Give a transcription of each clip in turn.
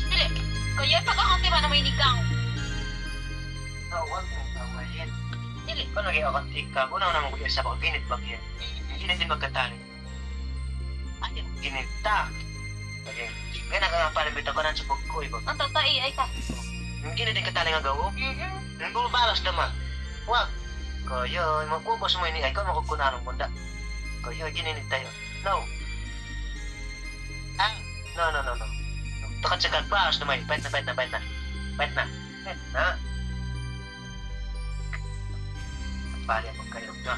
Dili, kaya pagkakunti ba na may nigang? Huwag mong tawahin. Dili. Kung nag-i-akantik ka, kunaw naman kuya sa pag-ginit ba yan? Ginit din magkatali. Ay, ginit ta. Okay. Kaya nakakapalibit ako ng supog ko, iba. Ang tatai ay ka. Yung ginit din katali nga gawo. Yung bulabalas naman. Huwag. Kaya, magkubos mo ini ay kung makukunanong munda. Kaya, ginit tayo. No. Ah, no. Takat sa kagbaas naman. Pahit na. Pahit na. Bali ako kayo ka.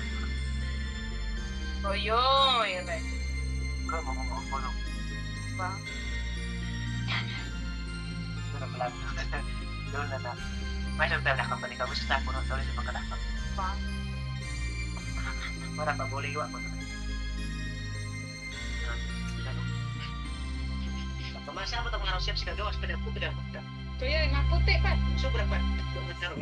Oyoy, ay. Ikaw, mamamulong. Ba? Doon na pala. Doon na. May isang tayo nakampani ka. Gusto tayo puno sa pagkadakap. Ba? Para pabuli iwa ko. Pamasa mo itong araw siya sa gawas. Pwede po pinang magda. Kaya, maputi pa. Sobrang pa. Doon na taro.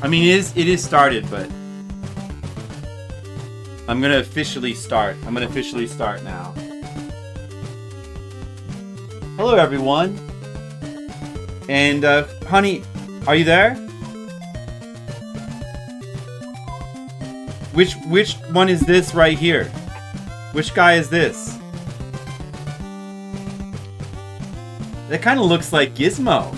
I mean, it is started, but I'm gonna officially start. I'm gonna officially start now. Hello, everyone. And honey, are you there? Which one is this right here? Which guy is this? That kind of looks like Gizmo.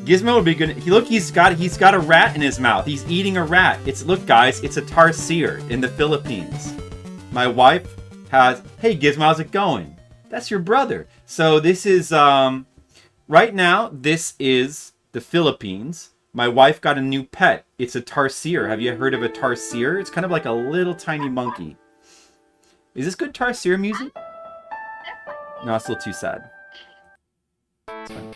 Gizmo would be good. He's got a rat in his mouth. He's eating a rat. Look guys, it's a tarsier in the Philippines. My wife has, hey Gizmo, how's it going? That's your brother. So this is right now this is the Philippines. My wife got a new pet. It's a tarsier. Have you heard of a tarsier? It's kind of like a little tiny monkey. Is this good tarsier music? No, it's a little too sad. It's fine.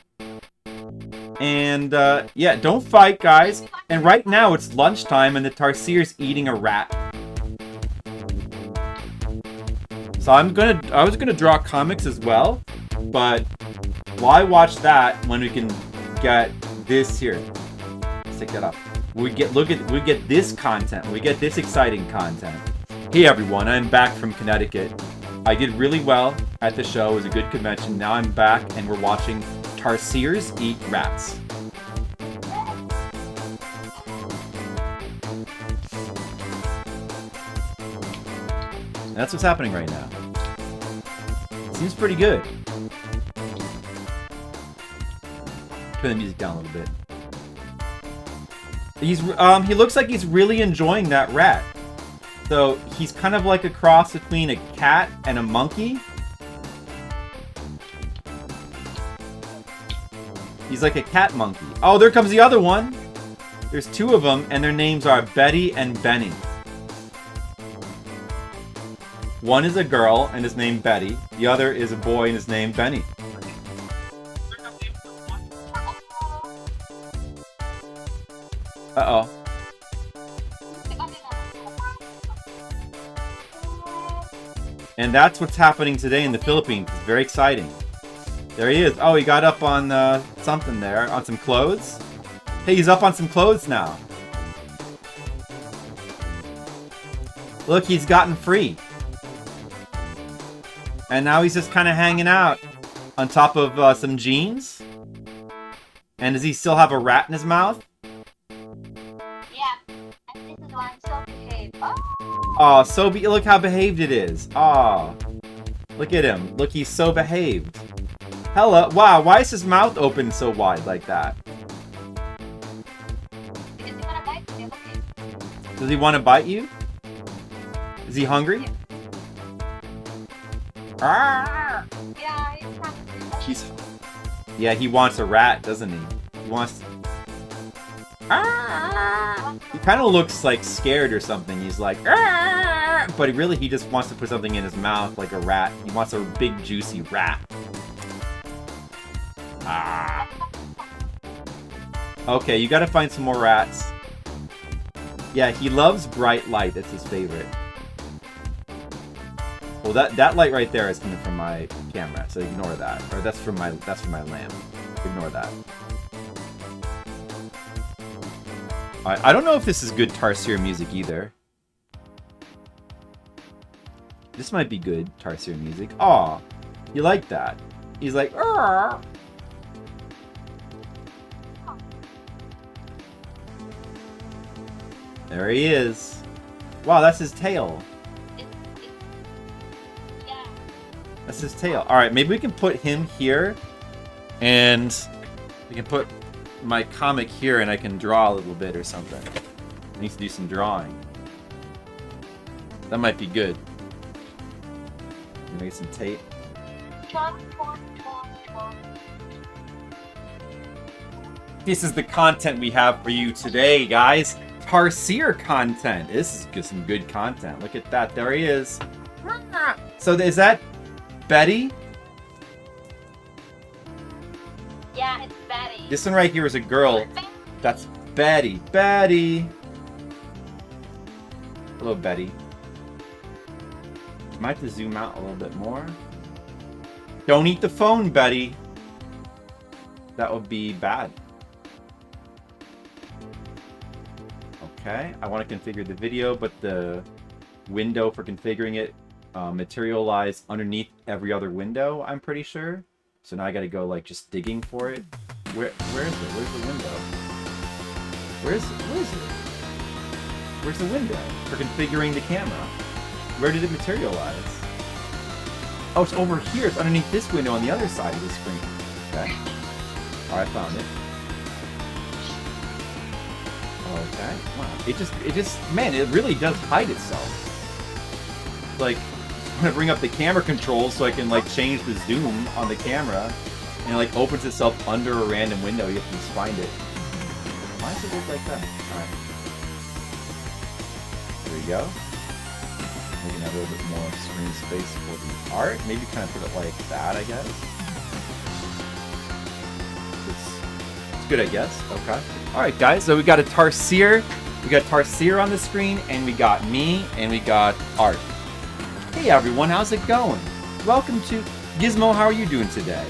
And, yeah, don't fight, guys. And right now, it's lunchtime, and the tarsier's eating a rat. So I was gonna draw comics as well, but why watch that when we can get this here? Let's take that up. We get this content. We get this exciting content. Hey everyone, I'm back from Connecticut. I did really well at the show. It was a good convention. Now I'm back and we're watching tarsiers eat rats. That's what's happening right now. Seems pretty good. Turn the music down a little bit. He looks like he's really enjoying that rat. So he's kind of like a cross between a cat and a monkey. He's like a cat monkey. Oh, there comes the other one. There's two of them, and their names are Betty and Benny. One is a girl, and is named Betty. The other is a boy, and is named Benny. Uh-oh. And that's what's happening today in the Philippines. It's very exciting. There he is. Oh, he got up on something there. On some clothes. Hey, he's up on some clothes now. Look, he's gotten free. And now he's just kind of hanging out on top of some jeans. And does he still have a rat in his mouth? Yeah. And this is why I'm so behaved. Oh, look how behaved it is. Oh, look at him. Look, he's so behaved. Hello. Wow, why is his mouth open so wide like that? Does he want to bite you? Is he hungry? Yeah, Yeah, he wants a rat, doesn't he? He wants... He kind of looks like scared or something. He's like... But he just wants to put something in his mouth like a rat. He wants a big, juicy rat. Okay, you gotta find some more rats. Yeah, he loves bright light. That's his favorite. Well, that light right there is coming from my camera, so ignore that. Or that's from my lamp. Ignore that. I don't know if this is good tarsier music either. This might be good tarsier music. Aw, you like that? He's like, arr. There he is. Wow, that's his tail. That's his tail. Alright, maybe we can put him here. And we can put my comic here and I can draw a little bit or something. I need to do some drawing. That might be good. Make some tape. This is the content we have for you today, guys. Tarsier content. This is some good content. Look at that. There he is. So is that Betty? Yeah, it's Betty. This one right here is a girl. That's Betty. Betty. Hello, Betty. Might have to zoom out a little bit more. Don't eat the phone, Betty. That would be bad. Okay, I want to configure the video, but the window for configuring it materialized underneath every other window, I'm pretty sure. So now I gotta go, like, just digging for it. Where is it? Where's the window? Where is it? Where's the window for configuring the camera? Where did it materialize? Oh, it's over here. It's underneath this window on the other side of the screen. Okay. Alright, I found it. Okay. Wow. It just, man, it really does hide itself. Like, I'm gonna bring up the camera controls so I can, like, change the zoom on the camera. And it, like, opens itself under a random window. You have to just find it. Why does it look like that? Alright. There you go. We can have a little bit more screen space for the art. Maybe kind of put it like that, I guess. It's good, I guess. Okay. Alright, guys. So we got a Tarsier. We got Tarsier on the screen, and we got me, and we got Art. Hey, everyone. How's it going? Welcome to Gizmo. How are you doing today?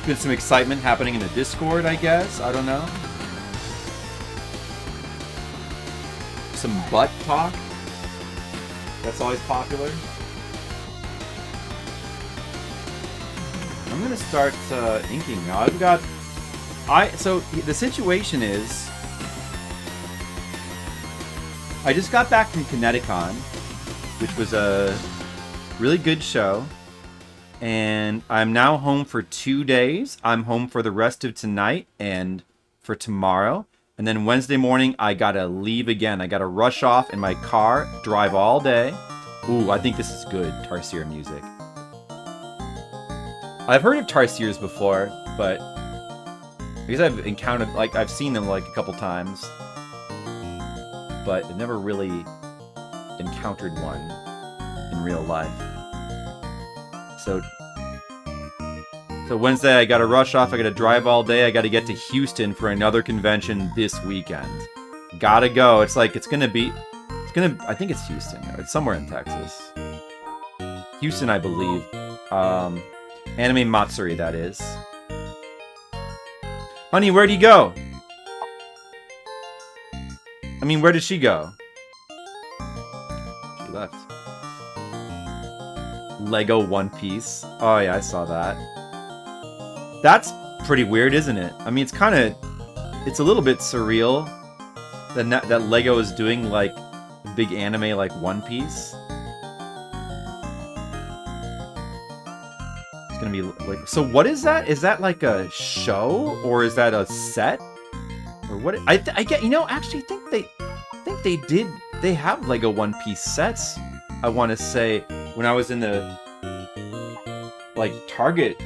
Been some excitement happening in the Discord, I guess. I don't know. Some butt talk. That's always popular. I'm gonna start inking now. I've got. So the situation is, I just got back from Kineticon, which was a really good show. And I'm now home for 2 days. I'm home for the rest of tonight and for tomorrow. And then Wednesday morning, I gotta leave again. I gotta rush off in my car, drive all day. Ooh, I think this is good, Tarsier music. I've heard of Tarsiers before, but because I've encountered, like, I've seen them like a couple times, but I've never really encountered one in real life. So Wednesday, I gotta rush off. I gotta drive all day. I gotta get to Houston for another convention this weekend. Gotta go. It's like, I think it's Houston. It's somewhere in Texas. Houston, I believe. Anime Matsuri, that is. Honey, where'd you go? I mean, where did she go? She left. Lego One Piece. Oh yeah, I saw that. That's pretty weird, isn't it? I mean, it's a little bit surreal that Lego is doing, like, a big anime like One Piece. It's gonna be like, so what is that? Is that like a show, or is that a set, or what? I get, you know, actually they have Lego One Piece sets. I want to say when I was in the, like, Target,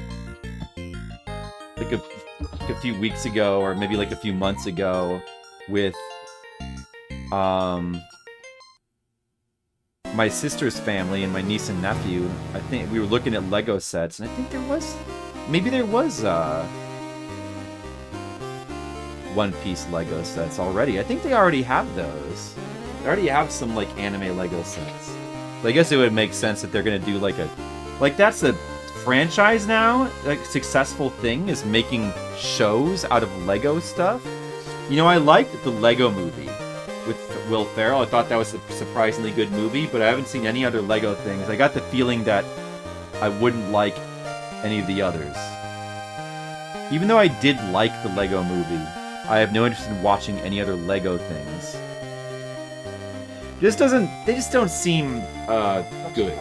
like a few weeks ago, or maybe like a few months ago, with my sister's family and my niece and nephew. I think we were looking at Lego sets, and I think there was One Piece Lego sets already. I think they already have those. They already have some, like, anime Lego sets. But I guess it would make sense that they're gonna do like that's a franchise now. Like, successful thing is making shows out of Lego stuff. You know, I liked the Lego Movie with Will Ferrell. I thought that was a surprisingly good movie, but I haven't seen any other Lego things. I got the feeling that I wouldn't like any of the others. Even though I did like the Lego Movie, I have no interest in watching any other Lego things. They just don't seem good.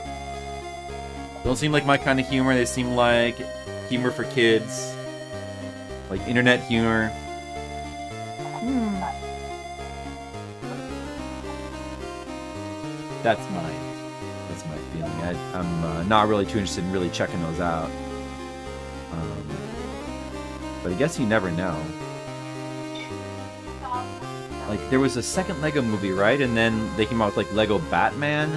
Don't seem like my kind of humor. They seem like humor for kids, like internet humor. That's my feeling. I'm not really too interested in really checking those out. But I guess you never know. Like, there was a second Lego movie, right? And then they came out with, like, Lego Batman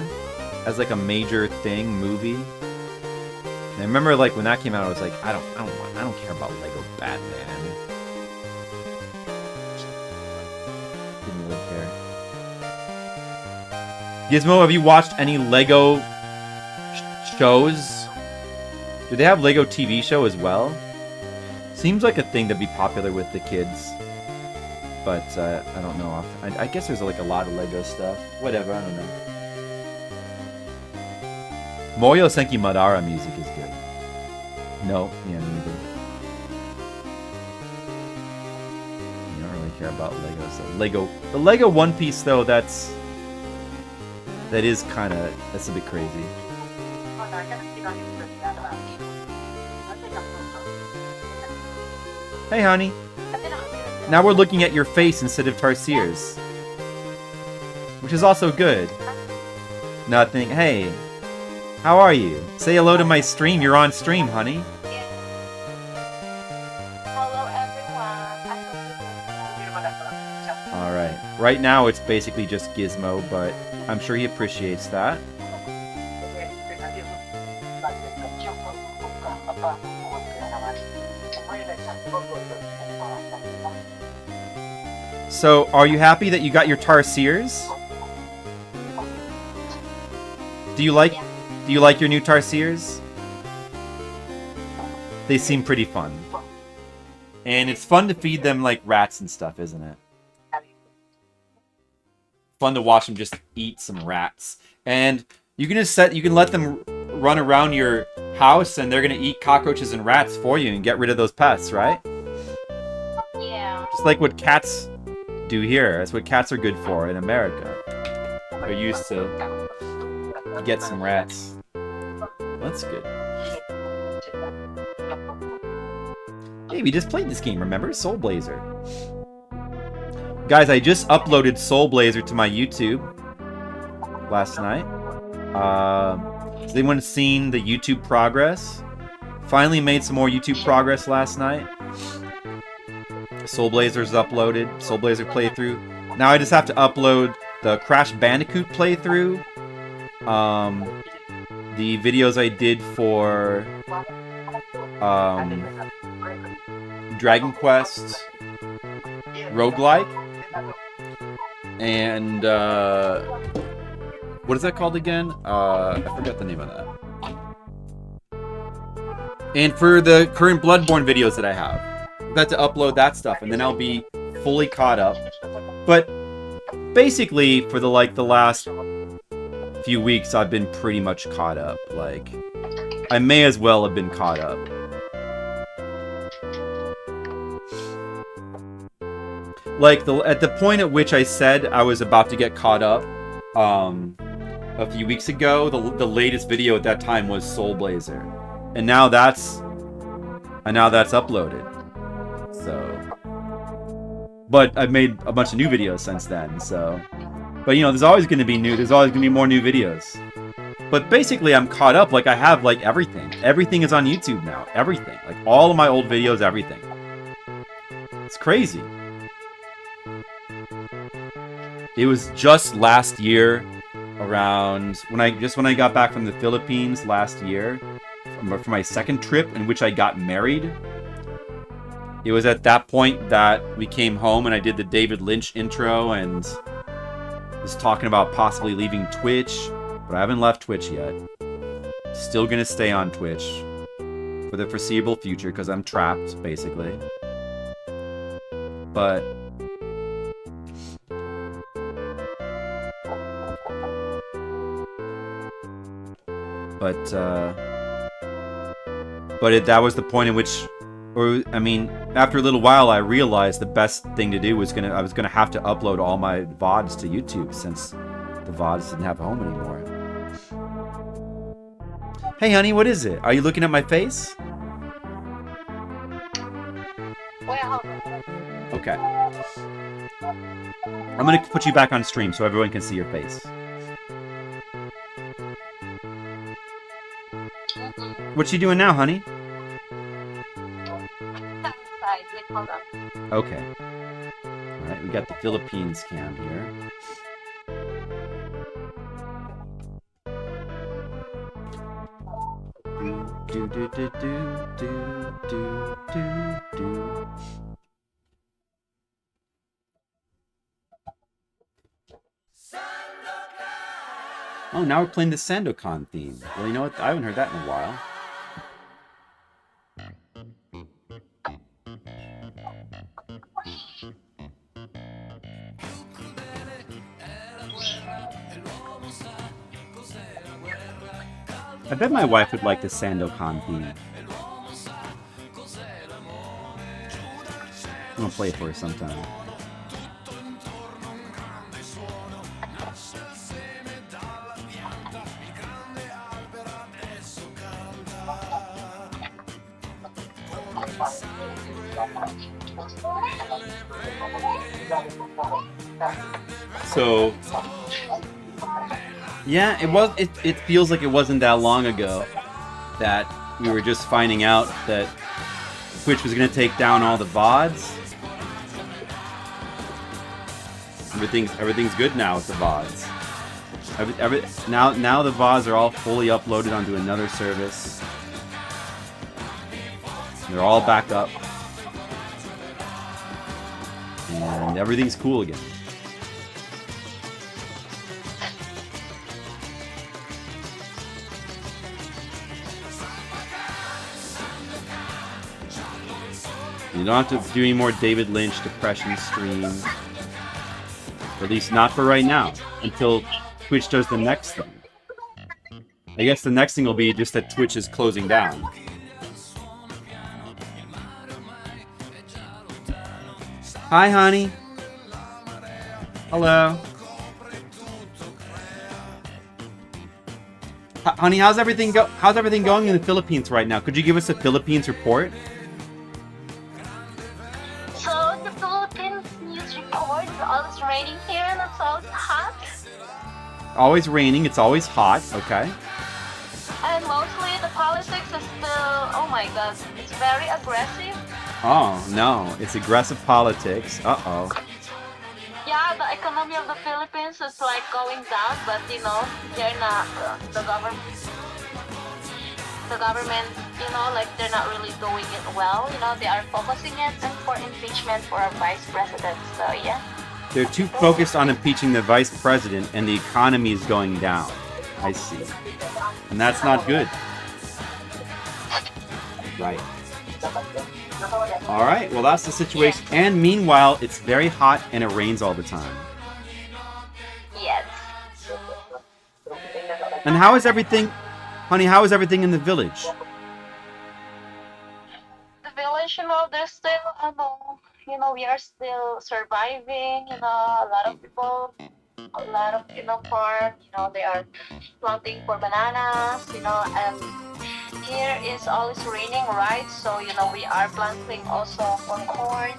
as, like, a major movie. And I remember, like, when that came out, I was like, I don't care about Lego Batman. Didn't really care. Gizmo, have you watched any Lego shows? Do they have Lego TV show as well? Seems like a thing that'd be popular with the kids. but I don't know. I guess there's like a lot of Lego stuff. Whatever, I don't know. Moyo Senki Madara music is good. No, yeah, neither. You don't really care about Lego stuff. The Lego One Piece though, that is kind of, that's a bit crazy. Hey, honey. Now we're looking at your face instead of Tarsiers, which is also good. Nothing. Hey, how are you? Say hello to my stream. You're on stream, honey. Hello, everyone. Alright. Right now, it's basically just Gizmo, but I'm sure he appreciates that. So, are you happy that you got your Tarsiers? Do you like your new Tarsiers? They seem pretty fun. And it's fun to feed them like rats and stuff, isn't it? Fun to watch them just eat some rats. And you can let them run around your house and they're gonna eat cockroaches and rats for you and get rid of those pests, right? Yeah. Just like what cats do here. That's what cats are good for in America. They're used to get some rats. That's good. Hey, we just played this game, remember? Soul Blazer. Guys, I just uploaded Soul Blazer to my YouTube last night. Has anyone seen the YouTube progress? Finally made some more YouTube progress last night. Soul Blazer's uploaded. Soul Blazer playthrough. Now I just have to upload the Crash Bandicoot playthrough. The videos I did for Dragon Quest Roguelike. And what is that called again? I forgot the name of that. And for the current Bloodborne videos that I have, I've got to upload that stuff, and then I'll be fully caught up. But basically, for the last few weeks, I've been pretty much caught up. Like, I may as well have been caught up. Like, at the point at which I said I was about to get caught up, a few weeks ago, the latest video at that time was Soul Blazer. And now that's uploaded. So, but I've made a bunch of new videos since then, so. But, you know, there's always going to be more new videos. But basically, I'm caught up. Like, I have, like, everything. Everything is on YouTube now. Everything. Like, all of my old videos, everything. It's crazy. It was just last year, around when I got back from the Philippines last year, for my second trip in which I got married. It was at that point that we came home and I did the David Lynch intro and was talking about possibly leaving Twitch, but I haven't left Twitch yet. Still gonna stay on Twitch for the foreseeable future because I'm trapped, basically. But that was the point in which, after a little while, I realized the best thing to do was I was gonna have to upload all my VODs to YouTube since the VODs didn't have a home anymore. Hey, honey, what is it? Are you looking at my face? Okay. I'm gonna put you back on stream so everyone can see your face. What's she doing now, honey? Okay. Alright, we got the Philippines cam here. Do do do do do do do do. Oh, now we're playing the Sandokan theme. Well, you know what? I haven't heard that in a while. I bet my wife would like the Sandokan theme. I'm gonna play it for her sometime. So, yeah, it feels like it wasn't that long ago that we were just finding out that Twitch was going to take down all the VODs. Everything's good now with the VODs. Now the VODs are all fully uploaded onto another service. They're all back up. And everything's cool again. You don't have to do any more David Lynch depression streams. At least not for right now. Until Twitch does the next thing. I guess the next thing will be just that Twitch is closing down. Hi, honey. Hello. Honey, how's everything going in the Philippines right now? Could you give us a Philippines report? So the Philippines news report is always raining here and it's always hot. Always raining, it's always hot, okay. And mostly the politics is still, oh my god, it's very aggressive. Oh, no, it's aggressive politics. Uh-oh. Yeah, the economy of the Philippines is like going down, but you know, they're not, the government, you know, like they're not really doing it well. You know, they are focusing it for impeachment for a vice president. So yeah. They're too focused on impeaching the vice president and the economy is going down. I see. And that's not good. Right. Alright, well that's the situation. And meanwhile, it's very hot and it rains all the time. Yes. And how is everything, honey, how is everything in the village? The village, you know, there's still, you know, we are still surviving, you know, a lot of people, a lot of, you know, farm, you know, they are planting for bananas, you know, and here is always raining, right? So, you know, we are planting also for corn.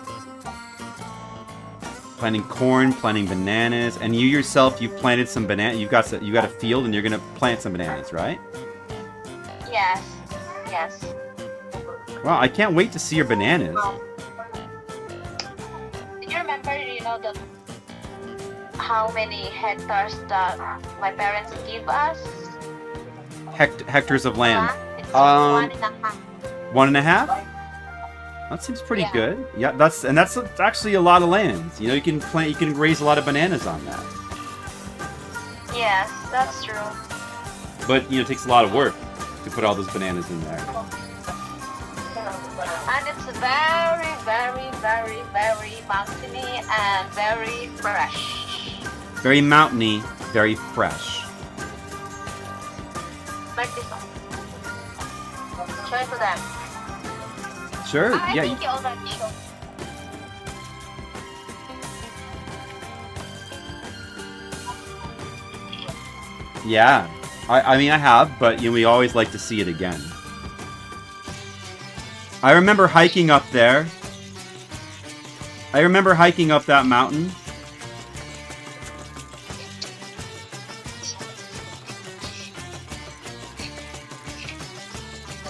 Planting corn, planting bananas, and you yourself, you've planted some banana. You got a field, and you're gonna plant some bananas, right? Yes, yes. Wow, I can't wait to see your bananas. Do you remember, you know, how many hectares that my parents give us? Hectares of land. It's 1.5. 1.5? That seems pretty Yeah. good. Yeah, that's actually a lot of land. You know, you can raise a lot of bananas on that. Yes, that's true. But you know, it takes a lot of work to put all those bananas in there. And it's very, very, very, very mountainy and very fresh. Very mountainy, very fresh. Like this one. Show it to them. Sure. I Yeah. think you already showed. Yeah. I mean, I have, but you know, we always like to see it again. I remember hiking up there. I remember hiking up that mountain.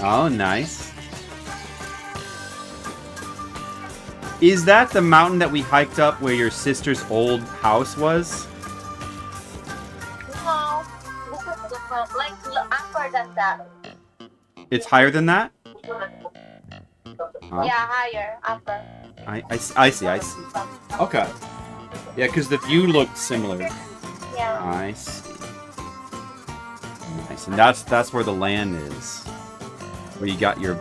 Oh, nice. Is that the mountain that we hiked up where your sister's old house was? No, this is different. Like upper than that. It's higher than that? Huh? Yeah, higher, upper. I see. Okay. Yeah, because the view looked similar. Yeah. I see. Nice. And that's where the land is. Where you got your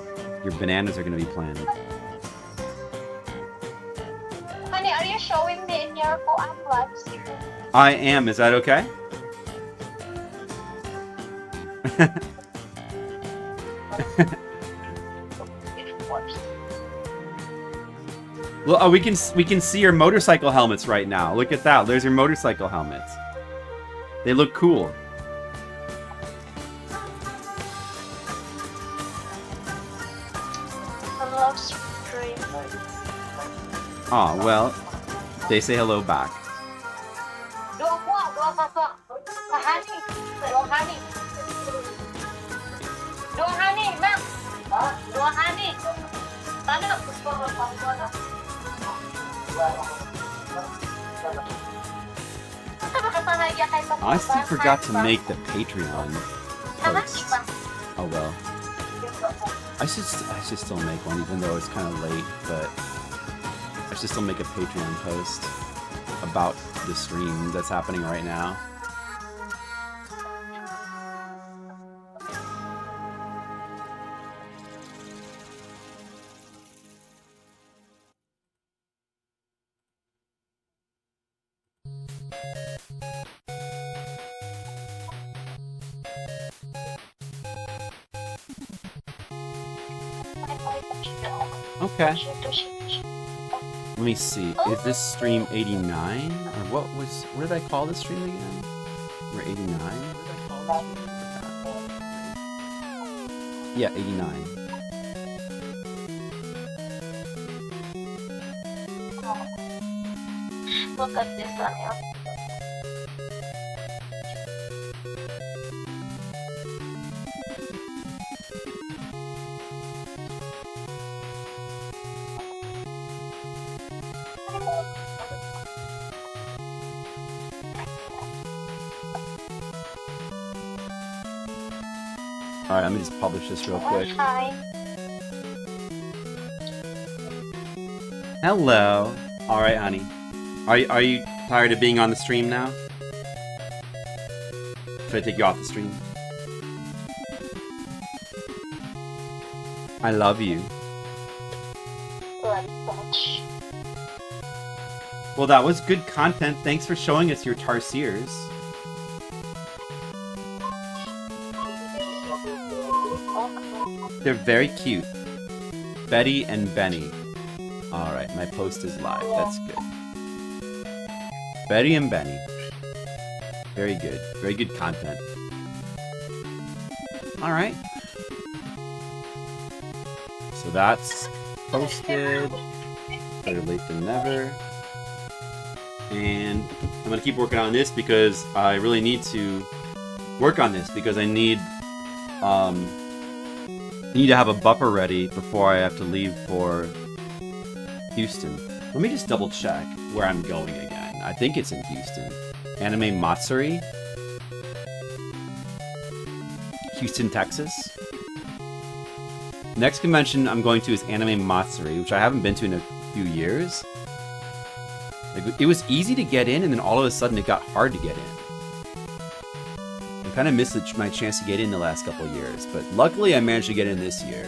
bananas are going to be planted. Honey, are you showing me in your live stream? I am. Is that okay? It works. Well, oh, we can see your motorcycle helmets right now. Look at that. There's your motorcycle helmets. They look cool. I love streamers. Oh, well, they say hello back. Dua po. Honey. Dua honey, ma'am. Dua honey. I still forgot to make the Patreon post. Oh well. I should still make one, even though it's kind of late. But I should still make a Patreon post about the stream that's happening right now. Okay. Let me see. Is this stream 89? Or what did I call this stream again? Or 89? What did I call this stream? Yeah, 89. Look at this one. Yeah. Alright, let me just publish this real quick. Hi. Hello. Alright, honey. Are you tired of being on the stream now? Should I take you off the stream? I love you. Well, that was good content. Thanks for showing us your Tarsiers. They're very cute. Betty and Benny. Alright, my post is live. That's good. Betty and Benny. Very good. Very good content. Alright. So that's posted. Better late than never. And I'm going to keep working on this because I really need to work on this because I need to have a buffer ready before I have to leave for Houston. Let me just double check where I'm going again. I think it's in Houston. Anime Matsuri. Houston, Texas. Next convention I'm going to is Anime Matsuri, which I haven't been to in a few years. Like, it was easy to get in, and then all of a sudden it got hard to get in. I kind of missed my chance to get in the last couple of years, but luckily I managed to get in this year.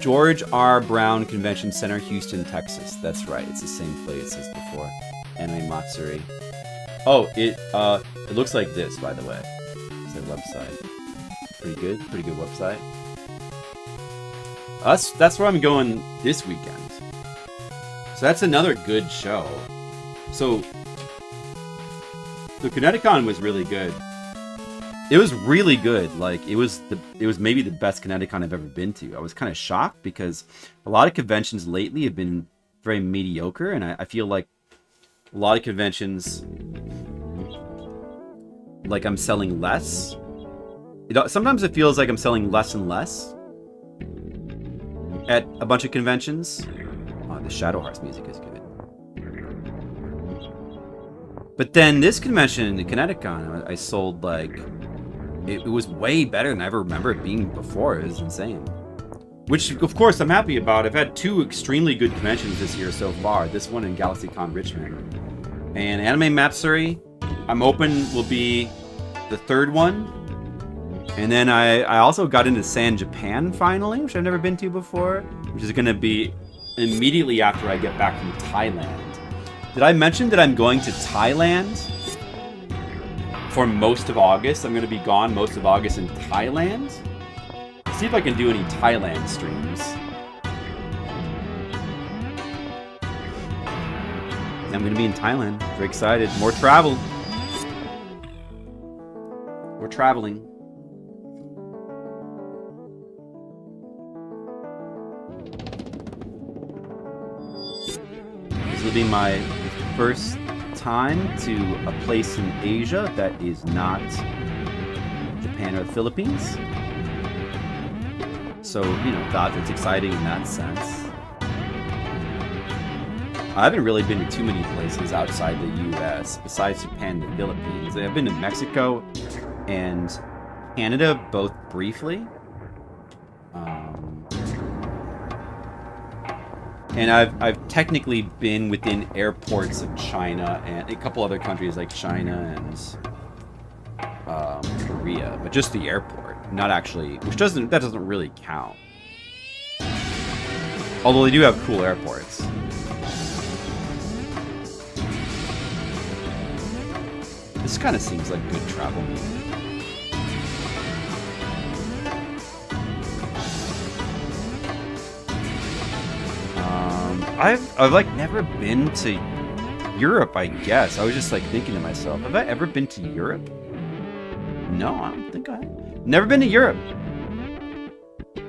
George R. Brown Convention Center, Houston, Texas. That's right, it's the same place as before. Anime Matsuri. Oh, it looks like this, by the way. It's their website. Pretty good website. That's where I'm going this weekend. So that's another good show. So Kineticon was really good. It was really good. Like it was maybe the best Kineticon I've ever been to. I was kind of shocked because a lot of conventions lately have been very mediocre, and I feel like a lot of conventions, like I'm selling less. Sometimes it feels like I'm selling less and less at a bunch of conventions. Oh, the Shadow Hearts music is good. But then this convention, the Kineticon, I sold like... It was way better than I ever remember it being before. It was insane. Which, of course, I'm happy about. I've had 2 extremely good conventions this year so far. This one and GalaxyCon Richmond. And Anime Matsuri, I'm hoping will be the 3rd one. And then I also got into San Japan finally, which I've never been to before. Which is going to be immediately after I get back from Thailand. Did I mention that I'm going to Thailand for most of August? I'm going to be gone most of August in Thailand. See if I can do any Thailand streams. I'm gonna be in Thailand. Very excited. More travel. We're traveling. This will be my first time to a place in Asia that is not Japan or the Philippines. So, you know, it's exciting in that sense. I haven't really been to too many places outside the US besides Japan and the Philippines. I've been to Mexico and Canada both briefly. And I've technically been within airports of China and a couple other countries like China and Korea, but just the airport, not actually, that doesn't really count. Although they do have cool airports. This kind of seems like good travel media. I've like never been to Europe, I guess. I was just like thinking to myself, have I ever been to Europe? No, I don't think I have. Never been to Europe.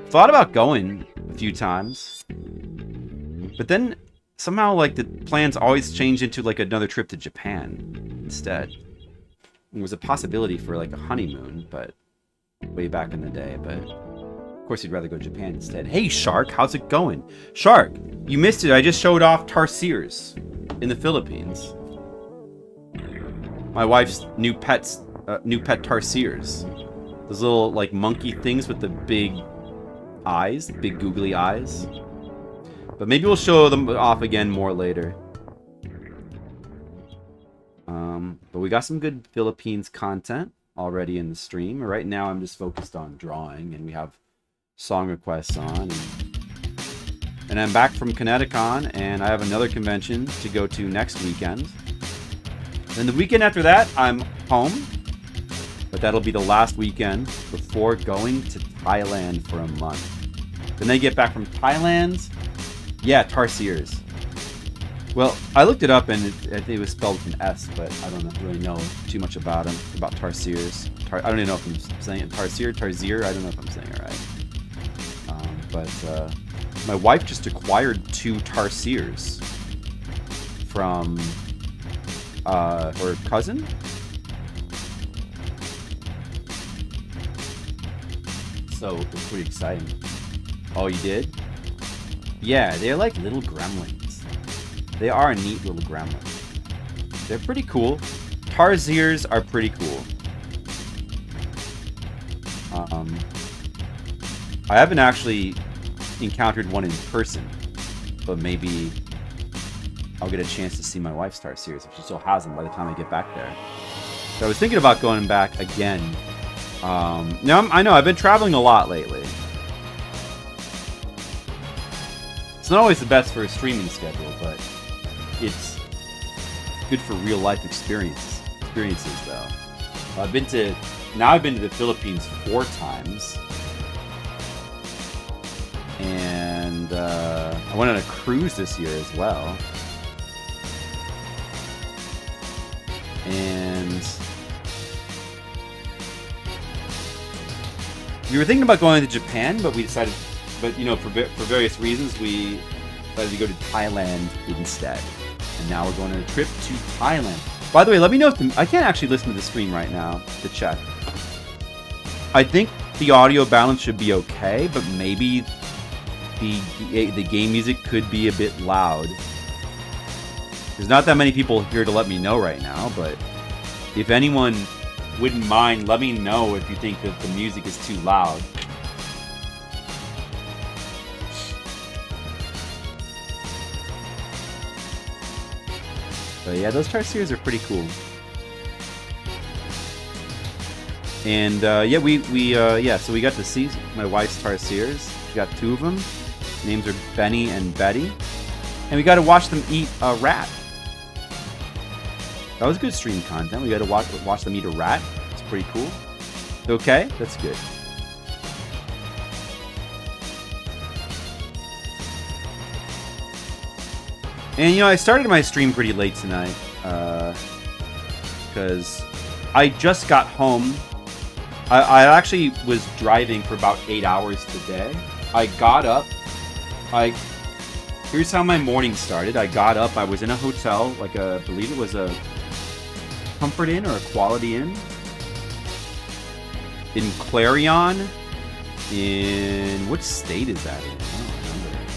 Thought about going a few times. But then somehow like the plans always change into like another trip to Japan instead. It was a possibility for like a honeymoon, but way back in the day, but of course you'd rather go to Japan instead. Hey Shark, how's it going? Shark, you missed it. I just showed off tarsiers in the Philippines. My wife's new pet tarsiers. Those little like monkey things with the big eyes, big googly eyes. But maybe we'll show them off again more later. But we got some good Philippines content already in the stream. Right now I'm just focused on drawing, and we have song requests on. And I'm back from Kineticon, and I have another convention to go to next weekend. Then the weekend after that, I'm home. But that'll be the last weekend before going to Thailand for a month. Then I get back from Thailand. Yeah, tarsiers. Well, I looked it up and it was spelled with an S, but I don't really know too much about them, about tarsiers. I don't even know if I'm saying it tarsier, I don't know if I'm saying it right. But my wife just acquired 2 tarsiers from her cousin. So it was pretty exciting. Oh, you did? Yeah, they're like little gremlins. They are a neat little gremlin. They're pretty cool. Tarsiers are pretty cool. I haven't actually encountered one in person, but maybe I'll get a chance to see my wife's tarsiers if she still has them by the time I get back there. So I was thinking about going back again. Now I know I've been traveling a lot lately. It's not always the best for a streaming schedule, but it's good for real life experiences though. I've been to the Philippines 4 times. And I went on a cruise this year as well. And we were thinking about going to Japan, but we decided, you know, for various reasons, we decided to go to Thailand instead. And now we're going on a trip to Thailand. By the way, let me know if I can't actually listen to the stream right now to check. I think the audio balance should be okay, but maybe the game music could be a bit loud. There's not that many people here to let me know right now, but if anyone wouldn't mind, let me know if you think that the music is too loud. But yeah, those tarsiers are pretty cool. And yeah, so we got to see my wife's tarsiers. She got 2 of them. Names are Benny and Betty. And we got to watch them eat a rat. That was good stream content. We got to watch them eat a rat. It's pretty cool. Okay, that's good. And, you know, I started my stream pretty late tonight, because I just got home. I actually was driving for about 8 hours today. I got up. Here's how my morning started. I got up. I was in a hotel, I believe it was a Comfort Inn or a Quality Inn in Clarion. In what state is that in? I don't remember.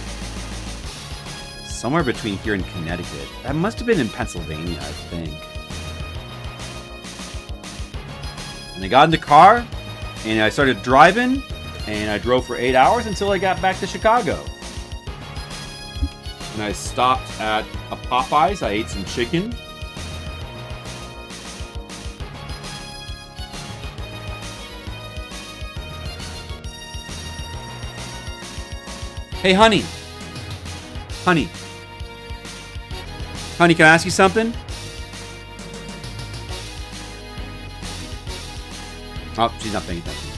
Somewhere between here and Connecticut. That must have been in Pennsylvania, I think. And I got in the car, and I started driving, and I drove for 8 hours until I got back to Chicago. And I stopped at a Popeyes. I ate some chicken. Hey, honey. Honey. Honey, can I ask you something? Oh, she's not paying attention.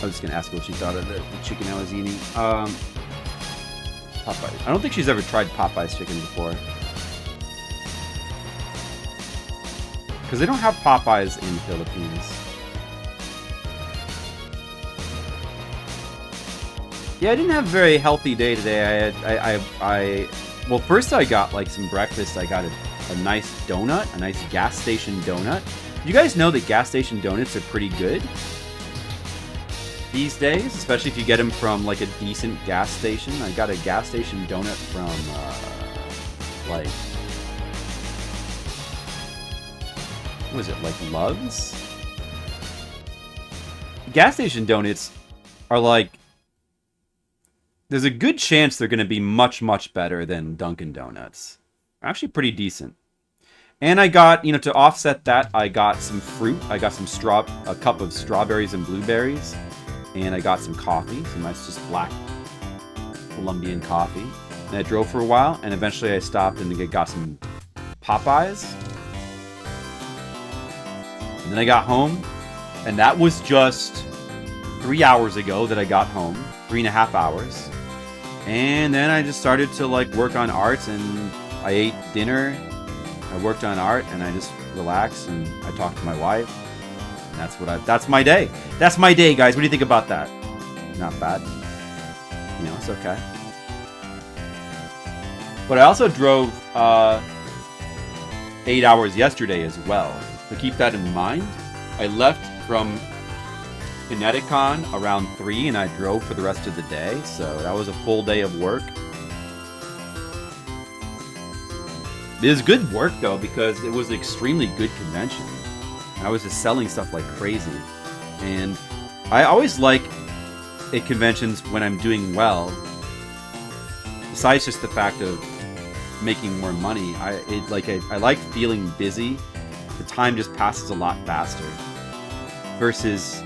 I was just gonna ask her what she thought of the chicken I was eating. Popeyes. I don't think she's ever tried Popeyes chicken before. Because they don't have Popeyes in the Philippines. Yeah, I didn't have a very healthy day today. Well, first I got like some breakfast. I got a nice donut, a nice gas station donut. You guys know that gas station donuts are pretty good these days, especially if you get them from like a decent gas station. I got a gas station donut from like, what was it, like Love's? Gas station donuts are like, there's a good chance they're going to be much, much better than Dunkin' Donuts. They're actually pretty decent. And I got, you know, to offset that, I got some fruit. I got some a cup of strawberries and blueberries. And I got some coffee, some nice just black Colombian coffee. And I drove for a while, and eventually I stopped and got some Popeyes. And then I got home, and that was just 3 hours ago that I got home. 3.5 hours. And then I just started to like work on art, and I ate dinner. I worked on art, and I just relaxed, and I talked to my wife. And that's my day. That's my day, guys. What do you think about that? Not bad. You know, it's okay. But I also drove 8 hours yesterday as well. So keep that in mind. I left from Kineticon around 3, and I drove for the rest of the day. So that was a full day of work. It was good work, though, because it was an extremely good convention. I was just selling stuff like crazy. And I always like at conventions when I'm doing well, besides just the fact of making more money, I like feeling busy. The time just passes a lot faster. Versus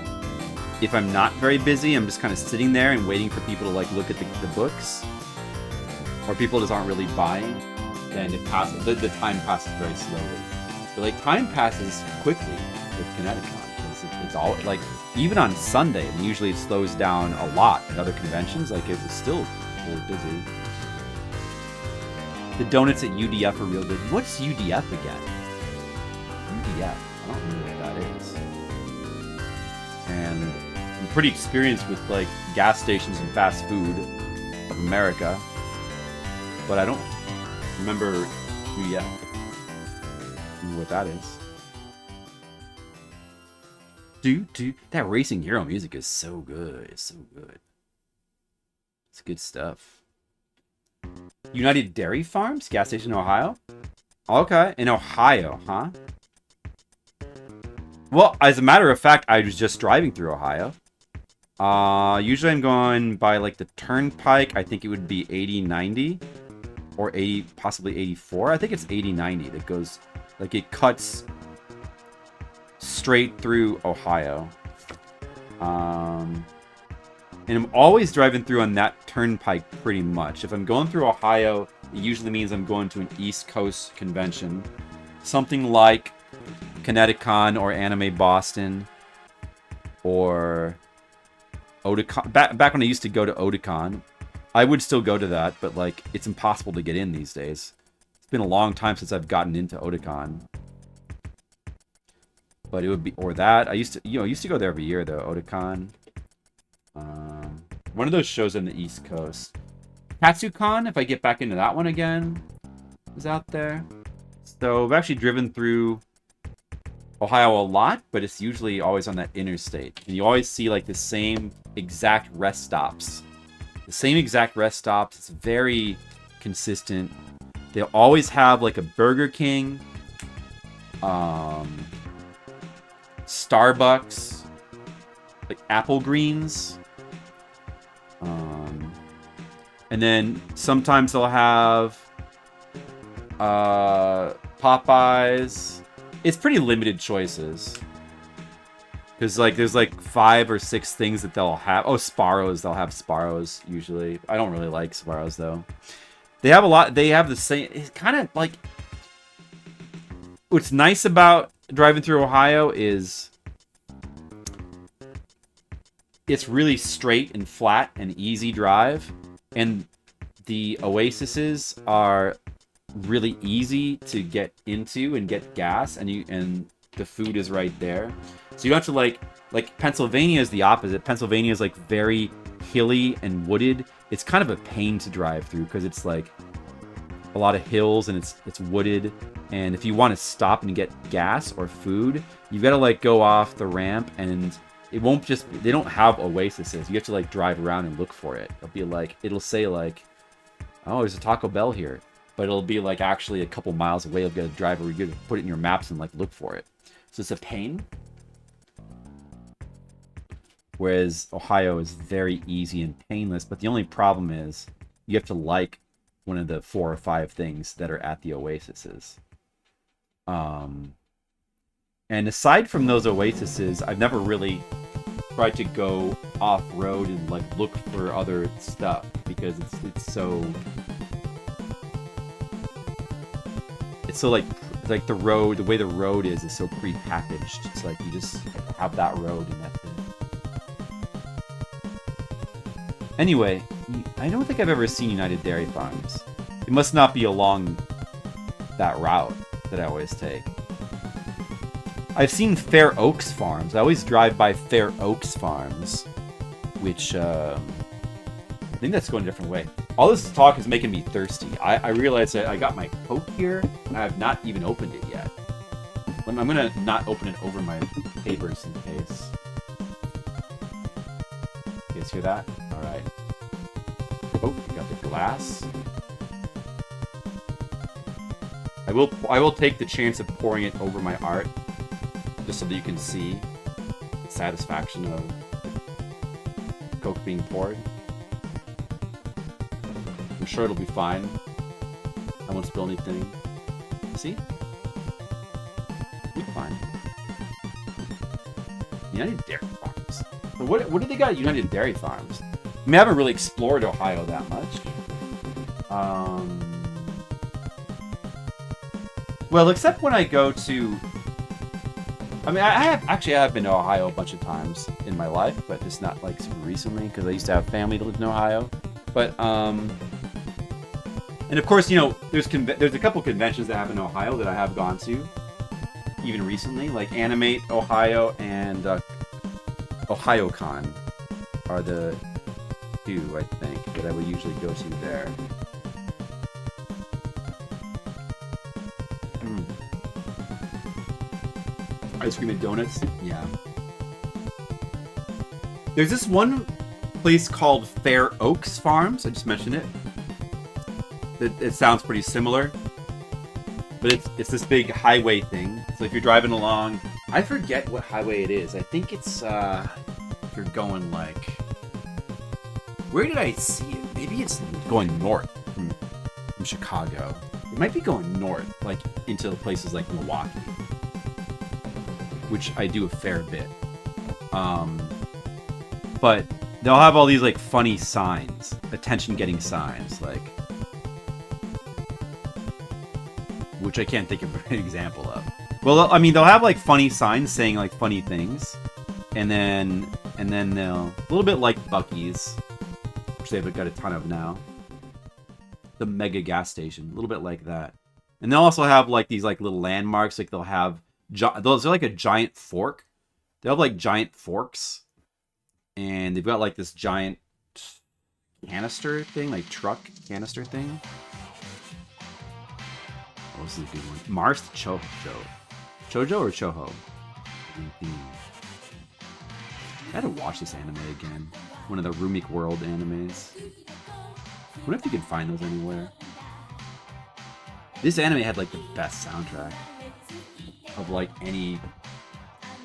if I'm not very busy, I'm just kind of sitting there and waiting for people to like look at the books, or people just aren't really buying, then it passes. The time passes very slowly. But like time passes quickly with Kineticon, because it's all like, even on Sunday, and usually it slows down a lot at other conventions. Like it was still really busy. The donuts at UDF are real good. What's UDF again? UDF. I don't know what that is. And I'm pretty experienced with like gas stations and fast food of America, but I don't remember UDF. What that is. That Racing Hero music is so good. It's so good. It's good stuff. United Dairy Farms, gas station in Ohio. Okay, in Ohio, huh? Well, as a matter of fact, I was just driving through Ohio. Usually I'm going by like the turnpike. I think it would be 80-90 or 80, possibly 84. I think it's 80-90 that goes, like it cuts straight through Ohio. And I'm always driving through on that turnpike pretty much. If I'm going through Ohio, it usually means I'm going to an East Coast convention. Something like Kineticon or Anime Boston, or Otakon. Back when I used to go to Otakon, I would still go to that, but like it's impossible to get in these days. It's been a long time since I've gotten into Otakon. But it would be, or that. I used to go there every year though, Otakon. One of those shows on the East Coast. Katsucon, if I get back into that one again, is out there. So I've actually driven through Ohio a lot, but it's usually always on that interstate. And you always see like the same exact rest stops. The same exact rest stops. It's very consistent. They always have like a Burger King, Starbucks, like Apple Greens, and then sometimes they'll have Popeyes. It's pretty limited choices. Because like there's like 5 or 6 things that they'll have. Oh, Sparrows. They'll have Sparrows usually. I don't really like Sparrows though. They have a lot. They have the same. It's kind of like. What's nice about driving through Ohio is it's really straight and flat and easy drive, and the oases are really easy to get into and get gas, and the food is right there. So you don't have to like Pennsylvania is the opposite. Pennsylvania is like very hilly and wooded. It's kind of a pain to drive through because it's like a lot of hills and it's wooded. And if you want to stop and get gas or food, you've got to like go off the ramp, and it won't just, they don't have oases. You have to like drive around and look for it. It'll say like, oh, there's a Taco Bell here. But it'll be like actually a couple miles away. You've got to drive, or you got to put it in your maps and like look for it. So it's a pain. Whereas Ohio is very easy and painless. But the only problem is you have to like one of the 4 or 5 things that are at the oases. And aside from those oases, I've never really tried to go off-road and like look for other stuff because it's so like the road, the way the road is so pre-packaged. It's like you just have that road and that's it. Anyway, I don't think I've ever seen United Dairy Farms. It must not be along that route that I always take. I've seen Fair Oaks Farms. I always drive by Fair Oaks Farms, which I think that's going a different way. All this talk is making me thirsty. I realize that I got my Coke here, and I have not even opened it yet. I'm going to not open it over my papers in case. You guys hear that? Alright. Oh, you got the glass. I will take the chance of pouring it over my art, just so that you can see the satisfaction of Coke being poured. I'm sure it'll be fine. I won't spill anything. See? It'll be fine. United Dairy Farms. So what do they got at United Dairy Farms? I mean, I haven't really explored Ohio that much. Well, except when I go to... I mean, I have been to Ohio a bunch of times in my life, but just not like super recently because I used to have family that lived in Ohio. But and of course, you know, there's a couple conventions that happen in Ohio that I have gone to, even recently, like Animate Ohio and OhioCon are the 2, I think, that I would usually go to there. Ice cream and donuts? Yeah. There's this one place called Fair Oaks Farms. I just mentioned it. It sounds pretty similar. But it's this big highway thing. So if you're driving along... I forget what highway it is. I think it's... if you're going like... Where did I see it? Maybe it's going north from Chicago. It might be going north, like into places like Milwaukee. Which I do a fair bit. But they'll have all these like funny signs, attention-getting signs, like, which I can't think of an example of. Well, I mean, they'll have like funny signs saying like funny things, and then And then they'll a little bit like Buc-ee's, which they've got a ton of now. The mega gas station, a little bit like that. And they'll also have like these like little landmarks. Like they'll have those are like a giant fork. They'll have like giant forks, and they've got like this giant canister thing, like truck canister thing. Oh, this is a good one. Mars Chojo. Chojo or Choho? I had to watch this anime again. One of the Rumik World animes. I wonder if you can find those anywhere. This anime had like the best soundtrack of like any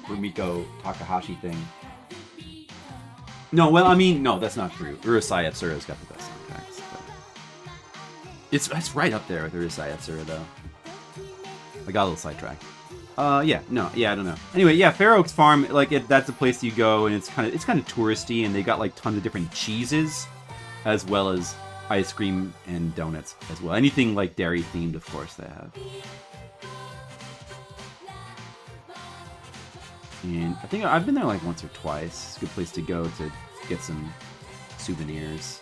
Rumiko Takahashi thing. No, well, I mean, no, that's not true. Urusei Yatsura's got the best soundtracks. But it's right up there with Urusei Yatsura, though. I got a little sidetracked. I don't know. Anyway, yeah, Fair Oaks Farm, like that's a place you go, and it's kind of touristy, and they got like tons of different cheeses, as well as ice cream and donuts as well. Anything like dairy themed, of course, they have. And I think I've been there like once or twice. It's a good place to go to get some souvenirs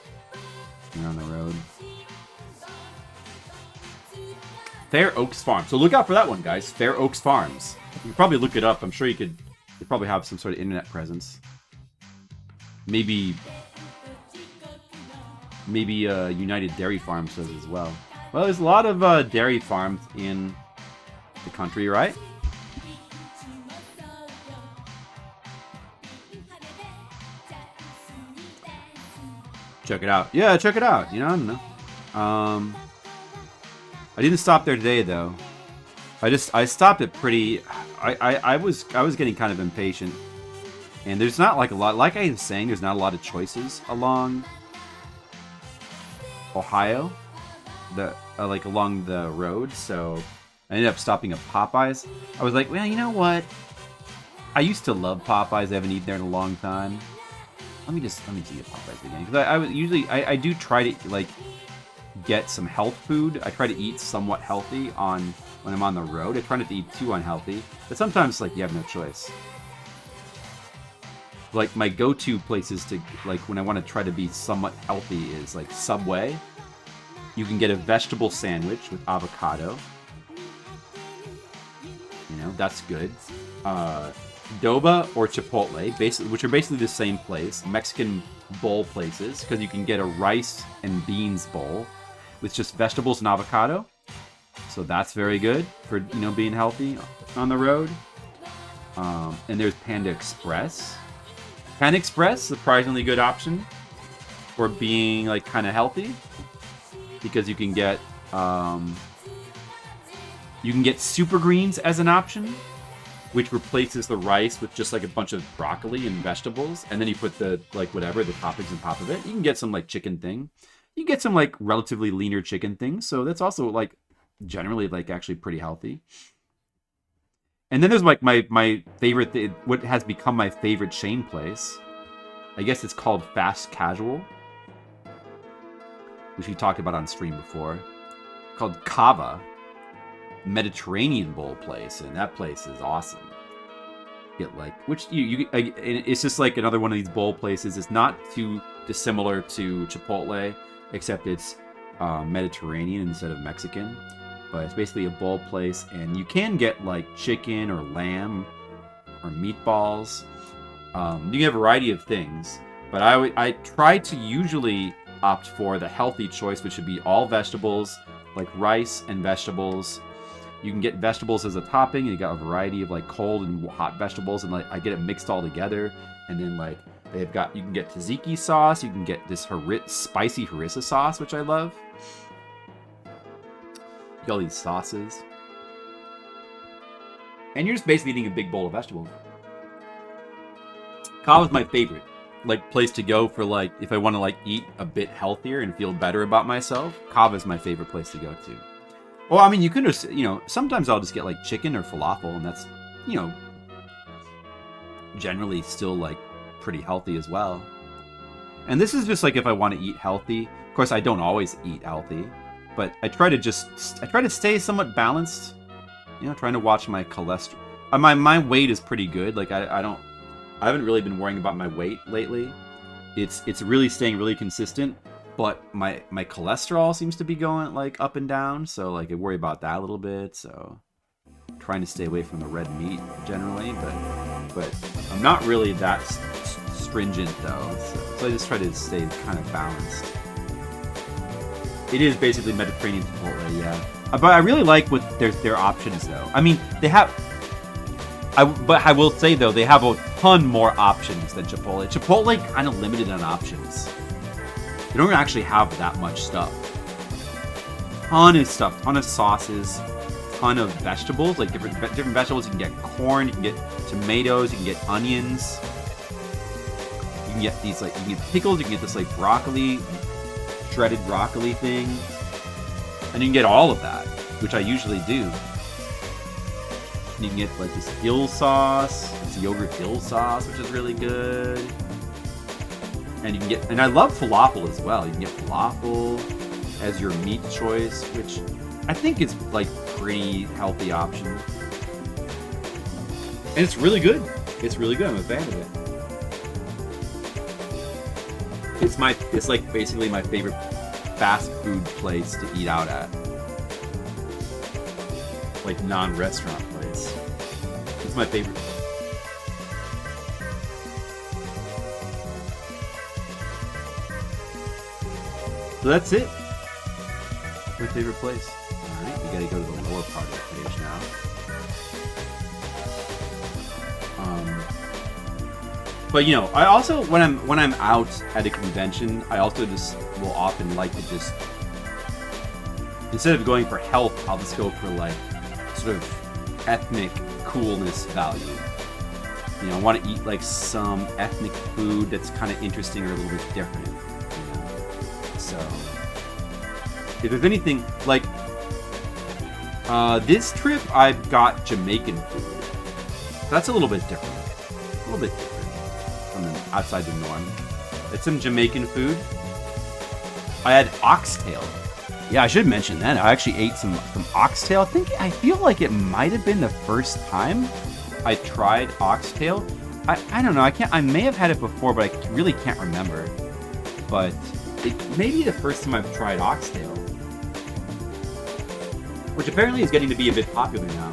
when you're on the road. Fair Oaks Farm. So look out for that one, guys. Fair Oaks Farms. You can probably look it up. I'm sure you could probably have some sort of internet presence. Maybe United Dairy Farms does as well. Well, there's a lot of dairy farms in the country, right? Check it out. Yeah, check it out. You know, I don't know. I didn't stop there today though. I stopped it pretty. I was getting kind of impatient, and there's not like a lot. Like I was saying, there's not a lot of choices along Ohio, like along the road. So I ended up stopping at Popeyes. I was like, well, you know what? I used to love Popeyes. I haven't eaten there in a long time. Let me see at Popeyes again, because I do try to like get some health food. I try to eat somewhat healthy when I'm on the road. I try not to eat too unhealthy, but sometimes like you have no choice. Like my go-to places to like when I want to try to be somewhat healthy is like Subway. You can get a vegetable sandwich with avocado. You know, that's good. Doba or Chipotle, which are basically the same place, Mexican bowl places, because you can get a rice and beans bowl with just vegetables and avocado. So that's very good for, you know, being healthy on the road. And there's Panda Express. Panda Express, surprisingly good option for being like kind of healthy, because you can get super greens as an option, which replaces the rice with just like a bunch of broccoli and vegetables, and then you put the like whatever the toppings on top of it. You can get some like chicken thing. You get some like relatively leaner chicken things, so that's also like generally like actually pretty healthy. And then there's like my favorite what has become my favorite chain place. I guess it's called Fast Casual, which we talked about on stream before. Called Kava, Mediterranean bowl place, and that place is awesome. Get like it's just like another one of these bowl places. It's not too dissimilar to Chipotle, except it's Mediterranean instead of Mexican. But it's basically a bowl place, and you can get like chicken or lamb or meatballs. You can have a variety of things, but I try to usually opt for the healthy choice, which would be all vegetables, like rice and vegetables. You can get vegetables as a topping, and you got a variety of like cold and hot vegetables, and like I get it mixed all together. And then like you can get tzatziki sauce, you can get this spicy harissa sauce, which I love. You get all these sauces, and you're just basically eating a big bowl of vegetables. Kava's my favorite like place to go for like if I want to like eat a bit healthier and feel better about myself. Kava's my favorite place to go to. Well, I mean, you can just, you know, sometimes I'll just get like chicken or falafel, and that's, you know, generally still like pretty healthy as well. And this is just like if I want to eat healthy. Of course, I don't always eat healthy, but I try to stay somewhat balanced. You know, trying to watch my cholesterol. My weight is pretty good. Like I don't I haven't really been worrying about my weight lately. It's really staying really consistent, but my cholesterol seems to be going like up and down, so like I worry about that a little bit. So trying to stay away from the red meat generally, but I'm not really that stringent though. So I just try to stay kind of balanced. It is basically Mediterranean Chipotle, yeah. But I really like what their options though. I mean, they have. But I will say though, they have a ton more options than Chipotle. Chipotle kind of limited on options. They don't actually have that much stuff. Ton of stuff, ton of sauces, ton of vegetables, like different vegetables. You can get corn, you can get tomatoes, you can get onions. You can get these like you can get pickles, you can get this like broccoli, shredded broccoli thing, and you can get all of that, which I usually do. You can get like this dill sauce, this yogurt dill sauce, which is really good. And you can get, and I love falafel as well. You can get falafel as your meat choice, which I think is like pretty healthy option. And it's really good. It's really good. I'm a fan of it. It's like basically my favorite fast food place to eat out at. Like non-restaurant place. It's my favorite. So that's it. My favorite place. Alright, we gotta go to the lower part of the page now. But you know, I also when I'm out at a convention, I also just will often like to just instead of going for health, I'll just go for like sort of ethnic coolness value. You know, I want to eat like some ethnic food that's kind of interesting or a little bit different. You know? So, if there's anything like this trip, I've got Jamaican food. That's a little bit different. A little bit different from outside the norm. It's some Jamaican food. I had oxtail. Yeah, I should mention that. I actually ate some oxtail. I feel like it might have been the first time I tried oxtail. I don't know. I may have had it before, but I really can't remember. But it may be the first time I've tried oxtail, which apparently is getting to be a bit popular now.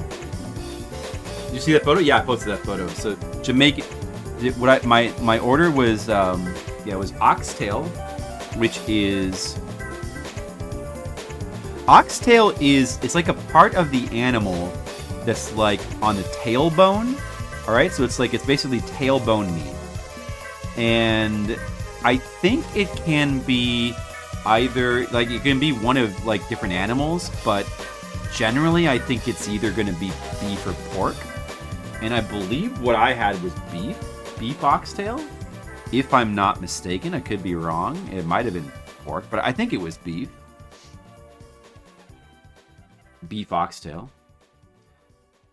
Did you see that photo? Yeah, I posted that photo. So Jamaican. My order was it was oxtail, which is. Oxtail it's like a part of the animal that's like on the tailbone. All right, so it's basically tailbone meat, and I think it can be either like it can be one of like different animals, but generally I think it's either going to be beef or pork. And I believe what I had was beef oxtail. If I'm not mistaken, I could be wrong. It might have been pork, but I think it was beef. Beef oxtail.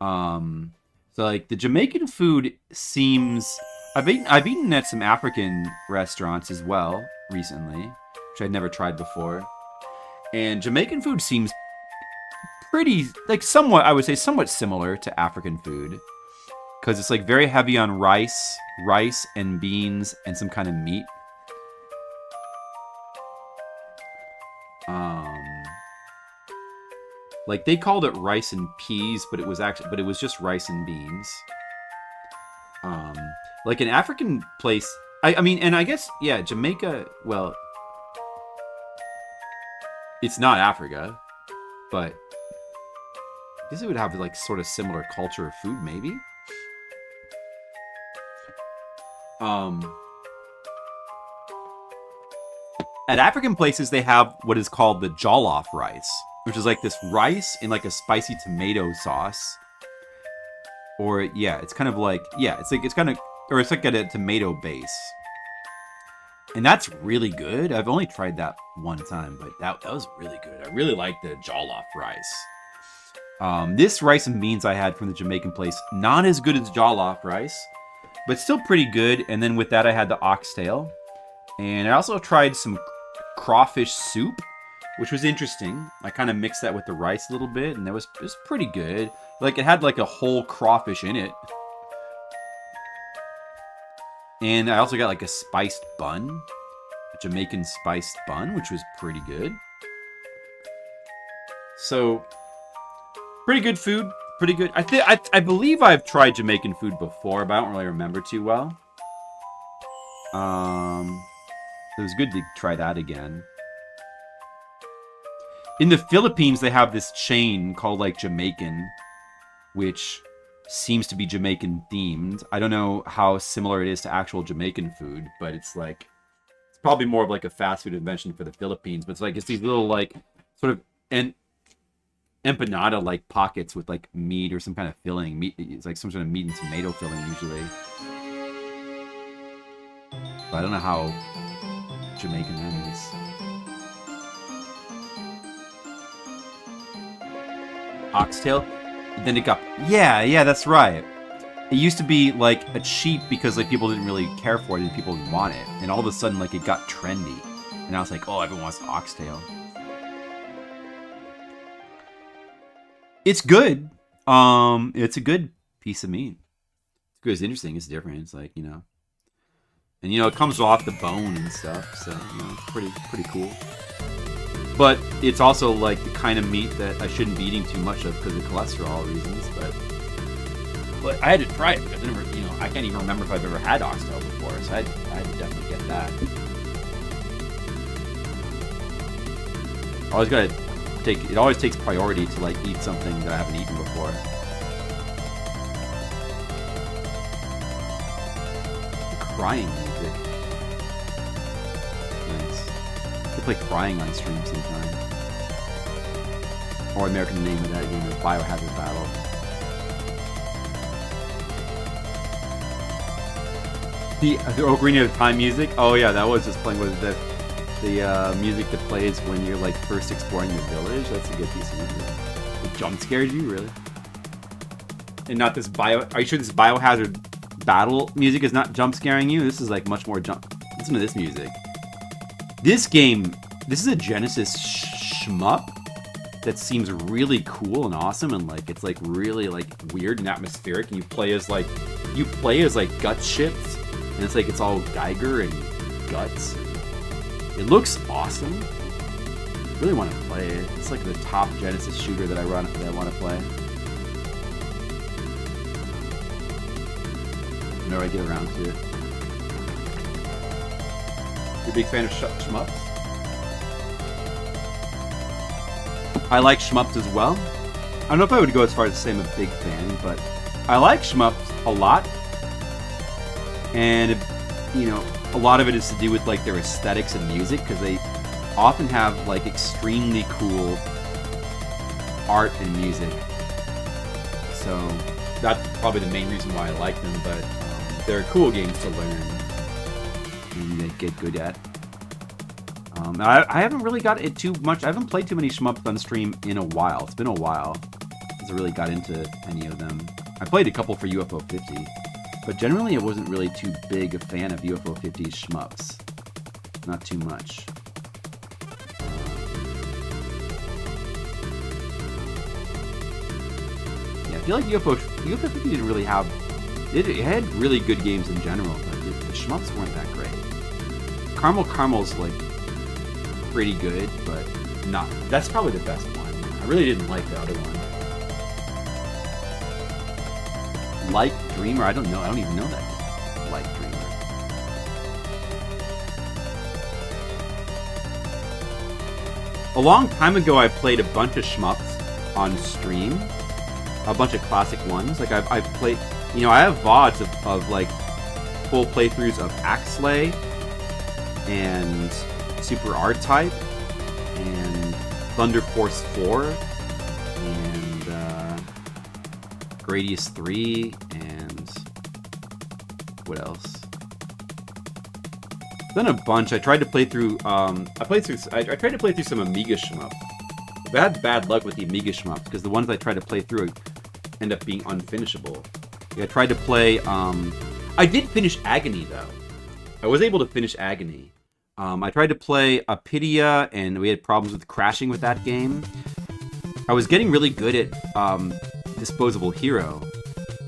So like the Jamaican food seems I've eaten at some African restaurants as well recently, which I'd never tried before. And Jamaican food seems pretty like somewhat, I would say somewhat similar to African food, because it's like very heavy on rice and beans and some kind of meat. Like they called it rice and peas, but it was just rice and beans. Like an African place, I mean, and I guess yeah, Jamaica. Well, it's not Africa, but I guess it would have like sort of similar culture of food, maybe. At African places, they have what is called the jollof rice, which is like this rice in like a spicy tomato sauce. Or yeah, it's kind of like it's like at a tomato base. And that's really good. I've only tried that one time, but that was really good. I really like the jollof rice. This rice and beans I had from the Jamaican place, not as good as jollof rice, but still pretty good. And then with that, I had the oxtail. And I also tried some crawfish soup, which was interesting. I kind of mixed that with the rice a little bit, and it was pretty good. Like it had like a whole crawfish in it. And I also got like a spiced bun, a Jamaican spiced bun, which was pretty good. So, pretty good food. Pretty good. I believe I've tried Jamaican food before, but I don't really remember too well. It was good to try that again. In the Philippines, they have this chain called like Jamaican, which seems to be Jamaican themed. I don't know how similar it is to actual Jamaican food, but it's like it's probably more of like a fast food invention for the Philippines. But it's like it's these little like sort of empanada like pockets with like meat or some kind of filling. Meat, it's like some sort of meat and tomato filling usually. But I don't know how Jamaican that is. Oxtail. Then it got yeah, that's right. It used to be like a cheap because like people didn't really care for it and people didn't want it, and all of a sudden like it got trendy, and I was like, oh, everyone wants oxtail. It's good. It's a good piece of meat. It's good. It's interesting. It's different. It's like, you know, and you know it comes off the bone and stuff, so you know it's pretty cool. But it's also like the kind of meat that I shouldn't be eating too much of because of cholesterol reasons. But I had to try it because I never, you know, I can't even remember if I've ever had oxtail before, so I had to definitely get that. Always gotta take. It always takes priority to like eat something that I haven't eaten before. Crying music. Nice. I could play Crying on stream sometime. Or American name of that game is Biohazard Battle. The Ocarina of Time music? Oh yeah, that was just playing with the music that plays when you're like first exploring the village. That's a good piece of music. It jump scared you, really? And not this Are you sure this Biohazard Battle music is not jump scaring you? This is like much more jump. Listen to this music. This game, this is a Genesis shmup that seems really cool and awesome, and like it's like really like weird and atmospheric, and you play as like gut ships, and it's like it's all Geiger and guts. It looks awesome. I really want to play it. It's like the top Genesis shooter that I want to play. Whenever I get around to it. You a big fan of shmups? I like shmups as well. I don't know if I would go as far as to say I'm a big fan, but I like shmups a lot. And, you know, a lot of it is to do with like their aesthetics and music, because they often have like extremely cool art and music. So that's probably the main reason why I like them, but they're cool games to learn and get good at. I haven't really got it too much. I haven't played too many shmups on stream in a while. It's been a while since I really got into any of them. I played a couple for UFO 50, but generally I wasn't really too big a fan of UFO 50's shmups. Not too much. Yeah, I feel like UFO 50 didn't really have... It had really good games in general, but the shmups weren't that great. Camel's like pretty good, but not. That's probably the best one. I really didn't like the other one. Like Dreamer? I don't know. I don't even know that. Like Dreamer. A long time ago, I played a bunch of shmups on stream. A bunch of classic ones. Like I've played. You know, I have VODs of like full playthroughs of Axlay and Super R-Type and Thunder Force 4 and Gradius 3 and what else? Then a bunch. I tried to play through. I tried to play through some Amiga shmup. But I had bad luck with the Amiga shmup because the ones I tried to play through end up being unfinishable. I tried to play. I did finish Agony though. I was able to finish Agony. I tried to play Apidia, and we had problems with crashing with that game. I was getting really good at Disposable Hero,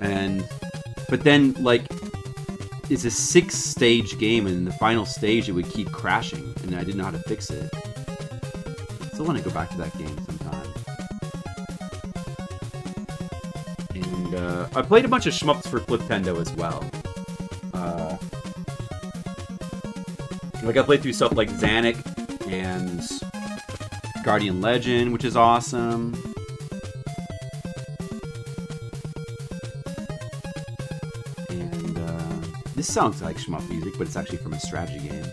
but then like it's a 6-stage game, and in the final stage it would keep crashing, and I didn't know how to fix it. I still want to go back to that game sometime. And I played a bunch of shmups for Fliptendo as well. Like I played through stuff like Xanic and Guardian Legend, which is awesome. And this sounds like shmup music, but it's actually from a strategy game.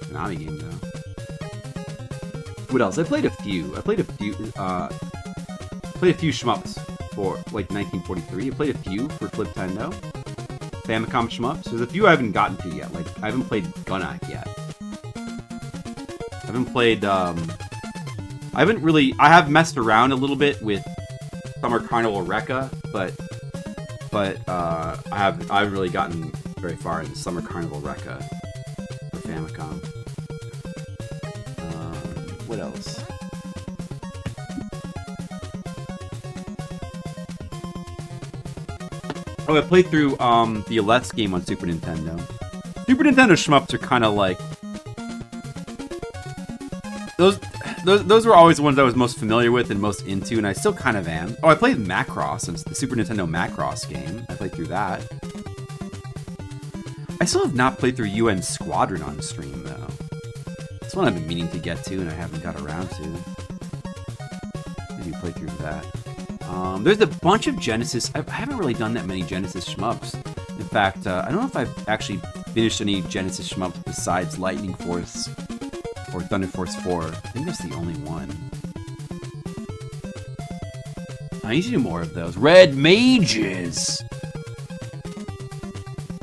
Konami game though. What else? I played a few. Played a few shmups for like 1943. I played a few for Fliptendo. Famicom shmups. There's a few I haven't gotten to yet. Like I haven't played Gunnak yet. I haven't played. I have messed around a little bit with Summer Carnival Rekka, but I haven't really gotten very far in Summer Carnival Rekka for Famicom. What else? Oh, I played through the Aleph game on Super Nintendo. Super Nintendo shmups are kind of like those were always the ones I was most familiar with and most into, and I still kind of am. Oh, I played Macross, the Super Nintendo Macross game. I played through that. I still have not played through UN Squadron on stream though. It's one I've been meaning to get to, and I haven't got around to. Maybe play through that. There's a bunch of Genesis. I haven't really done that many Genesis shmups. In fact, I don't know if I've actually finished any Genesis shmups besides Lightning Force or Thunder Force 4. I think that's the only one. I need to do more of those. Red Mages!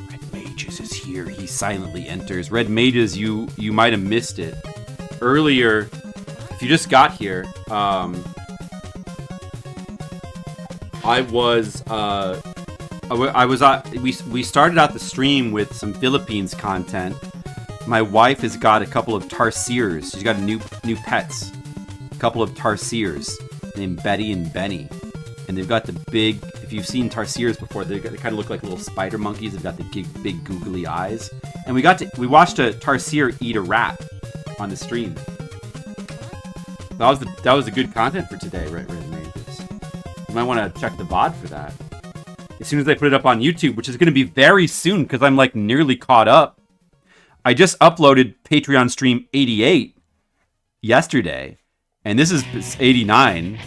Red Mages is here. He silently enters. Red Mages, you might have missed it. Earlier, if you just got here, we started out the stream with some Philippines content. My wife has got a couple of tarsiers. She's got new pets. A couple of tarsiers named Betty and Benny. And they've got the big, if you've seen tarsiers before, they kind of look like little spider monkeys. They've got the big googly eyes. And we watched a tarsier eat a rat on the stream. That was the good content for today, right, Red Mages. You might want to check the VOD for that. As soon as I put it up on YouTube, which is going to be very soon because I'm like nearly caught up. I just uploaded Patreon stream 88 yesterday, and this is 89,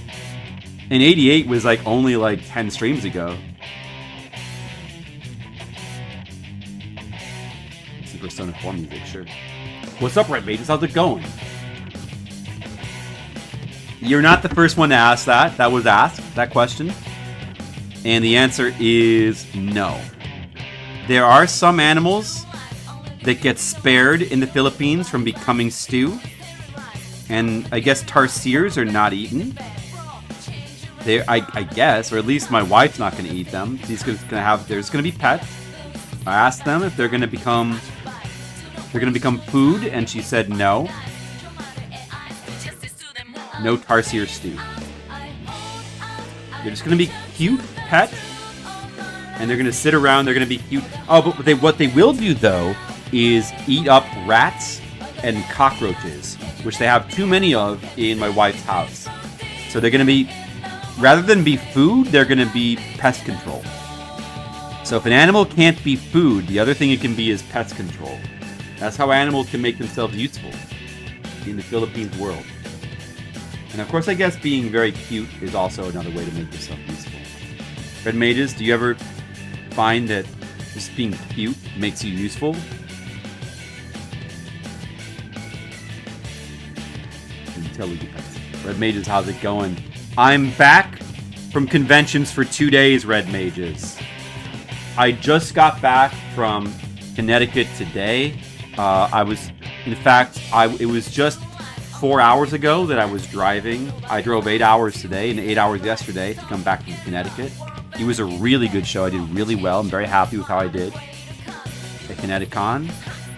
and 88 was like only like 10 streams ago. This is Persona 4 music, sure. What's up, Red Mages? How's it going? You're not the first one to ask that. That was asked, that question. And the answer is no. There are some animals that get spared in the Philippines from becoming stew. And I guess tarsiers are not eaten. I guess, or at least my wife's not going to eat them. There's going to be pets. I asked them if they're going to become food, and she said no. No tarsier stew. They're just going to be cute pets, and they're going to sit around. They're going to be cute. Oh, but what they will do though is eat up rats and cockroaches, which they have too many of in my wife's house. So they're going to be, rather than be food, they're going to be pest control. So if an animal can't be food, the other thing it can be is pest control. That's how animals can make themselves useful in the Philippines world. And of course, I guess being very cute is also another way to make yourself useful. Red Mages, do you ever find that just being cute makes you useful? Intelligence. Red Mages, how's it going? I'm back from conventions for 2 days, Red Mages. I just got back from Connecticut today. It was just 4 hours ago that I was driving. I drove 8 hours today and 8 hours yesterday to come back from Connecticut. It was a really good show. I did really well. I'm very happy with how I did at ConnecticCon.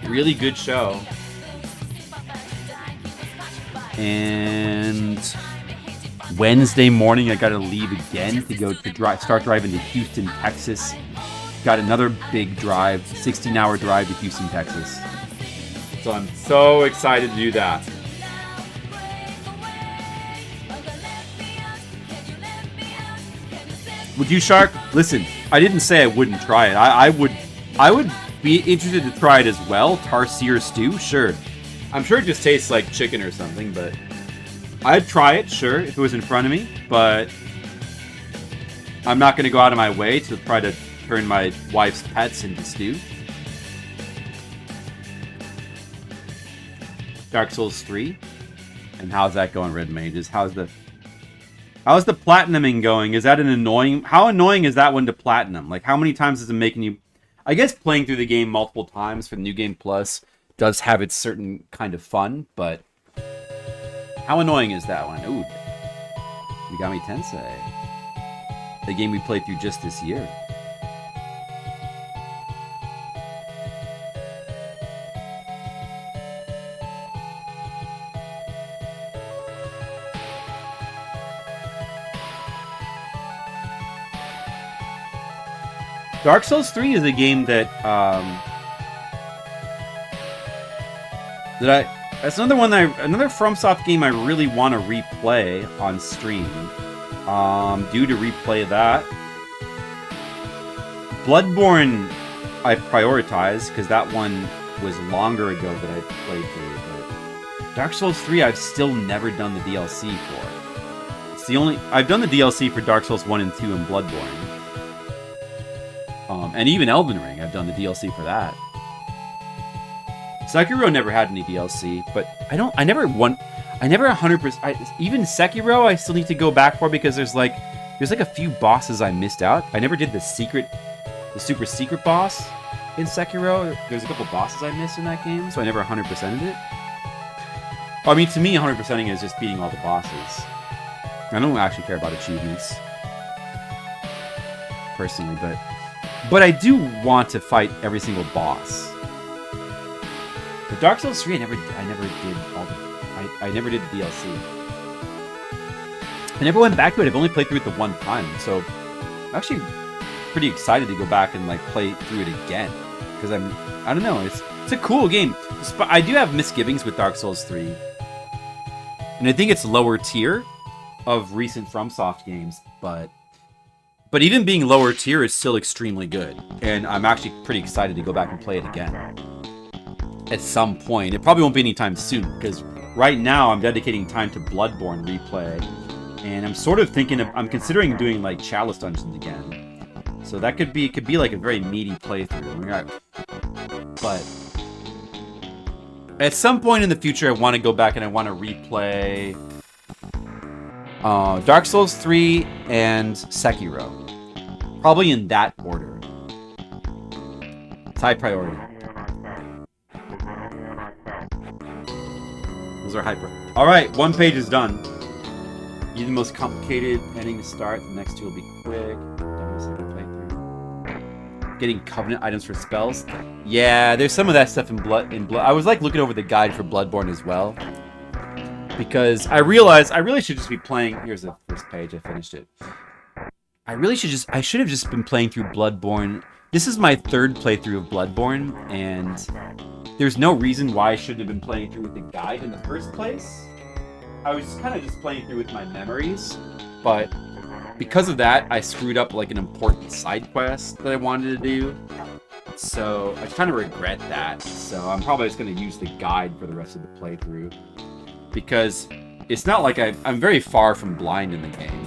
Really good show. And Wednesday morning, I got to leave again to go to start driving to Houston, Texas got another big drive, 16-hour drive to Houston, Texas. So I'm so excited to do that. Would you, Shark? Listen, I didn't say I wouldn't try it. I would be interested to try it as well. Tarsier stew, sure. I'm sure it just tastes like chicken or something, but I'd try it, sure, if it was in front of me. But I'm not going to go out of my way to try to turn my wife's pets into stew. Dark Souls 3. And how's that going, Red Mages? How's the platinuming going? Is that an annoying... How annoying is that one to platinum? Like, how many times is it making you... I guess playing through the game multiple times for the New Game Plus does have its certain kind of fun, but... How annoying is that one? Ooh. Megami Tensei. The game we played through just this year. Dark Souls 3 is a game that that's another one another FromSoft game I really want to replay on stream. Due to replay that. Bloodborne I prioritize because that one was longer ago that I played through. But Dark Souls 3 I've still never done the DLC for. It's the only I've done the DLC for Dark Souls 1 and 2 and Bloodborne. And even Elden Ring, I've done the DLC for that. Sekiro never had any DLC, but I never 100%, even Sekiro I still need to go back for because there's like a few bosses I missed out. I never did the super secret boss in Sekiro. There's a couple bosses I missed in that game, so I never 100%ed it. I mean, to me, 100%ing is just beating all the bosses. I don't actually care about achievements, personally, but I do want to fight every single boss. For Dark Souls 3, I never did the DLC. I never went back to it. I've only played through it the one time, so I'm actually pretty excited to go back and like play through it again because I don't know, it's a cool game. I do have misgivings with Dark Souls 3, and I think it's lower tier of recent FromSoft games, but even being lower tier is still extremely good, and I'm actually pretty excited to go back and play it again at some point. It probably won't be anytime soon, because right now I'm dedicating time to Bloodborne replay, and I'm considering doing like Chalice Dungeons again. So that could be like a very meaty playthrough. But at some point in the future, I want to go back and I want to replay Dark Souls 3 and Sekiro. Probably in that order. It's high priority. Those are high priority. Alright, one page is done. You're the most complicated ending to start. The next two will be quick. Getting covenant items for spells. Yeah, there's some of that stuff in Blood. I was like looking over the guide for Bloodborne as well, because I realized I really should just be playing. Here's the first page. I finished it. I should have just been playing through Bloodborne. This is my third playthrough of Bloodborne, and there's no reason why I shouldn't have been playing through with the guide in the first place. I was kind of just playing through with my memories, but because of that, I screwed up like an important side quest that I wanted to do. So I kind of regret that. So I'm probably just going to use the guide for the rest of the playthrough, because it's not like I'm very far from blind in the game.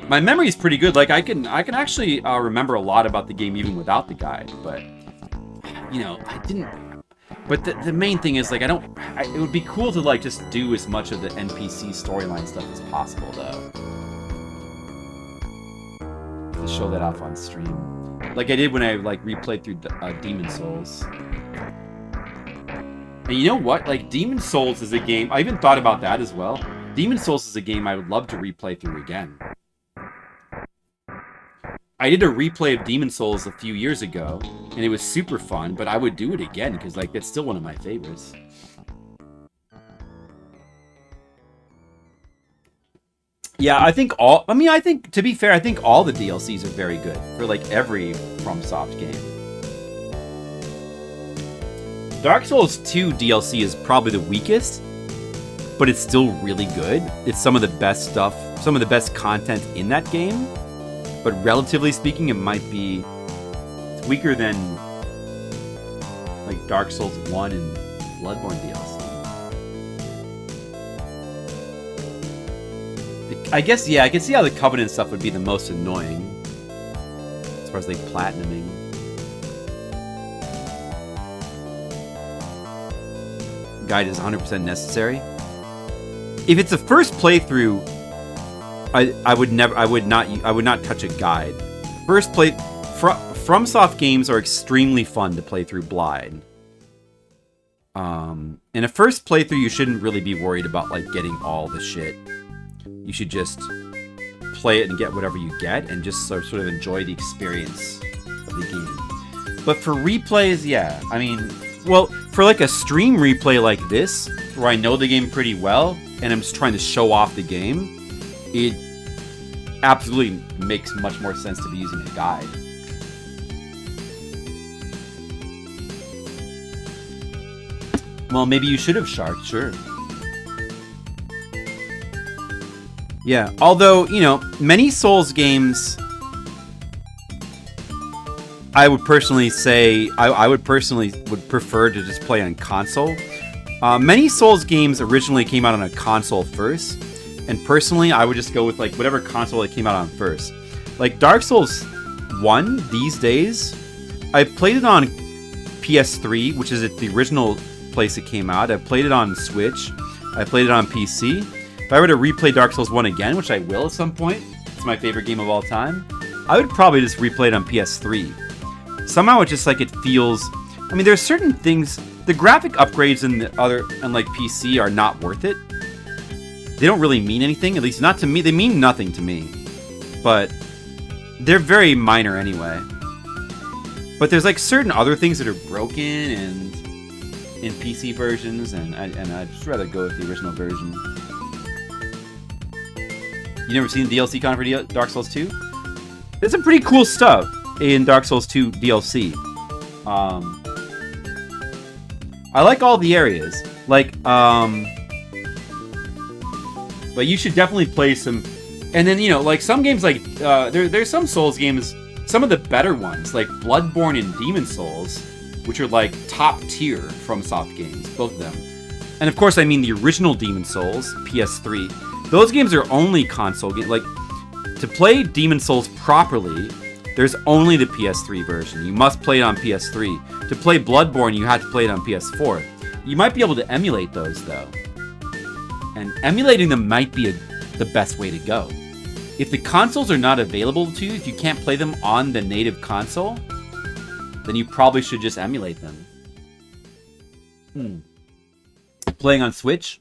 My memory is pretty good. Like I can actually remember a lot about the game even without the guide. But you know, I didn't. But the main thing is like it would be cool to like just do as much of the NPC storyline stuff as possible, though. To show that off on stream, like I did when I like replayed through Demon Souls. And you know what? Like Demon Souls is a game. I even thought about that as well. Demon Souls is a game I would love to replay through again. I did a replay of Demon Souls a few years ago, and it was super fun, but I would do it again, because like it's still one of my favorites. Yeah, I think all. I mean, I think to be fair, I think all the DLCs are very good for like every FromSoft game. Dark Souls 2 DLC is probably the weakest, but it's still really good. It's some of the best stuff, some of the best content in that game. But relatively speaking, it might be weaker than like Dark Souls 1 and Bloodborne DLC. I guess, yeah, I can see how the Covenant stuff would be the most annoying. As far as like platinuming. Guide is 100% necessary. If it's a first playthrough, I would not touch a guide. First play FromSoft games are extremely fun to play through blind. In a first playthrough, you shouldn't really be worried about like getting all the shit. You should just play it and get whatever you get, and just sort of enjoy the experience of the game. But for replays, yeah, I mean, well, for like a stream replay like this, where I know the game pretty well, and I'm just trying to show off the game, it absolutely makes much more sense to be using a guide. Well, maybe you should have Shark, sure. Yeah, although, you know, many Souls games, I would personally say, I would prefer to just play on console. Many Souls games originally came out on a console first, and personally, I would just go with like whatever console it came out on first. Like Dark Souls 1 these days, I played it on PS3, which is the original place it came out. I played it on Switch. I played it on PC. If I were to replay Dark Souls 1 again, which I will at some point, it's my favorite game of all time, I would probably just replay it on PS3. Somehow it's just like it feels... I mean, there's certain things... The graphic upgrades in like PC are not worth it. They don't really mean anything, at least not to me. They mean nothing to me. But they're very minor anyway. But there's like certain other things that are broken and in PC versions, and I'd just rather go with the original version. You never seen the DLC con for Dark Souls 2? There's some pretty cool stuff in Dark Souls 2 DLC. I like all the areas. Like, but you should definitely play some. And then, you know, like some games, like there's some Souls games, some of the better ones, like Bloodborne and Demon Souls, which are like top tier FromSoft games, both of them. And of course, I mean the original Demon Souls, PS3. Those games are only console games. Like, to play Demon Souls properly, there's only the PS3 version. You must play it on PS3. To play Bloodborne, you had to play it on PS4. You might be able to emulate those, though. And emulating them might be the best way to go. If the consoles are not available to you, if you can't play them on the native console, then you probably should just emulate them. Playing on Switch?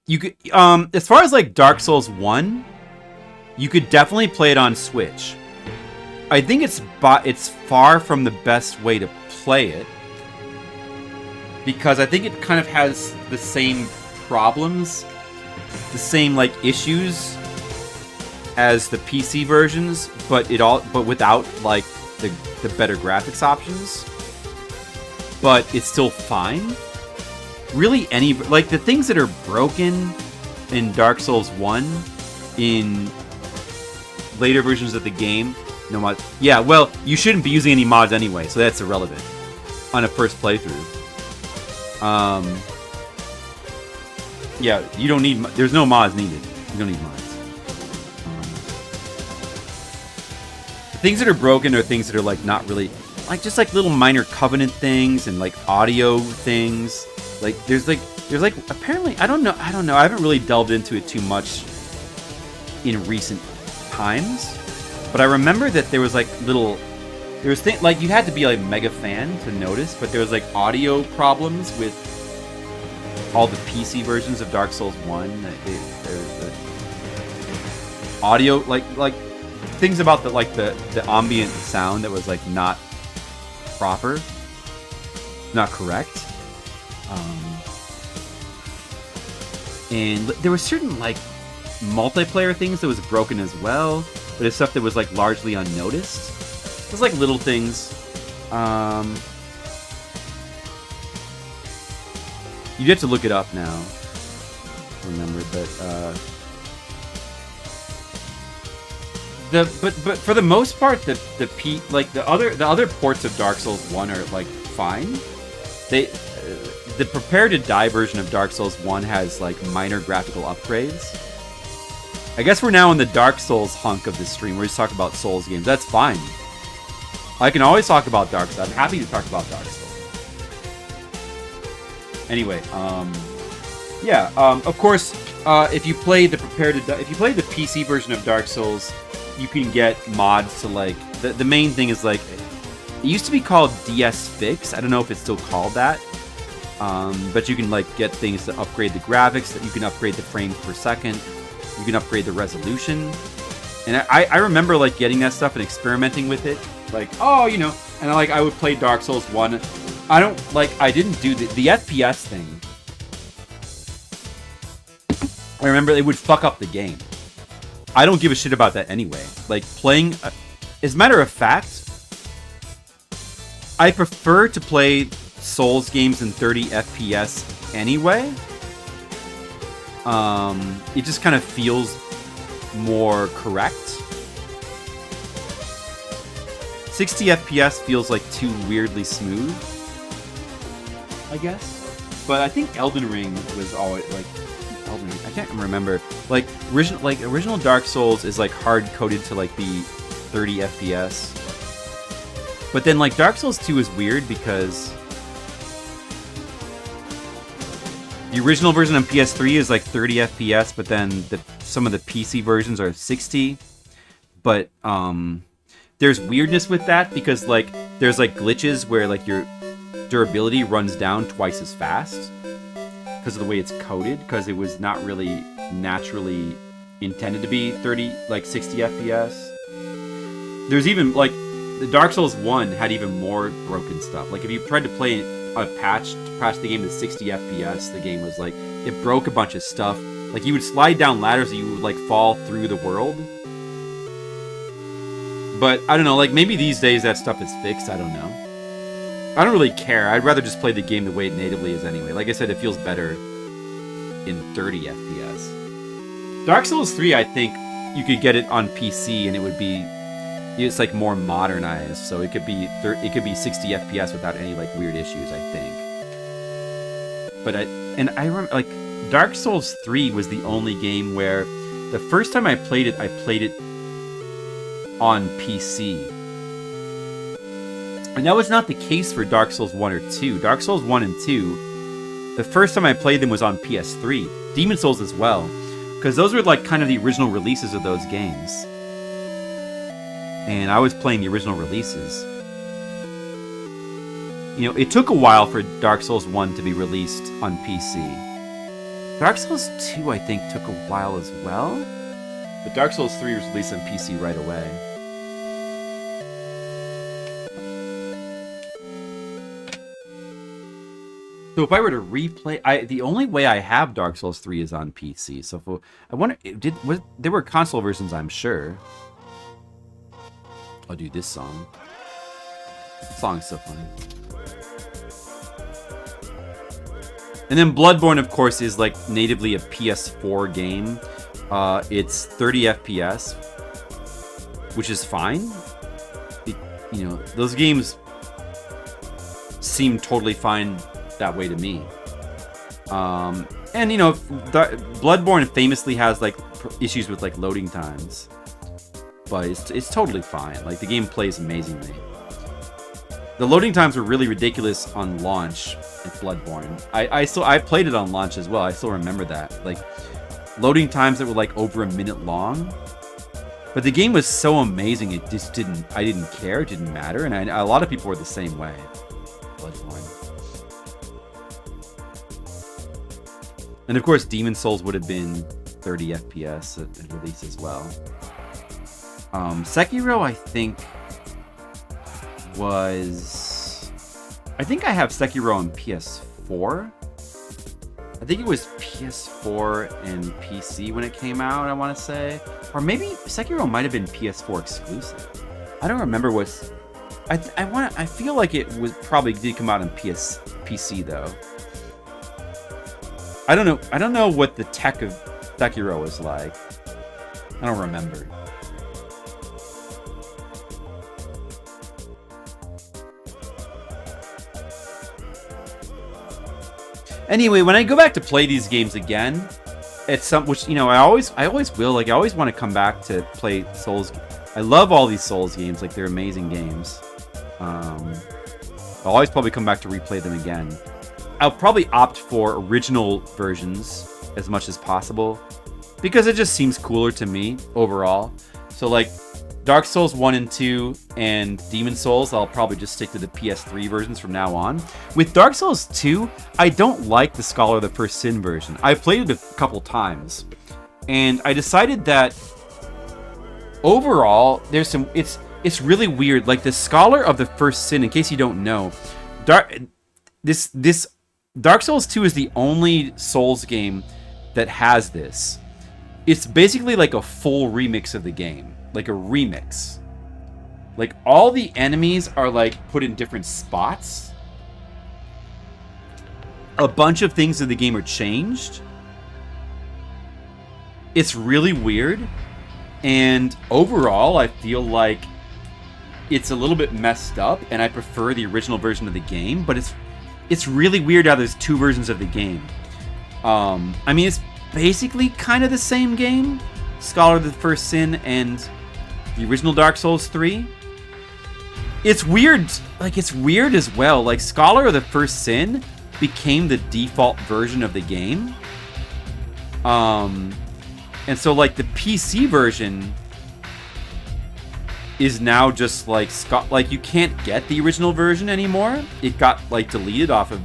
You could, as far as like Dark Souls 1, you could definitely play it on Switch. I think it's far from the best way to play it, because I think it kind of has the same problems, the same like issues as the PC versions, but without like the better graphics options. But it's still fine. Really, like the things that are broken in Dark Souls 1 in later versions of the game, no mods. Yeah, well, you shouldn't be using any mods anyway, so that's irrelevant on a first playthrough. Yeah, you don't need. There's no mods needed. You don't need mods. Things that are broken are things that are like not really, like just like little minor Covenant things and like audio things. Like there's like apparently I don't know I haven't really delved into it too much in recent times, but I remember that there was like like you had to be like mega fan to notice, but there was like audio problems with all the PC versions of Dark Souls 1. There's the audio like things about the ambient sound that was like not proper, not correct. And there were certain like multiplayer things that was broken as well, but it's stuff that was like largely unnoticed. It was like little things. You get to look it up now. Remember, but but for the most part, the other ports of Dark Souls 1 are like fine. The Prepare to Die version of Dark Souls 1 has like minor graphical upgrades. I guess we're now in the Dark Souls hunk of the stream. We're just talking about Souls games. That's fine. I can always talk about Dark Souls. I'm happy to talk about Dark Souls. Anyway, of course, if you play the if you play the PC version of Dark Souls, you can get mods to like the main thing is like it used to be called DS Fix. I don't know if it's still called that, but you can like get things to upgrade the graphics. That you can upgrade the frames per second. You can upgrade the resolution. And I remember like getting that stuff and experimenting with it. Like, oh, you know, and I would play Dark Souls 1. I didn't do the FPS thing. I remember it would fuck up the game. I don't give a shit about that anyway. Like, playing... as a matter of fact, I prefer to play Souls games in 30 FPS anyway. It just kind of feels more correct. 60 FPS feels like too weirdly smooth, I guess. But I think Elden Ring was always like Elden Ring. I can't remember. Like original Dark Souls is like hard coded to like be 30 FPS. But then like Dark Souls 2 is weird because the original version on PS3 is like 30 FPS, but then some of the PC versions are 60. But there's weirdness with that because like there's like glitches where like your durability runs down twice as fast because of the way it's coded, because it was not really naturally intended to be 60 FPS. There's even like the Dark Souls 1 had even more broken stuff. Like if you tried to play a patch to patch the game to 60 FPS, the game was like it broke a bunch of stuff. Like you would slide down ladders and you would like fall through the world. But I don't know, like maybe these days that stuff is fixed, I don't know. I don't really care. I'd rather just play the game the way it natively is anyway. Like I said, it feels better in 30 FPS. Dark Souls 3, I think you could get it on PC and it would be it's like more modernized, so it could be 60 FPS without any like weird issues, I think. But I remember like Dark Souls 3 was the only game where the first time I played it on PC. And that was not the case for Dark Souls 1 or 2. Dark Souls 1 and 2, the first time I played them was on PS3. Demon Souls as well, because those were like kind of the original releases of those games. And I was playing the original releases. You know, it took a while for Dark Souls 1 to be released on PC. Dark Souls 2, I think, took a while as well. But Dark Souls 3 was released on PC right away. So if I were to replay, the only way I have Dark Souls 3 is on PC. So if, I wonder, there were console versions, I'm sure. I'll do this song. This song's so funny. And then Bloodborne, of course, is like natively a PS4 game. It's 30 FPS, which is fine. You know, those games seem totally fine that way to me. And you know, Bloodborne famously has like issues with like loading times, but it's totally fine. Like the game plays amazingly. The loading times were really ridiculous on launch at Bloodborne. I played it on launch as well. I still remember that. Like loading times that were like over a minute long. But the game was so amazing, it just didn't. I didn't care. It didn't matter, and a lot of people were the same way. Bloodborne. And of course, Demon Souls would have been 30 FPS at release as well. Sekiro, I think I have Sekiro on PS4. I think it was PS4 and PC when it came out, I want to say. Or maybe Sekiro might have been PS4 exclusive. I don't remember what's... I feel like it was probably did come out on PC though. I don't know what the tech of Sekiro was like. I don't remember. Anyway, when I go back to play these games again, it's something which, you know, I always will. Like, I always want to come back to play Souls. I love all these Souls games. Like, they're amazing games. I'll always probably come back to replay them again. I'll probably opt for original versions as much as possible because it just seems cooler to me overall. So, like, Dark Souls 1 and 2 and Demon Souls, I'll probably just stick to the PS3 versions from now on. With Dark Souls 2, I don't like the Scholar of the First Sin version. I've played it a couple times, and I decided that overall, there's some... It's really weird. Like, the Scholar of the First Sin, in case you don't know, Dark Souls 2 is the only Souls game that has this. It's basically like a full remix of the game. Like a remix. Like, all the enemies are, like, put in different spots. A bunch of things in the game are changed. It's really weird. And overall, I feel like it's a little bit messed up, and I prefer the original version of the game, but it's really weird how there's two versions of the game. I mean, it's basically kind of the same game, Scholar of the First Sin and the original Dark Souls 3. It's weird. Like, it's weird as well. Like, Scholar of the First Sin became the default version of the game. And so, like, the PC version is now just, like, you can't get the original version anymore. It got, like, deleted off of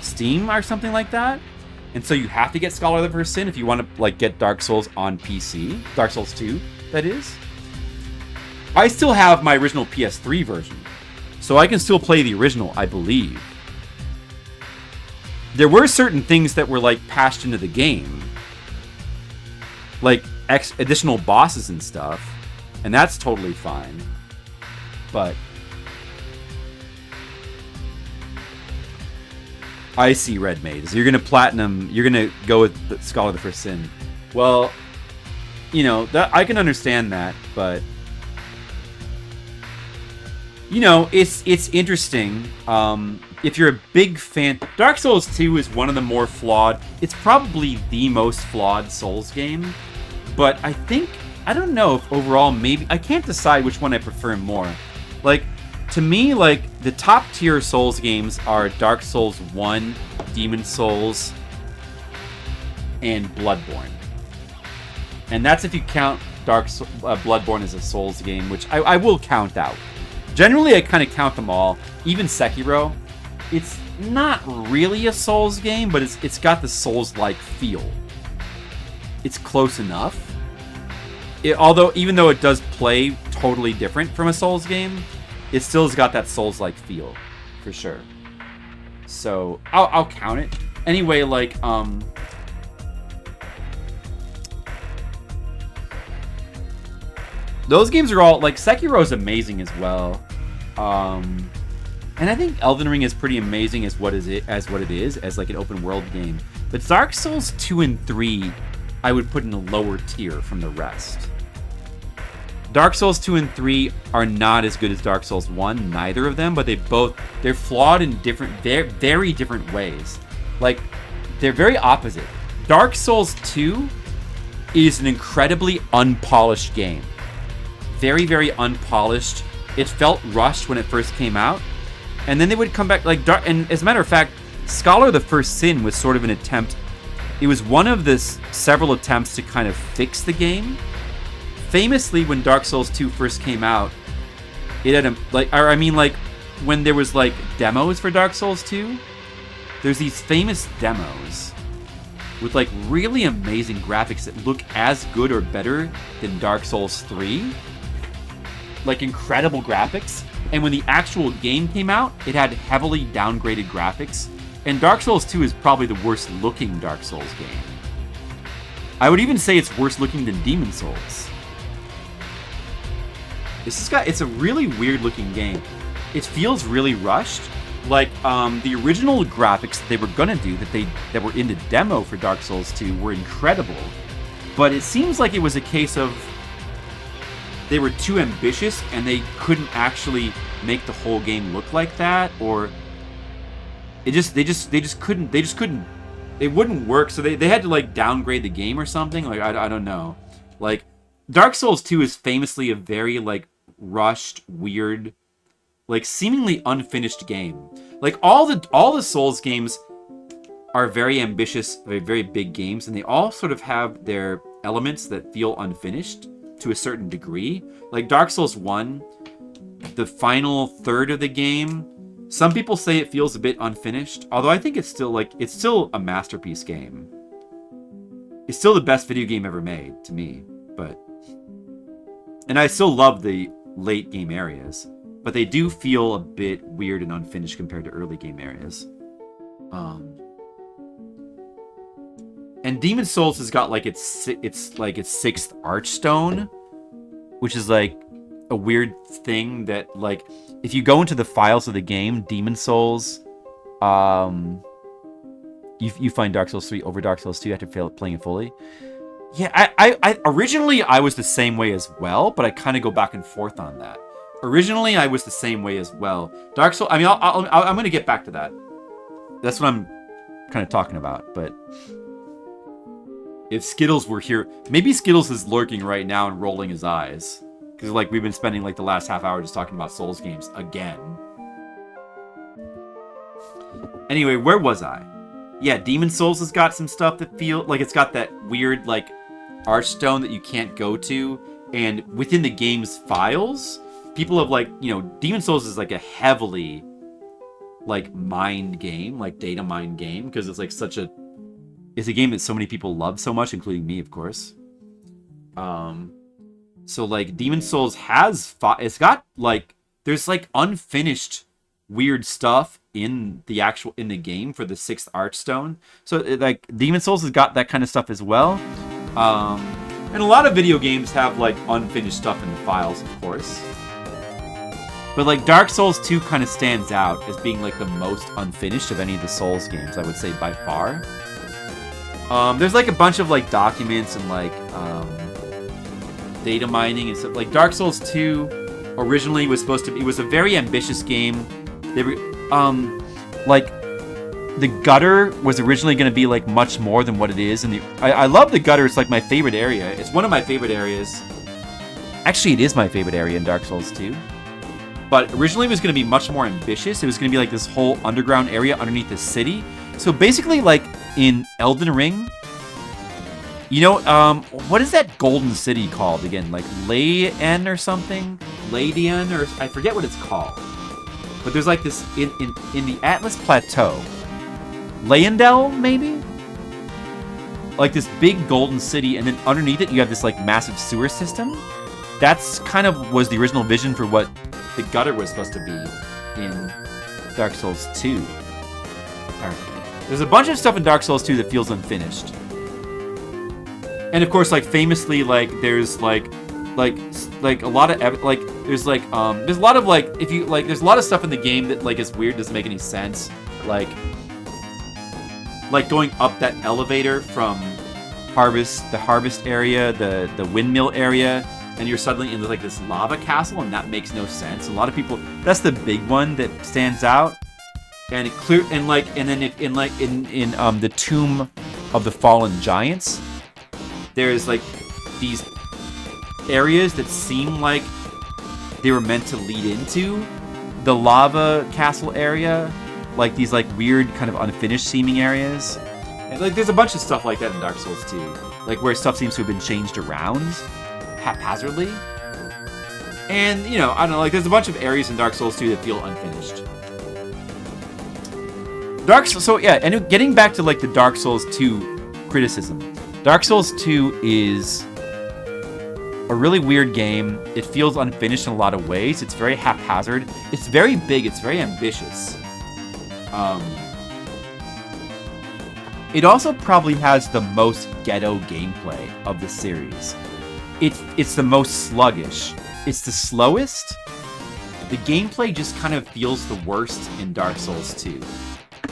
Steam or something like that. And so you have to get Scholar of the First Sin if you want to, like, get Dark Souls on PC. Dark Souls 2, that is. I still have my original PS3 version, so I can still play the original, I believe. There were certain things that were, like, patched into the game, like additional bosses and stuff, and that's totally fine. But I see, Red Maid. So you're gonna platinum. You're gonna go with the Scholar of the First Sin. Well, you know that I can understand that, but you know, it's interesting. If you're a big fan, Dark Souls 2 is one of the more flawed. It's probably the most flawed Souls game. But I think, I don't know if overall, maybe, I can't decide which one I prefer more. Like, to me, like, the top tier Souls games are Dark Souls 1, Demon Souls, and Bloodborne. And that's if you count Bloodborne as a Souls game, which I will count out. Generally, I kind of count them all. Even Sekiro, it's not really a Souls game, but it's got the Souls-like feel. It's close enough. Although, even though it does play totally different from a Souls game, it still has got that Souls-like feel, for sure. So, I'll count it. Anyway, like, those games are all, like, Sekiro's amazing as well. And I think Elden Ring is pretty amazing as what it is, as like an open world game. But Dark Souls 2 and 3, I would put in a lower tier from the rest. Dark Souls 2 and 3 are not as good as Dark Souls 1, neither of them, but they're flawed in very different ways. Like, they're very opposite. Dark Souls 2 is an incredibly unpolished game. Very, very unpolished. It felt rushed when it first came out. And then they would come back, like, and as a matter of fact, Scholar of the First Sin was sort of an attempt. It was one of the several attempts to kind of fix the game. Famously, when Dark Souls 2 first came out, it had when there was, like, demos for Dark Souls 2, there's these famous demos with, like, really amazing graphics that look as good or better than Dark Souls 3. Like, incredible graphics. And when the actual game came out, it had heavily downgraded graphics And Dark Souls 2 is probably the worst looking Dark Souls game. I would even say it's worse looking than Demon Souls. It's a really weird looking game. It feels really rushed. Like the original graphics that they were gonna do that were in the demo for Dark Souls 2 were incredible. But it seems like it was a case of they were too ambitious and they couldn't actually make the whole game look like that, or they just couldn't it wouldn't work, so they had to like downgrade the game or something. Like I don't know. Like Dark Souls 2 is famously a very like rushed, weird, like seemingly unfinished game. Like all the Souls games are very ambitious, very big games, and they all sort of have their elements that feel unfinished to a certain degree. Like Dark Souls 1, the final third of the game, some people say it feels a bit unfinished, although I think it's still a masterpiece game. It's still the best video game ever made to me, and I still love the late game areas, but they do feel a bit weird and unfinished compared to early game areas. And Demon Souls has got like its sixth Archstone, which is like a weird thing that like if you go into the files of the game, Demon Souls, you find Dark Souls 3 over Dark Souls 2 after playing it fully. Yeah, I originally I was the same way as well, but I kind of go back and forth on that. Originally I was the same way as well. Dark Souls. I mean, I'm gonna get back to that. That's what I'm kind of talking about. But if Skittles were here, maybe Skittles is lurking right now and rolling his eyes because like we've been spending like the last half hour just talking about Souls games again. Anyway, where was I? Yeah, Demon Souls has got some stuff that feel like it's got that weird like Archstone that you can't go to, and within the game's files, people have like, you know, Demon Souls is like a heavily like mined game, like data mined game, because it's like it's a game that so many people love so much, including me, of course. So like Demon Souls it's got like there's like unfinished weird stuff in the game for the 6th Archstone. So like Demon Souls has got that kind of stuff as well. And a lot of video games have like unfinished stuff in the files, of course. But like Dark Souls 2 kind of stands out as being like the most unfinished of any of the Souls games, I would say by far. There's like a bunch of like documents and like data mining and stuff. Like Dark Souls 2 originally was it was a very ambitious game. They were like the gutter was originally going to be like much more than what it is, and I love the gutter. It's like my favorite area. It's one of my favorite areas. Actually, it is my favorite area in Dark Souls 2. But originally it was going to be much more ambitious. It was going to be like this whole underground area underneath the city. So basically like in Elden Ring, you know, what is that golden city called again? Like Leyden or something? Leyden, or I forget what it's called. But there's like this in the Atlas Plateau. Leyendell, maybe? Like this big golden city, and then underneath it you have this like massive sewer system. That's kind of was the original vision for what the gutter was supposed to be in Dark Souls 2. Apparently. There's a bunch of stuff in Dark Souls 2 that feels unfinished. And of course, like famously, like there's like a lot of like there's a lot of like if you like there's a lot of stuff in the game that like is weird, doesn't make any sense. Like going up that elevator from the harvest area, the windmill area, and you're suddenly in like this lava castle, and that makes no sense. A lot of people, that's the big one that stands out. And then in the Tomb of the Fallen Giants, there's like these areas that seem like they were meant to lead into the lava castle area, like these like weird kind of unfinished seeming areas. And like there's a bunch of stuff like that in Dark Souls 2, like where stuff seems to have been changed around haphazardly. And you know, I don't know, like there's a bunch of areas in Dark Souls 2 that feel unfinished. So yeah, and getting back to like the Dark Souls 2 criticism, Dark Souls 2 is a really weird game. It feels unfinished in a lot of ways. It's very haphazard. It's very big. It's very ambitious. It also probably has the most ghetto gameplay of the series. It's the most sluggish. It's the slowest. The gameplay just kind of feels the worst in Dark Souls 2.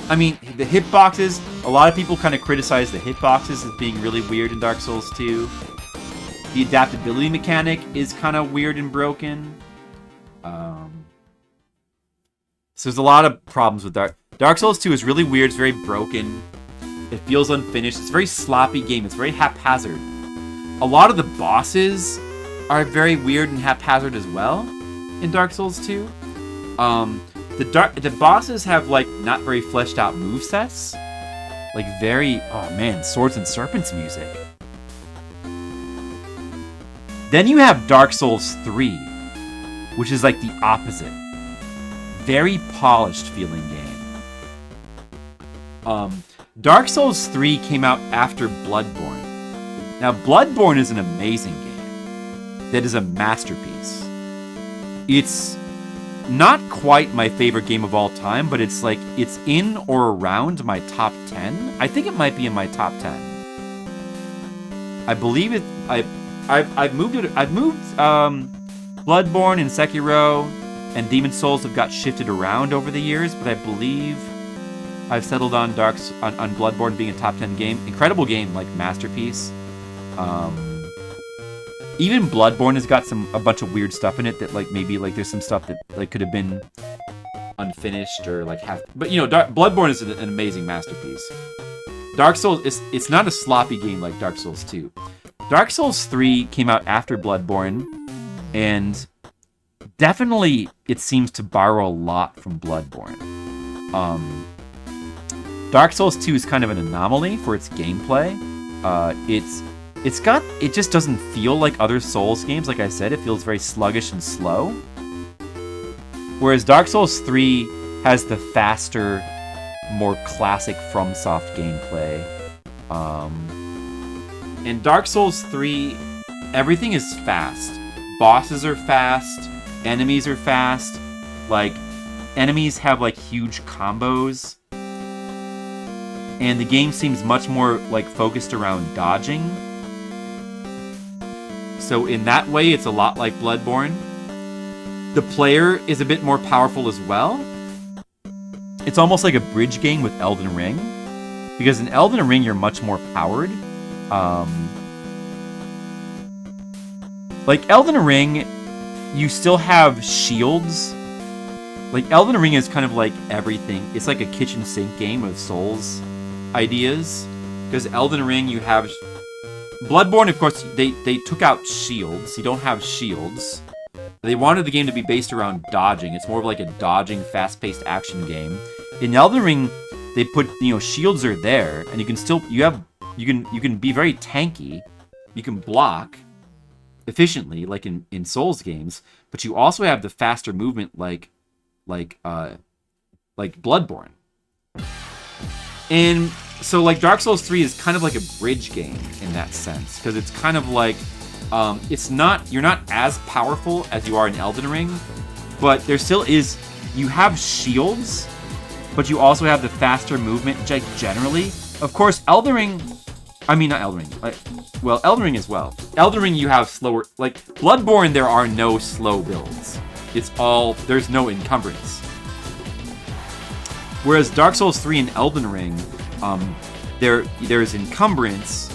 I mean, the hitboxes, a lot of people kind of criticize the hitboxes as being really weird in Dark Souls 2. The adaptability mechanic is kind of weird and broken. So there's a lot of problems with Dark Souls 2 is really weird, it's very broken. It feels unfinished, it's a very sloppy game, it's very haphazard. A lot of the bosses are very weird and haphazard as well in Dark Souls 2. The bosses have like not very fleshed out movesets. Like very, oh man, Swords and Serpents music. Then you have Dark Souls 3, which is like the opposite. Very polished feeling game. Dark Souls 3 came out after Bloodborne. Now, Bloodborne is an amazing game. That is a masterpiece. It's not quite my favorite game of all time, but it's like, it's in or around my top 10. I think it might be in my top 10. I believe it, I've moved Bloodborne and Sekiro and Demon's Souls have got shifted around over the years, but I believe I've settled on on Bloodborne being a top 10 game. Incredible game, like masterpiece. Even Bloodborne has got a bunch of weird stuff in it that like maybe like there's some stuff that like could have been unfinished or like half. But you know, Bloodborne is an amazing masterpiece. Dark Souls it's not a sloppy game like Dark Souls 2. Dark Souls 3 came out after Bloodborne, and definitely it seems to borrow a lot from Bloodborne. Dark Souls 2 is kind of an anomaly for its gameplay. It just doesn't feel like other Souls games. Like I said, it feels very sluggish and slow. Whereas Dark Souls 3 has the faster, more classic FromSoft gameplay. In Dark Souls 3, everything is fast. Bosses are fast, enemies are fast. Like, enemies have like huge combos. And the game seems much more like focused around dodging. So in that way, it's a lot like Bloodborne. The player is a bit more powerful as well. It's almost like a bridge game with Elden Ring. Because in Elden Ring, you're much more powered. Like Elden Ring, you still have shields. Like Elden Ring is kind of like everything. It's like a kitchen sink game with Souls ideas. Because Elden Ring, you have... Bloodborne, of course, they took out shields. You don't have shields. They wanted the game to be based around dodging. It's more of like a dodging, fast-paced action game. In Elden Ring, they put, you know, shields are there, and you can still, you can be very tanky. You can block efficiently, like in Souls games, but you also have the faster movement, like Bloodborne. And so, like, Dark Souls 3 is kind of like a bridge game in that sense, because it's kind of like, you're not as powerful as you are in Elden Ring, but there still is, you have shields, but you also have the faster movement, like, generally. Of course, Elden Ring, not Elden Ring, well, Elden Ring as well. Elden Ring, you have slower, like, Bloodborne, there are no slow builds. There's no encumbrance. Whereas Dark Souls 3 and Elden Ring, there's encumbrance,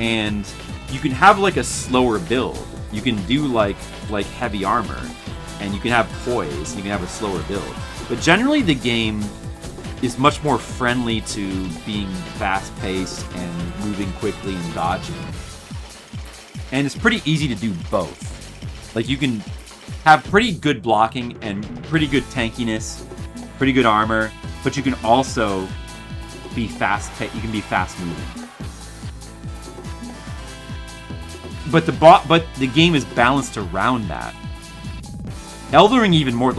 and you can have like a slower build. You can do like heavy armor, and you can have poise, and you can have a slower build. But generally the game is much more friendly to being fast-paced and moving quickly and dodging. And it's pretty easy to do both. Like, you can have pretty good blocking and pretty good tankiness, pretty good armor, but you can also be you can be fast moving. But the game is balanced around that. Elden Ring even more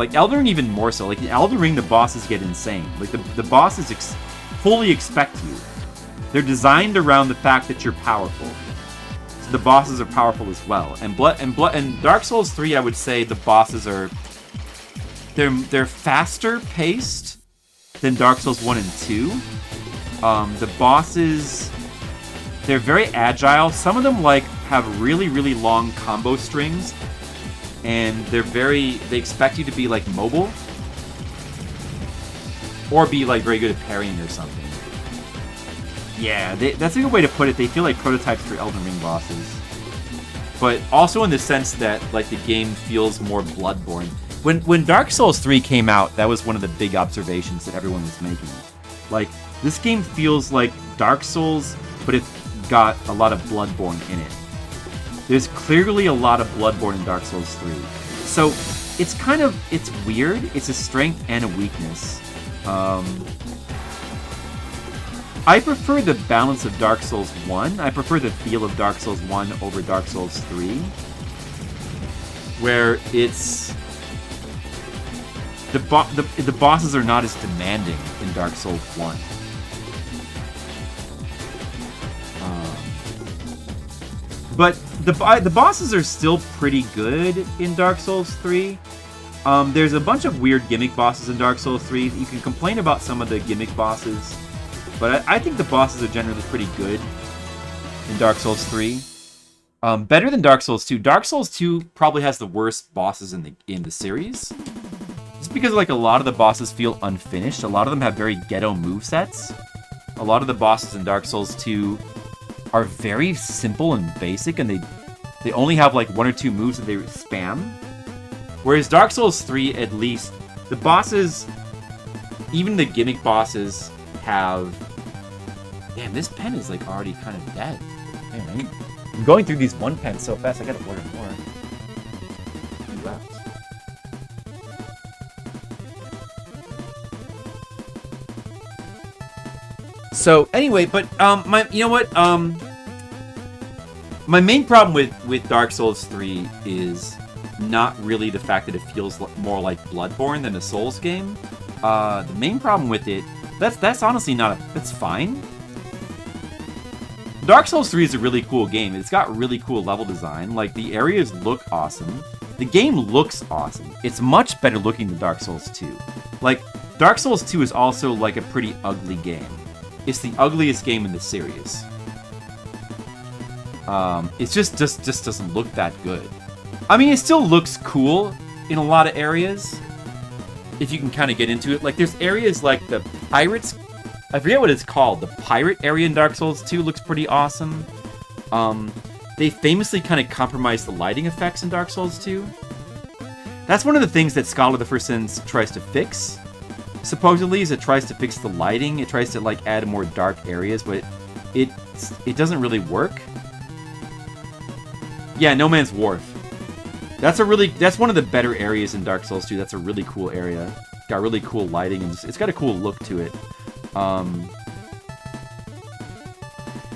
so. Like in Elden Ring, the bosses get insane. Like the bosses fully expect you. They're designed around the fact that you're powerful. So the bosses are powerful as well. And Dark Souls 3, I would say the bosses are they're faster paced than Dark Souls 1 and 2. The bosses, they're very agile. Some of them like have really, really long combo strings, and they expect you to be like mobile or be like very good at parrying or something. Yeah, that's a good way to put it. They feel like prototypes for Elden Ring bosses. But also in the sense that like the game feels more Bloodborne. When Dark Souls 3 came out, that was one of the big observations that everyone was making. Like, this game feels like Dark Souls, but it's got a lot of Bloodborne in it. There's clearly a lot of Bloodborne in Dark Souls 3. So, it's weird. It's a strength and a weakness. I prefer the balance of Dark Souls 1. I prefer the feel of Dark Souls 1 over Dark Souls 3. Where it's... The bosses are not as demanding in Dark Souls 1. But the bosses are still pretty good in Dark Souls 3. There's a bunch of weird gimmick bosses in Dark Souls 3. You can complain about some of the gimmick bosses, but I think the bosses are generally pretty good in Dark Souls 3. Better than Dark Souls 2. Dark Souls 2 probably has the worst bosses in the series. Just because like a lot of the bosses feel unfinished. A lot of them have very ghetto movesets. A lot of the bosses in Dark Souls 2 are very simple and basic, and they only have like one or two moves that they spam. Whereas Dark Souls 3, at least, the bosses, even the gimmick bosses, have... Damn, this pen is like already kind of dead. Man, I'm going through these one pens so fast, I gotta order more. Two left. So anyway, but my main problem with Dark Souls 3 is not really the fact that it feels more like Bloodborne than a Souls game. The main problem with it, that's honestly that's fine. Dark Souls 3 is a really cool game. It's got really cool level design. Like, the areas look awesome. The game looks awesome. It's much better looking than Dark Souls 2. Like, Dark Souls 2 is also like a pretty ugly game. It's the ugliest game in the series. It just doesn't look that good. I mean, it still looks cool in a lot of areas, if you can kind of get into it. Like, there's areas like the Pirates... I forget what it's called. The Pirate area in Dark Souls 2 looks pretty awesome. They famously kind of compromised the lighting effects in Dark Souls 2. That's one of the things that Scholar of the First Sins tries to fix. Supposedly, is it tries to fix the lighting. It tries to like add more dark areas, but it doesn't really work. Yeah, No Man's Wharf. That's one of the better areas in Dark Souls 2. That's a really cool area. It's got really cool lighting, and it's got a cool look to it.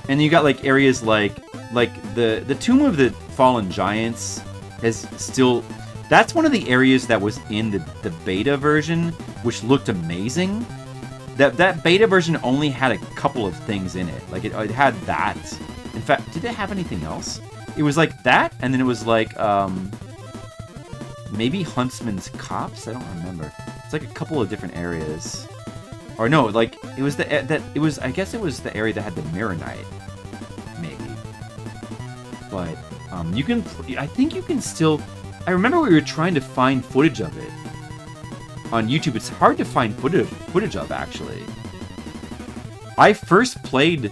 And you got like areas like the Tomb of the Fallen Giants has still... That's one of the areas that was in the beta version, which looked amazing. That beta version only had a couple of things in it. Like, it had that. In fact, did it have anything else? It was like that, and then it was like, maybe Huntsman's Copse? I don't remember. It's like a couple of different areas. Or no, like, it was I guess it was the area that had the Mirror Knight. Maybe. But, I think you can still... I remember we were trying to find footage of it on YouTube. It's hard to find footage of, actually. I first played...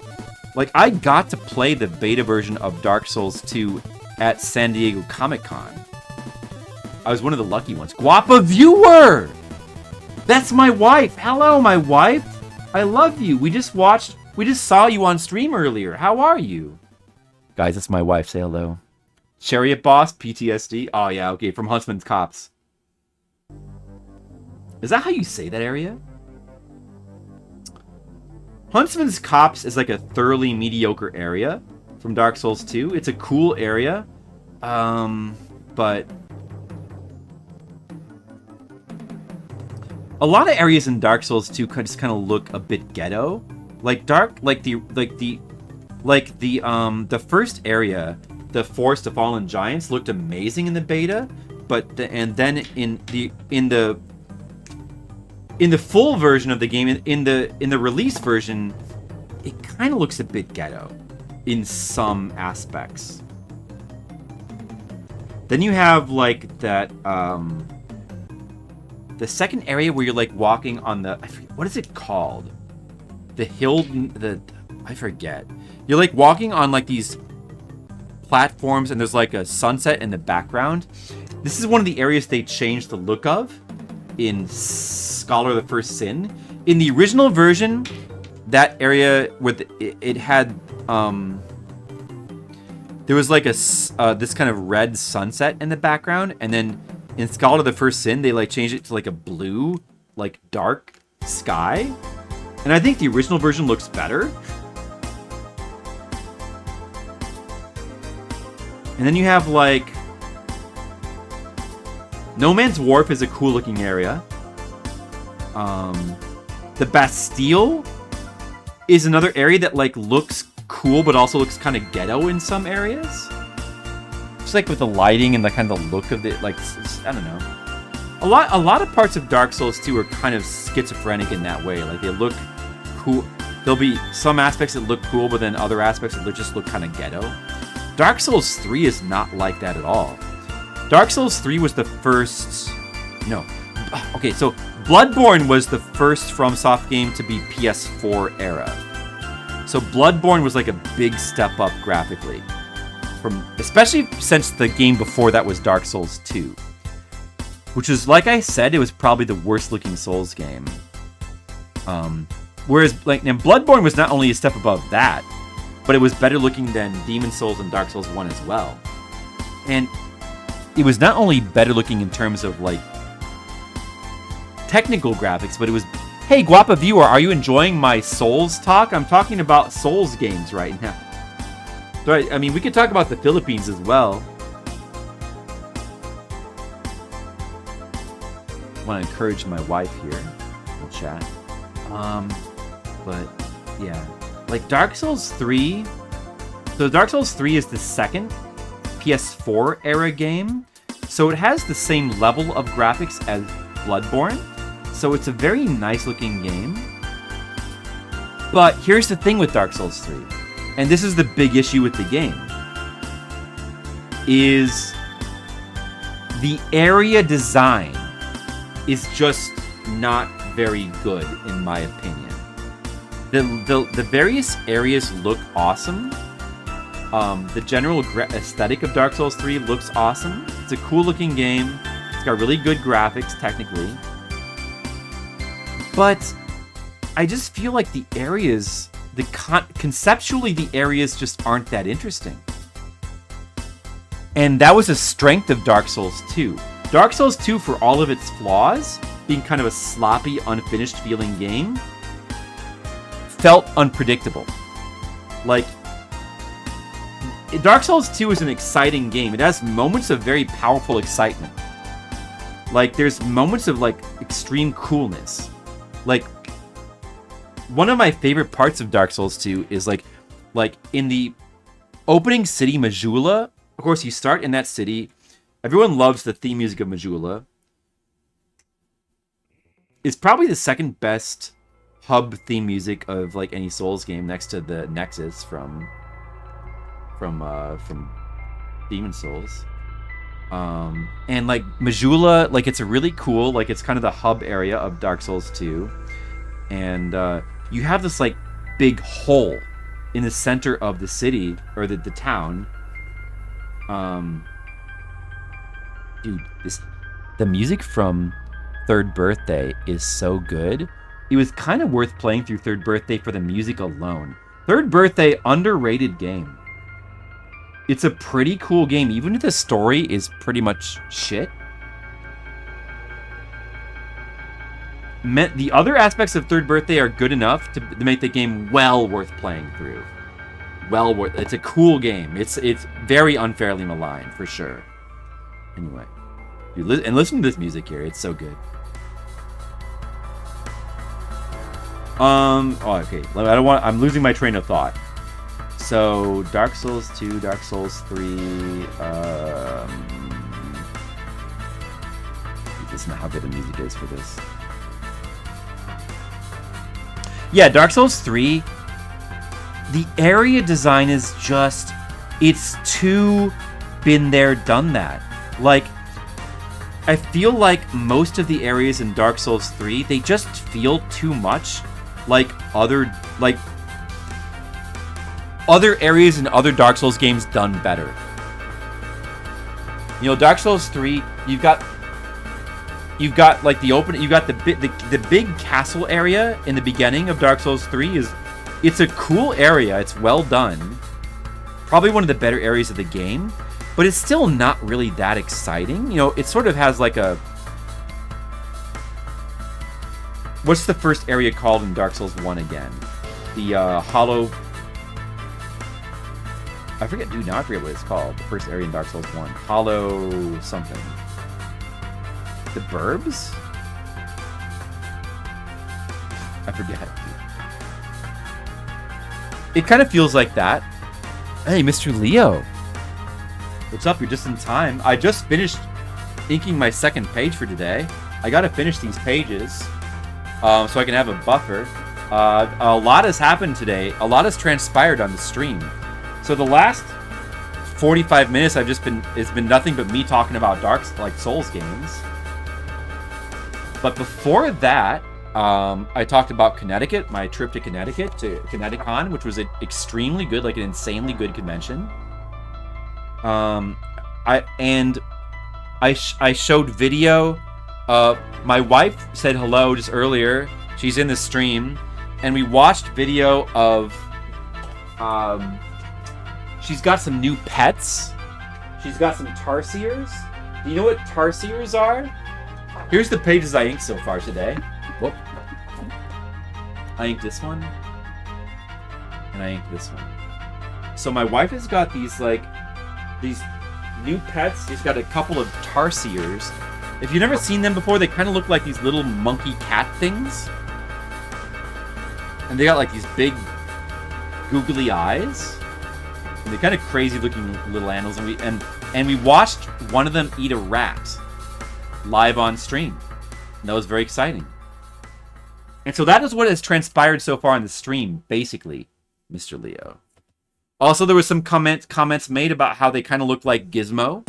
Like, I got to play the beta version of Dark Souls 2 at San Diego Comic-Con. I was one of the lucky ones. Guapa Viewer! That's my wife! Hello, my wife! I love you! We just saw you on stream earlier. How are you? Guys, that's my wife. Say hello. Chariot Boss, PTSD. Oh, yeah, okay, from Huntsman's Copse. Is that how you say that area? Huntsman's Copse is like a thoroughly mediocre area from Dark Souls 2. It's a cool area, but a lot of areas in Dark Souls 2 just kind of look a bit ghetto. Like the first area, the Forest of Fallen Giants, looked amazing in the beta, and then in the full version of the game, in the release version, it kind of looks a bit ghetto in some aspects. Then you have like that the second area where you're like walking on the, I forget, what is it called? The hill, I forget. You're like walking on like these platforms and there's like a sunset in the background. This is one of the areas they changed the look of in Scholar of the First Sin. In the original version, that area with it had there was like a this kind of red sunset in the background, and then in Scholar of the First Sin they like changed it to like a blue, like dark sky. And I think the original version looks better. And then you have like No Man's Wharf is a cool looking area. The Bastille is another area that like looks cool but also looks kind of ghetto in some areas. Just like with the lighting and the kind of look of it, like I don't know. A lot of parts of Dark Souls 2 are kind of schizophrenic in that way. Like they look cool. There'll be some aspects that look cool, but then other aspects that just look kind of ghetto. Dark Souls 3 is not like that at all. Dark Souls 3 was the first... No. Okay, so Bloodborne was the first FromSoft game to be PS4 era. So Bloodborne was like a big step up graphically. Especially since the game before that was Dark Souls 2. Which is, like I said, it was probably the worst looking Souls game. Whereas, like, and Bloodborne was not only a step above that, but it was better looking than Demon Souls and Dark Souls 1 as well. And it was not only better looking in terms of, like, technical graphics, but it was, hey, Guapa viewer, are you enjoying my Souls talk? I'm talking about Souls games right now. So, I mean, we could talk about the Philippines as well. I want to encourage my wife here in chat. But, yeah. Like, Dark Souls 3... So, Dark Souls 3 is the second PS4 era game. So, it has the same level of graphics as Bloodborne. So, it's a very nice looking game. But, here's the thing with Dark Souls 3. And this is the big issue with the game. Is the area design is just not very good, in my opinion. The various areas look awesome. The general aesthetic of Dark Souls 3 looks awesome. It's a cool looking game. It's got really good graphics, technically. But I just feel like the areas, conceptually the areas just aren't that interesting. And that was a strength of Dark Souls 2. Dark Souls 2, for all of its flaws, being kind of a sloppy, unfinished feeling game, felt unpredictable. Like, Dark Souls 2 is an exciting game. It has moments of very powerful excitement. Like, there's moments of, like, extreme coolness. Like, one of my favorite parts of Dark Souls 2 is, like in the opening city, Majula. Of course, you start in that city. Everyone loves the theme music of Majula. It's probably the second best hub theme music of like any Souls game, next to the Nexus from Demon Souls. And like Majula, like it's a really cool, like it's kind of the hub area of Dark Souls 2. And you have this like big hole in the center of the city, or the town. Dude, the music from Third Birthday is so good. It was kind of worth playing through Third Birthday for the music alone. Third Birthday, underrated game. It's a pretty cool game, even if the story is pretty much shit. The other aspects of Third Birthday are good enough to make the game well worth playing through. Well worth. It's a cool game. It's very unfairly maligned, for sure. Anyway. Dude, and listen to this music here. It's so good. Oh, okay. I'm losing my train of thought. So, Dark Souls 2, Dark Souls 3, this is not how good the music is for this. Yeah, Dark Souls 3, the area design is just, it's too been there, done that. Like, I feel like most of the areas in Dark Souls 3, they just feel too much like other areas in other Dark Souls games done better. You know, Dark Souls 3, you've got like the big castle area in the beginning of Dark Souls 3 it's a cool area, it's well done. Probably one of the better areas of the game, but it's still not really that exciting. You know, it sort of has like a... What's the first area called in Dark Souls 1 again? The Hollow... I forget what it's called. The first area in Dark Souls 1. Hollow something. The Burbs? I forget. It kind of feels like that. Hey, Mr. Leo. What's up? You're just in time. I just finished inking my second page for today. I gotta finish these pages so I can have a buffer. A lot has happened today. A lot has transpired on the stream. So the last 45 minutes it's been nothing but me talking about Souls games. But before that, I talked about Connecticut, my trip to Connecticut, to Connecticon, which was an extremely good, like an insanely good convention. I showed video. My wife said hello just earlier. She's in the stream, and we watched video of. She's got some new pets. She's got some tarsiers. Do you know what tarsiers are? Here's the pages I inked so far today. Whoop. I inked this one, and I inked this one. So my wife has got these new pets. She's got a couple of tarsiers. If you've never seen them before, they kind of look like these little monkey cat things. And they got like these big googly eyes. And they're kind of crazy looking little animals. And we watched one of them eat a rat live on stream. And that was very exciting. And so that is what has transpired so far on the stream, basically, Mr. Leo. Also, there was some comments made about how they kind of look like Gizmo.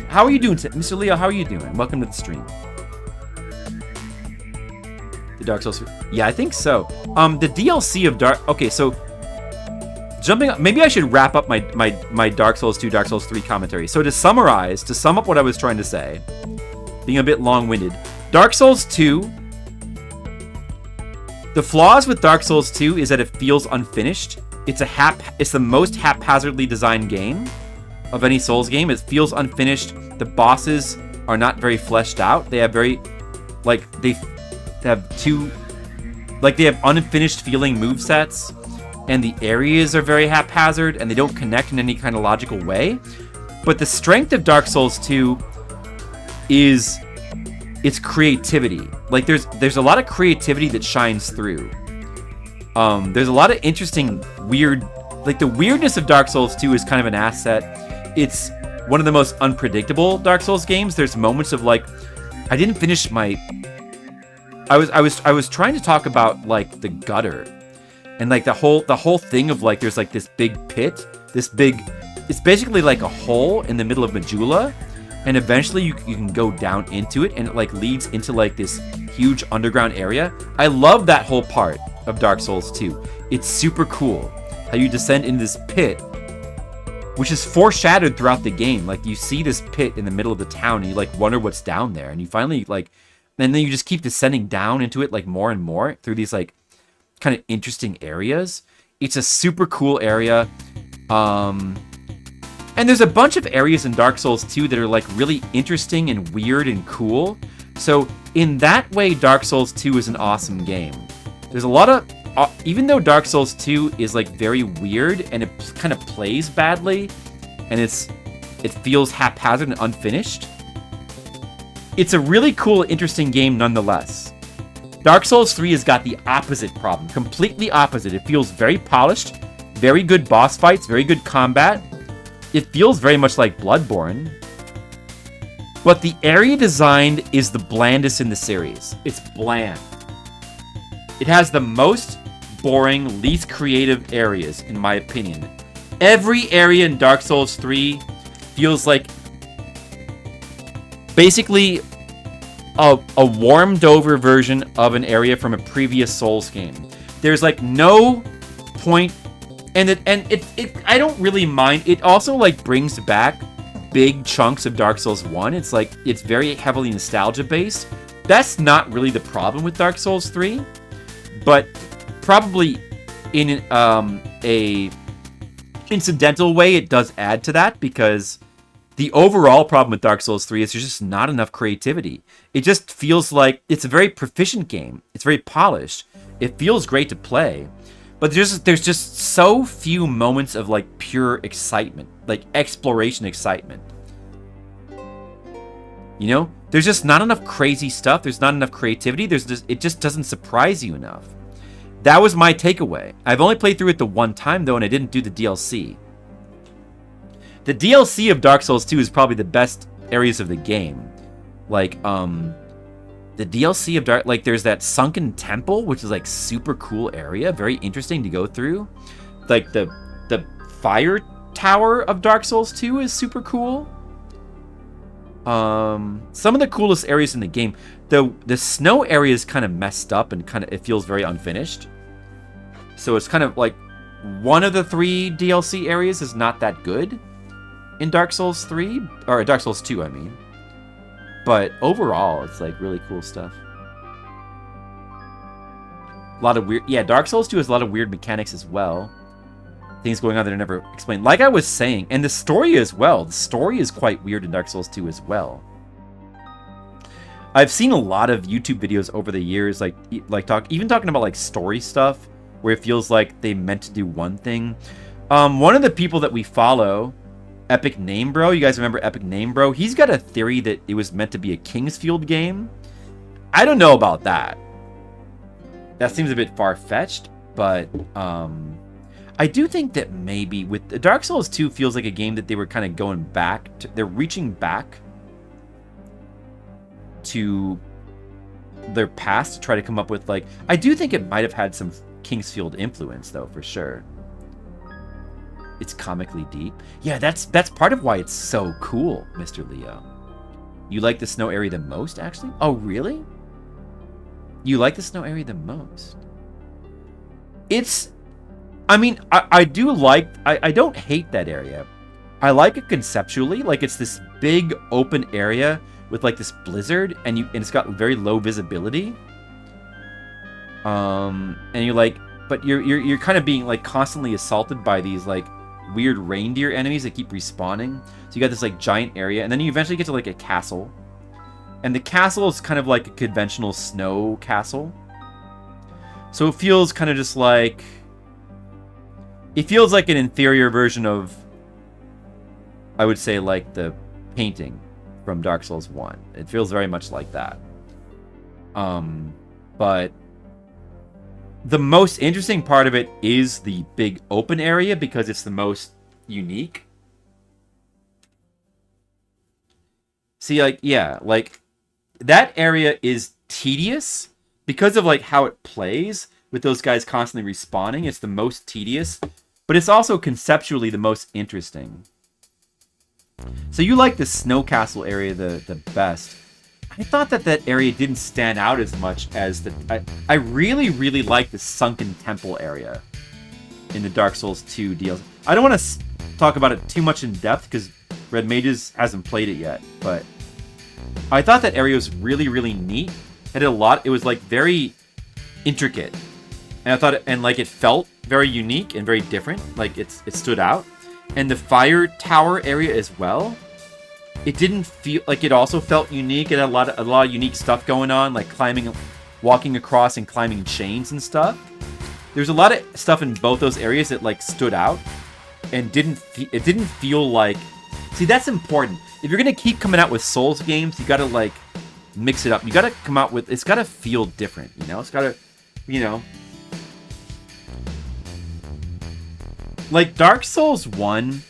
How are you doing, Mr. Leo? How are you doing? Welcome to the stream. The Dark Souls. Yeah, I think so. The DLC of Dark. Okay, so jumping up. Maybe I should wrap up my Dark Souls 2, Dark Souls 3 commentary. So to sum up what I was trying to say, being a bit long-winded, Dark Souls 2. The flaws with Dark Souls 2 is that it feels unfinished. It's the most haphazardly designed game of any Souls game. It feels unfinished. The bosses are not very fleshed out. They have they have unfinished feeling movesets, and the areas are very haphazard, and they don't connect in any kind of logical way. But the strength of Dark Souls 2 is its creativity. Like there's a lot of creativity that shines through. There's a lot of interesting weird, like the weirdness of Dark Souls 2 is kind of an asset. It's one of the most unpredictable Dark Souls games. There's moments of like, I didn't finish my. I was trying to talk about like the gutter, and like the whole thing of like there's like this big pit, it's basically like a hole in the middle of Majula. And eventually you can go down into it, and it like leads into like this huge underground area. I love that whole part of Dark Souls 2. It's super cool how you descend into this pit, which is foreshadowed throughout the game. Like you see this pit in the middle of the town, and you like wonder what's down there, and you finally like, and then you just keep descending down into it like more and more through these like kind of interesting areas. It's a super cool area. And there's a bunch of areas in Dark Souls 2 that are like really interesting and weird and cool. So in that way, Dark Souls 2 is an awesome game. There's a lot of, even though Dark Souls 2 is like very weird and it kind of plays badly, and it feels haphazard and unfinished, it's a really cool, interesting game nonetheless. Dark Souls 3 has got the opposite problem, completely opposite. It feels very polished, very good boss fights, very good combat. It feels very much like Bloodborne, but the area design is the blandest in the series. It's bland. It has the most boring, least creative areas, in my opinion. Every area in Dark Souls 3 feels like basically a warmed over version of an area from a previous Souls game. There's like no point, and it I don't really mind. It also like brings back big chunks of Dark Souls 1. It's like it's very heavily nostalgia based. That's not really the problem with Dark Souls 3, but probably in a incidental way it does add to that, because the overall problem with Dark Souls 3 is there's just not enough creativity. It just feels like it's a very proficient game. It's very polished. It feels great to play, but there's just so few moments of like pure excitement, like exploration excitement. You know, there's just not enough crazy stuff. There's not enough creativity. It just doesn't surprise you enough. That was my takeaway. I've only played through it the one time though, and I didn't do the DLC. The DLC of Dark Souls 2 is probably the best areas of the game. Like, the DLC of Dark... Like, there's that Sunken Temple, which is, like, super cool area. Very interesting to go through. Like, the Fire Tower of Dark Souls 2 is super cool. Some of the coolest areas in the game. The snow area is kind of messed up and kind of... It feels very unfinished. So it's kind of, like... One of the 3 DLC areas is not that good in Dark Souls 3, or Dark Souls 2, I mean. But overall, it's like really cool stuff. A lot of weird... Yeah, Dark Souls 2 has a lot of weird mechanics as well. Things going on that are never explained. Like I was saying, and the story as well. The story is quite weird in Dark Souls 2 as well. I've seen a lot of YouTube videos over the years, even talking about like story stuff, where it feels like they meant to do one thing. One of the people that we follow, Epic Name Bro. You guys remember Epic Name Bro? He's got a theory that it was meant to be a Kingsfield game. I don't know about that. That seems a bit far-fetched, but I do think that maybe with Dark Souls 2 feels like a game that they were kind of going back to, they're reaching back to their past to try to come up with like, I do think it might have had some Kingsfield influence though, for sure. It's comically deep. Yeah, that's part of why it's so cool, Mr. Leo. You like the snow area the most, actually? Oh, really? You like the snow area the most? It's... I mean, I do like... I don't hate that area. I like it conceptually. Like, it's this big open area with, like, this blizzard, and it's got very low visibility. And you're like... But you're kind of being, like, constantly assaulted by these, like, weird reindeer enemies that keep respawning. So you got this like giant area, and then you eventually get to like a castle, and the castle is kind of like a conventional snow castle. So it feels kind of just like, it feels like an inferior version of, I would say, like the painting from Dark Souls 1. It feels very much like that. But the most interesting part of it is the big open area because it's the most unique. See, like, yeah, like, that area is tedious because of, like, how it plays with those guys constantly respawning. It's the most tedious, but it's also conceptually the most interesting. So you like the snow castle area the best. I thought that area didn't stand out as much as the... I really, really like the Sunken Temple area in the Dark Souls 2 DLC. I don't want to talk about it too much in depth because Red Mages hasn't played it yet, but I thought that area was really, really neat. It had a lot... It was, like, very intricate. And I thought... And, like, it felt very unique and very different. Like, it stood out. And the Fire Tower area as well. It didn't feel like it also felt unique. It had a lot of unique stuff going on, like climbing, walking across and climbing chains and stuff. There's a lot of stuff in both those areas that like stood out and it didn't feel like... See, that's important. If you're going to keep coming out with Souls games, you got to like mix it up. You got to come out with... It's got to feel different, you know? It's got to, you know... Like Dark Souls 1...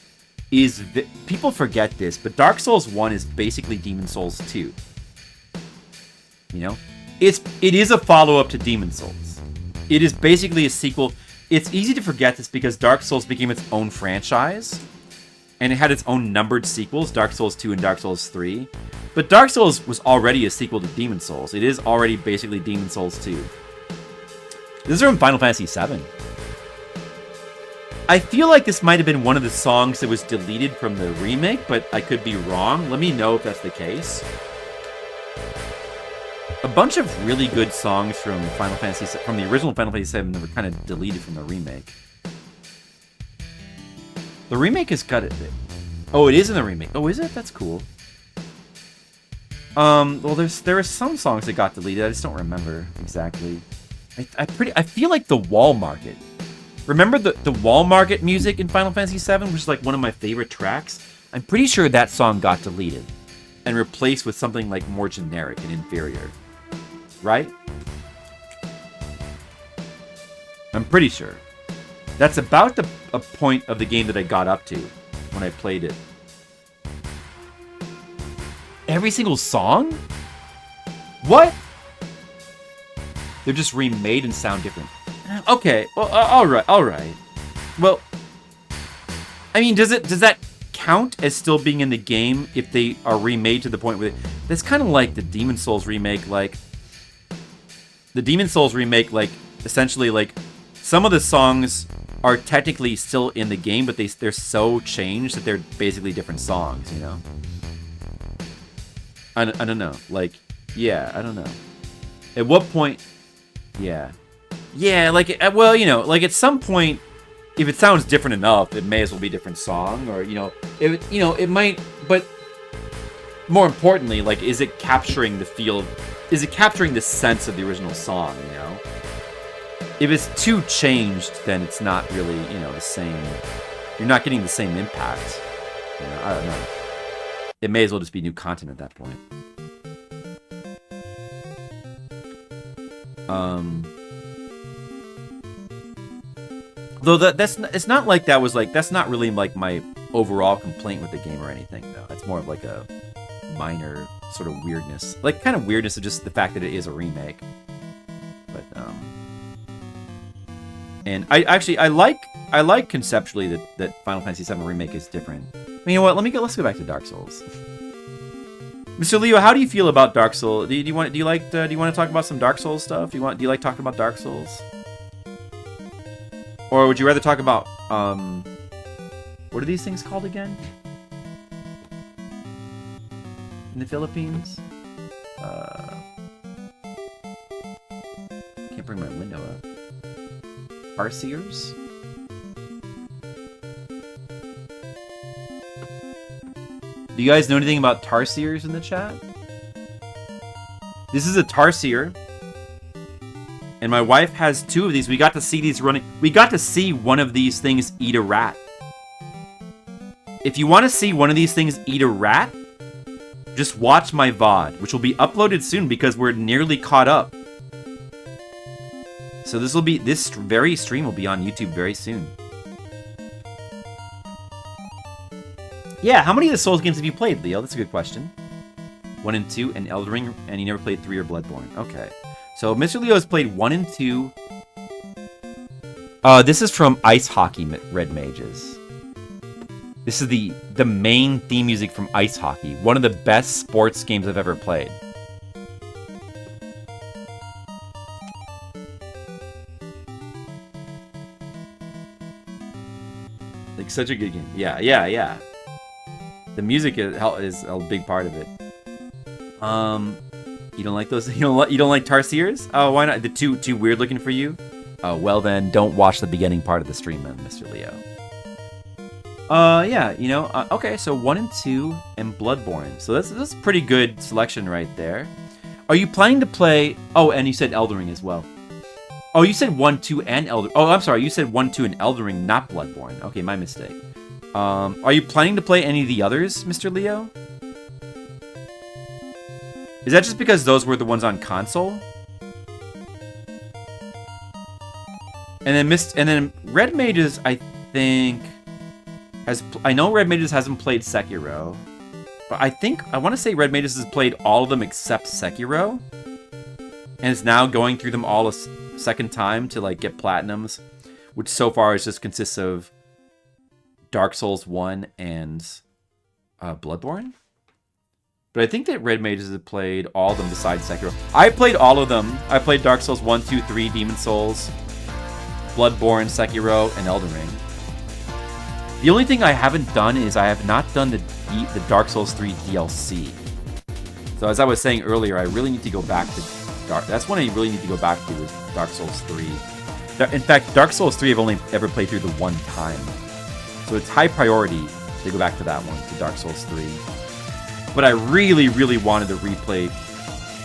is people forget this, but Dark Souls 1 is basically Demon Souls 2. You know? It is a follow-up to Demon Souls. It is basically a sequel. It's easy to forget this because Dark Souls became its own franchise. And it had its own numbered sequels, Dark Souls 2 and Dark Souls 3. But Dark Souls was already a sequel to Demon Souls. It is already basically Demon Souls 2. This is from Final Fantasy VII. I feel like this might have been one of the songs that was deleted from the remake, but I could be wrong. Let me know if that's the case. A bunch of really good songs from from the original Final Fantasy VII that were kind of deleted from the remake. The remake has got it. Oh, it is in the remake. Oh, is it? That's cool. Well, there are some songs that got deleted. I just don't remember exactly. I feel like the Wall Market. Remember the Wall Market music in Final Fantasy VII, which is like one of my favorite tracks? I'm pretty sure that song got deleted and replaced with something like more generic and inferior. Right? I'm pretty sure. That's about a point of the game that I got up to when I played it. Every single song? What? They're just remade and sound different. Okay, well, all right. Well, I mean, does that count as still being in the game if they are remade to the point where that's kind of like the Demon Souls remake, like the Demon Souls remake, like essentially like some of the songs are technically still in the game, but they're so changed that they're basically different songs, you know? I don't know. Like, yeah, I don't know. At what point... Yeah. Yeah, like, well, you know, like at some point, if it sounds different enough, it may as well be a different song, or, it might, but more importantly, like, is it capturing the feel, is it capturing the sense of the original song, you know? If it's too changed, then it's not really, the same, you're not getting the same impact. I don't know. It may as well just be new content at that point. Though it's not like that was like, that's not really like my overall complaint with the game or anything, though. It's more of like a minor sort of weirdness, like kind of weirdness of just the fact that it is a remake. But and I like conceptually that Final Fantasy VII Remake is different. You know what? Let's go back to Dark Souls. Mr. Leo, how do you feel about Dark Souls? Do you want to talk about some Dark Souls stuff? Do you like talking about Dark Souls? Or would you rather talk about what are these things called again? In the Philippines? Can't bring my window up. Tarsiers? Do you guys know anything about Tarsiers in the chat? This is a Tarsier. And my wife has two of these. We got to see these running. We got to see one of these things eat a rat. If you want to see one of these things eat a rat, just watch my VOD, which will be uploaded soon because we're nearly caught up. So this very stream will be on YouTube very soon. Yeah, how many of the Souls games have you played, Leo? That's a good question. 1 and 2, and Elden Ring, and you never played 3 or Bloodborne. Okay. So Mr. Leo has played 1 and 2. This is from Ice Hockey Red Mages. This is the main theme music from Ice Hockey. One of the best sports games I've ever played. Like, such a good game. Yeah. The music is a big part of it. You don't like those? You don't like Tarsiers? Oh, why not? The too weird looking for you? Oh, well then, don't watch the beginning part of the stream then, Mr. Leo. Yeah, okay, so 1 and 2 and Bloodborne. So that's a pretty good selection right there. Are you planning to play... Oh, and you said Elden Ring as well. Oh, you said 1, 2, and Elden... Oh, I'm sorry, you said 1, 2, and Elden Ring, not Bloodborne. Okay, my mistake. Are you planning to play any of the others, Mr. Leo? Is that just because those were the ones on console? And then Red Mages, I think, I know Red Mages hasn't played Sekiro, but I want to say Red Mages has played all of them except Sekiro, and is now going through them all second time to like get platinums, which so far is just consists of Dark Souls 1 and Bloodborne. But I think that Red Mages have played all of them besides Sekiro. I played all of them. I played Dark Souls 1, 2, 3, Demon Souls, Bloodborne, Sekiro, and Elden Ring. The only thing I haven't done is I have not done the Dark Souls 3 DLC. So as I was saying earlier, I really need to go back to that's one I really need to go back to is Dark Souls 3. In fact, Dark Souls 3 I've only ever played through the one time. So it's high priority to go back to that one, to Dark Souls 3. But I really, really wanted to replay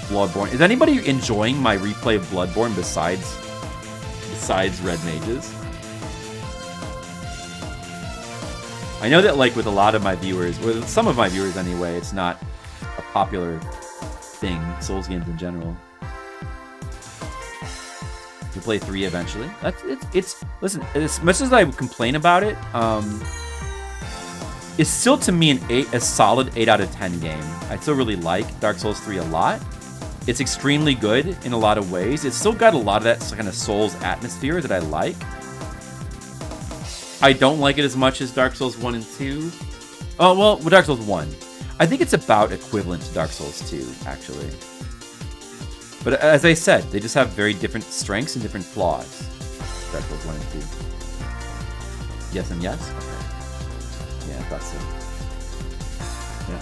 Bloodborne. Is anybody enjoying my replay of Bloodborne besides Red Mages? I know that like with a lot of my viewers, with some of my viewers anyway, it's not a popular thing, Souls games in general. To play 3 eventually. It's listen, as much as I complain about it, it's still to me a solid 8 out of 10 game. I still really like Dark Souls 3 a lot. It's extremely good in a lot of ways. It's still got a lot of that kind of Souls atmosphere that I like. I don't like it as much as Dark Souls 1 and 2. Oh, well, with Dark Souls 1. I think it's about equivalent to Dark Souls 2, actually. But as I said, they just have very different strengths and different flaws. Dark Souls 1 and 2. Yes and yes? Okay. Yeah, I thought so. Yeah.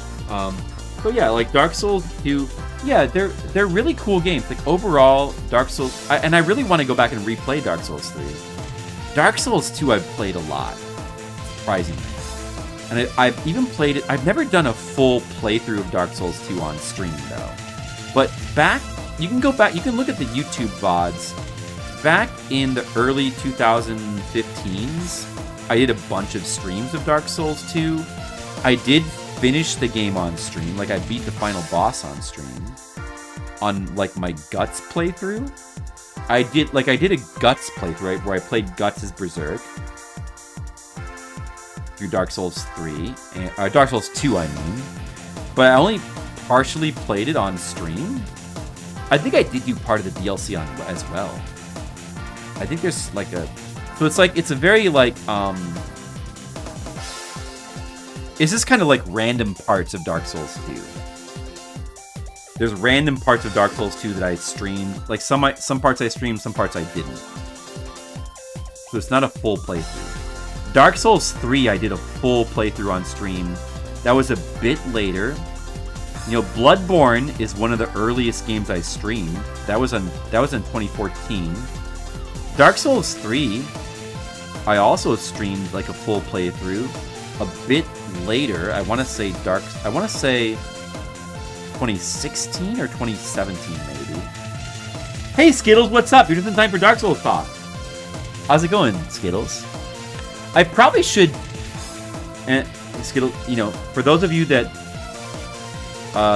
But yeah, like Dark Souls 2, yeah, they're really cool games. Like overall, Dark Souls, and I really want to go back and replay Dark Souls 3. Dark Souls 2 I've played a lot, surprisingly. And I've even played it, I've never done a full playthrough of Dark Souls 2 on stream though. But you can go back, you can look at the YouTube VODs. Back in the early 2015s, I did a bunch of streams of Dark Souls 2. I did finish the game on stream, like I beat the final boss on stream. On like my Guts playthrough. I did a Guts playthrough, right, where I played Guts as Berserk. Through Dark Souls 3, Dark Souls 2 I mean. But I only partially played it on stream. I think I did do part of the DLC on as well. I think there's like so it's a very like it's just kind of like random parts of Dark Souls 2. There's random parts of Dark Souls 2 that I streamed. Like some parts I streamed, some parts I didn't. So it's not a full playthrough. Dark Souls 3 I did a full playthrough on stream. That was a bit later. You know, Bloodborne is one of the earliest games I streamed. That was in 2014. Dark Souls 3 I also streamed like a full playthrough a bit later. I want to say 2016 or 2017 maybe. Hey Skittles, what's up? You're just in time for Dark Souls talk. How's it going, Skittles? I probably should, and Skittles, you know, for those of you that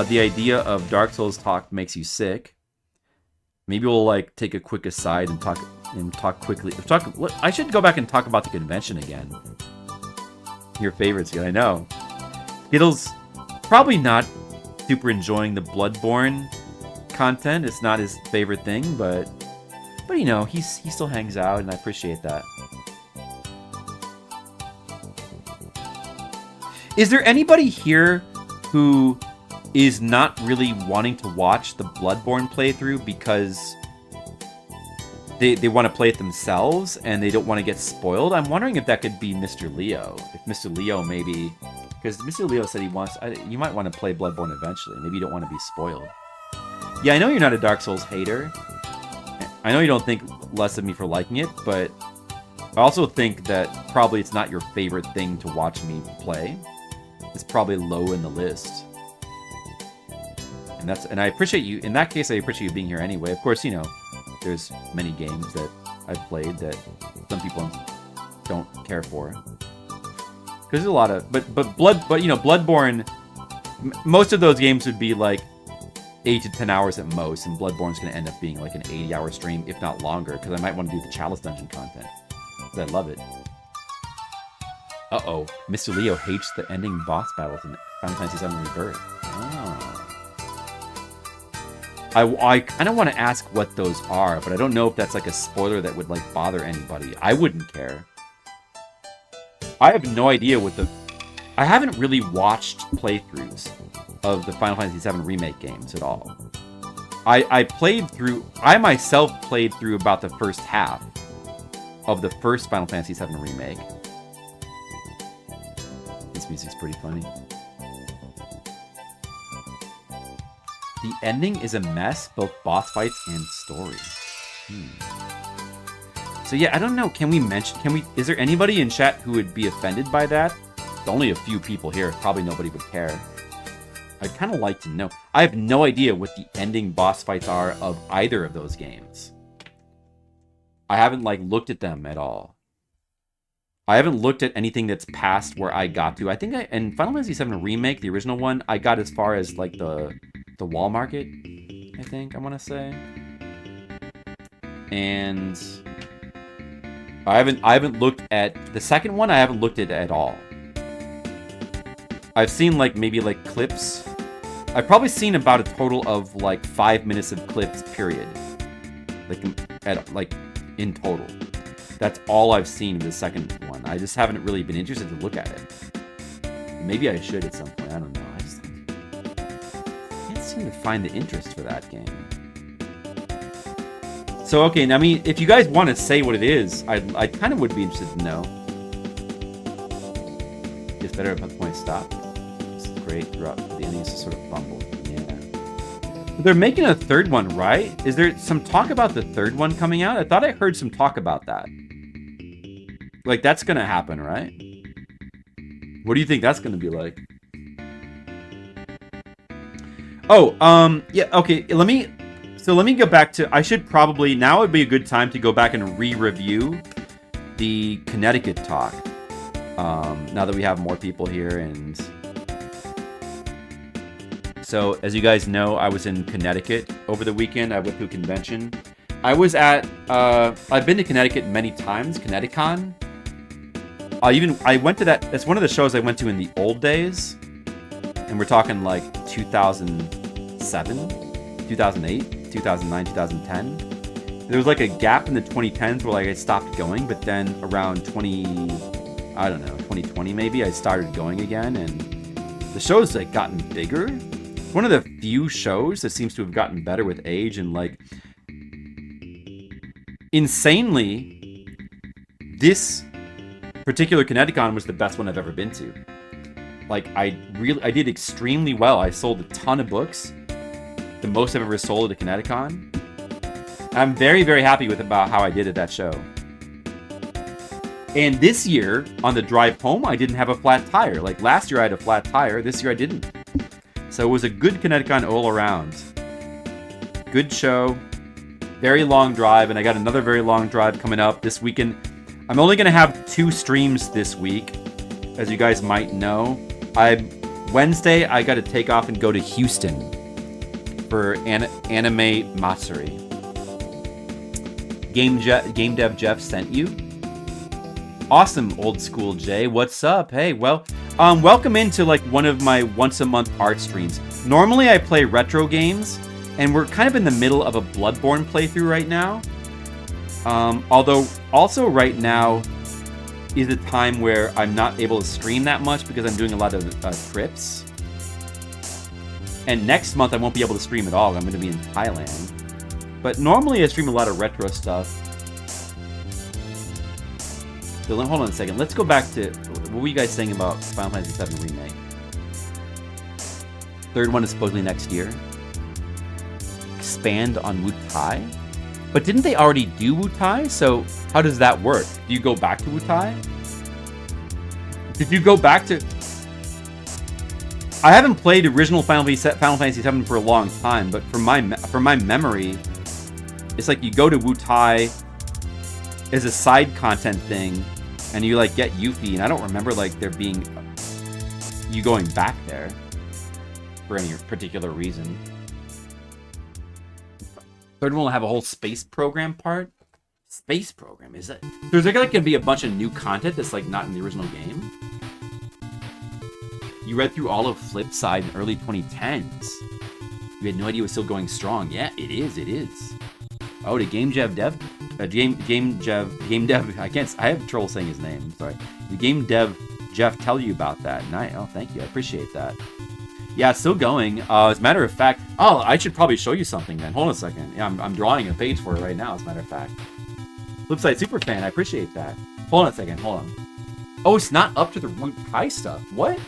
the idea of Dark Souls talk makes you sick, maybe we'll like take a quick aside and talk quickly. I should go back and talk about the convention again. Your favorites, I know. Skittles probably not super enjoying the Bloodborne content. It's not his favorite thing, but you know, he still hangs out, and I appreciate that. Is there anybody here who is not really wanting to watch the Bloodborne playthrough because they want to play it themselves and they don't want to get spoiled? I'm wondering if that could be Mr. Leo. If Mr. Leo maybe... Because Mr. Leo said he wants... you might want to play Bloodborne eventually. Maybe you don't want to be spoiled. Yeah, I know you're not a Dark Souls hater. I know you don't think less of me for liking it, but I also think that probably it's not your favorite thing to watch me play. It's probably low in the list. And I appreciate you... In that case, I appreciate you being here anyway. Of course, you know, there's many games that I've played that some people don't care for. Because there's a lot of... But you know, Bloodborne... Most of those games would be like 8 to 10 hours at most, and Bloodborne's going to end up being like an 80-hour stream, if not longer, because I might want to do the Chalice Dungeon content. Because I love it. Uh-oh. Mr. Leo hates the ending boss battles in Final Fantasy VII Rebirth. Oh. I kind of want to ask what those are, but I don't know if that's like a spoiler that would like bother anybody. I wouldn't care. I have no idea what the... I haven't really watched playthroughs of the Final Fantasy VII Remake games at all. I myself played through about the first half of the first Final Fantasy VII Remake. This music's pretty funny. The ending is a mess, both boss fights and story. So yeah, I don't know. Is there anybody in chat who would be offended by that? There's only a few people here. Probably nobody would care. I'd kind of like to know. I have no idea what the ending boss fights are of either of those games. I haven't like looked at them at all. I haven't looked at anything that's past where I got to. I think in Final Fantasy VII Remake, the original one, I got as far as like the wall market, I think I want to say. And I haven't looked at the second one. I haven't looked at all. I've seen like maybe like clips. I've probably seen about a total of like 5 minutes of clips, period. Like in total. That's all I've seen of the second one. I just haven't really been interested to look at it. Maybe I should at some point. I don't know. I just can't seem to find the interest for that game. So, okay, I mean, if you guys want to say what it is, I kind of would be interested to know. It's better about the point stop. It's great throughout the ending. It's just sort of bumbled. Yeah. They're making a third one, right? Is there some talk about the third one coming out? I thought I heard some talk about that. Like, that's going to happen, right? What do you think that's going to be like? Oh, yeah, okay, let me go back to... I should probably... Now would be a good time to go back and re-review the Connecticut talk. Now that we have more people here, and... So, as you guys know, I was in Connecticut over the weekend. I went to a convention. I was at... I've been to Connecticut many times, ConnectiCon. I went to that... That's one of the shows I went to in the old days. And we're talking like 2007, 2008, 2009, 2010. There was like a gap in the 2010s where like I stopped going, but then around 2020 maybe, I started going again, and the show's like gotten bigger. It's one of the few shows that seems to have gotten better with age, and like insanely, this particular ConnectiCon was the best one I've ever been to. Like, I did extremely well. I sold a ton of books. The most I've ever sold at a ConnectiCon. I'm very, very happy about how I did at that show. And this year, on the drive home, I didn't have a flat tire. Like, last year I had a flat tire. This year I didn't. So it was a good ConnectiCon all around. Good show. Very long drive. And I got another very long drive coming up this weekend. I'm only going to have 2 streams this week, as you guys might know. Wednesday, I got to take off and go to Houston for Anime Matsuri. Game Dev Jeff sent you. Awesome, Old School Jay. What's up? Hey, well, welcome into like one of my once-a-month art streams. Normally, I play retro games, and we're kind of in the middle of a Bloodborne playthrough right now. Although, also right now is a time where I'm not able to stream that much because I'm doing a lot of trips. And next month I won't be able to stream at all. I'm going to be in Thailand. But normally I stream a lot of retro stuff. So hold on a second. Let's go back to... What were you guys saying about Final Fantasy VII Remake? Third one is supposedly next year. Expand on Wutai? But didn't they already do Wutai? So how does that work? Do you go back to Wutai? Did you go back to... I haven't played original Final Fantasy VII for a long time, but from my memory, it's like you go to Wutai as a side content thing, and you like get Yuffie, and I don't remember like there being you going back there for any particular reason. Third one will have a whole space program part. Space program, is it? There's like going to be a bunch of new content that's like not in the original game. You read through all of Flipside in early 2010s. You had no idea it was still going strong. Yeah, it is. It is. Oh, did Game Dev? I have trouble saying his name. I'm sorry. The Game Dev Jeff tell you about that? Oh, thank you. I appreciate that. Yeah, it's still going. As a matter of fact, I should probably show you something then. Hold on a second. Yeah, I'm drawing a page for it right now. As a matter of fact, Flipside Superfan, I appreciate that. Hold on a second. Hold on. Oh, it's not up to the root high stuff. What?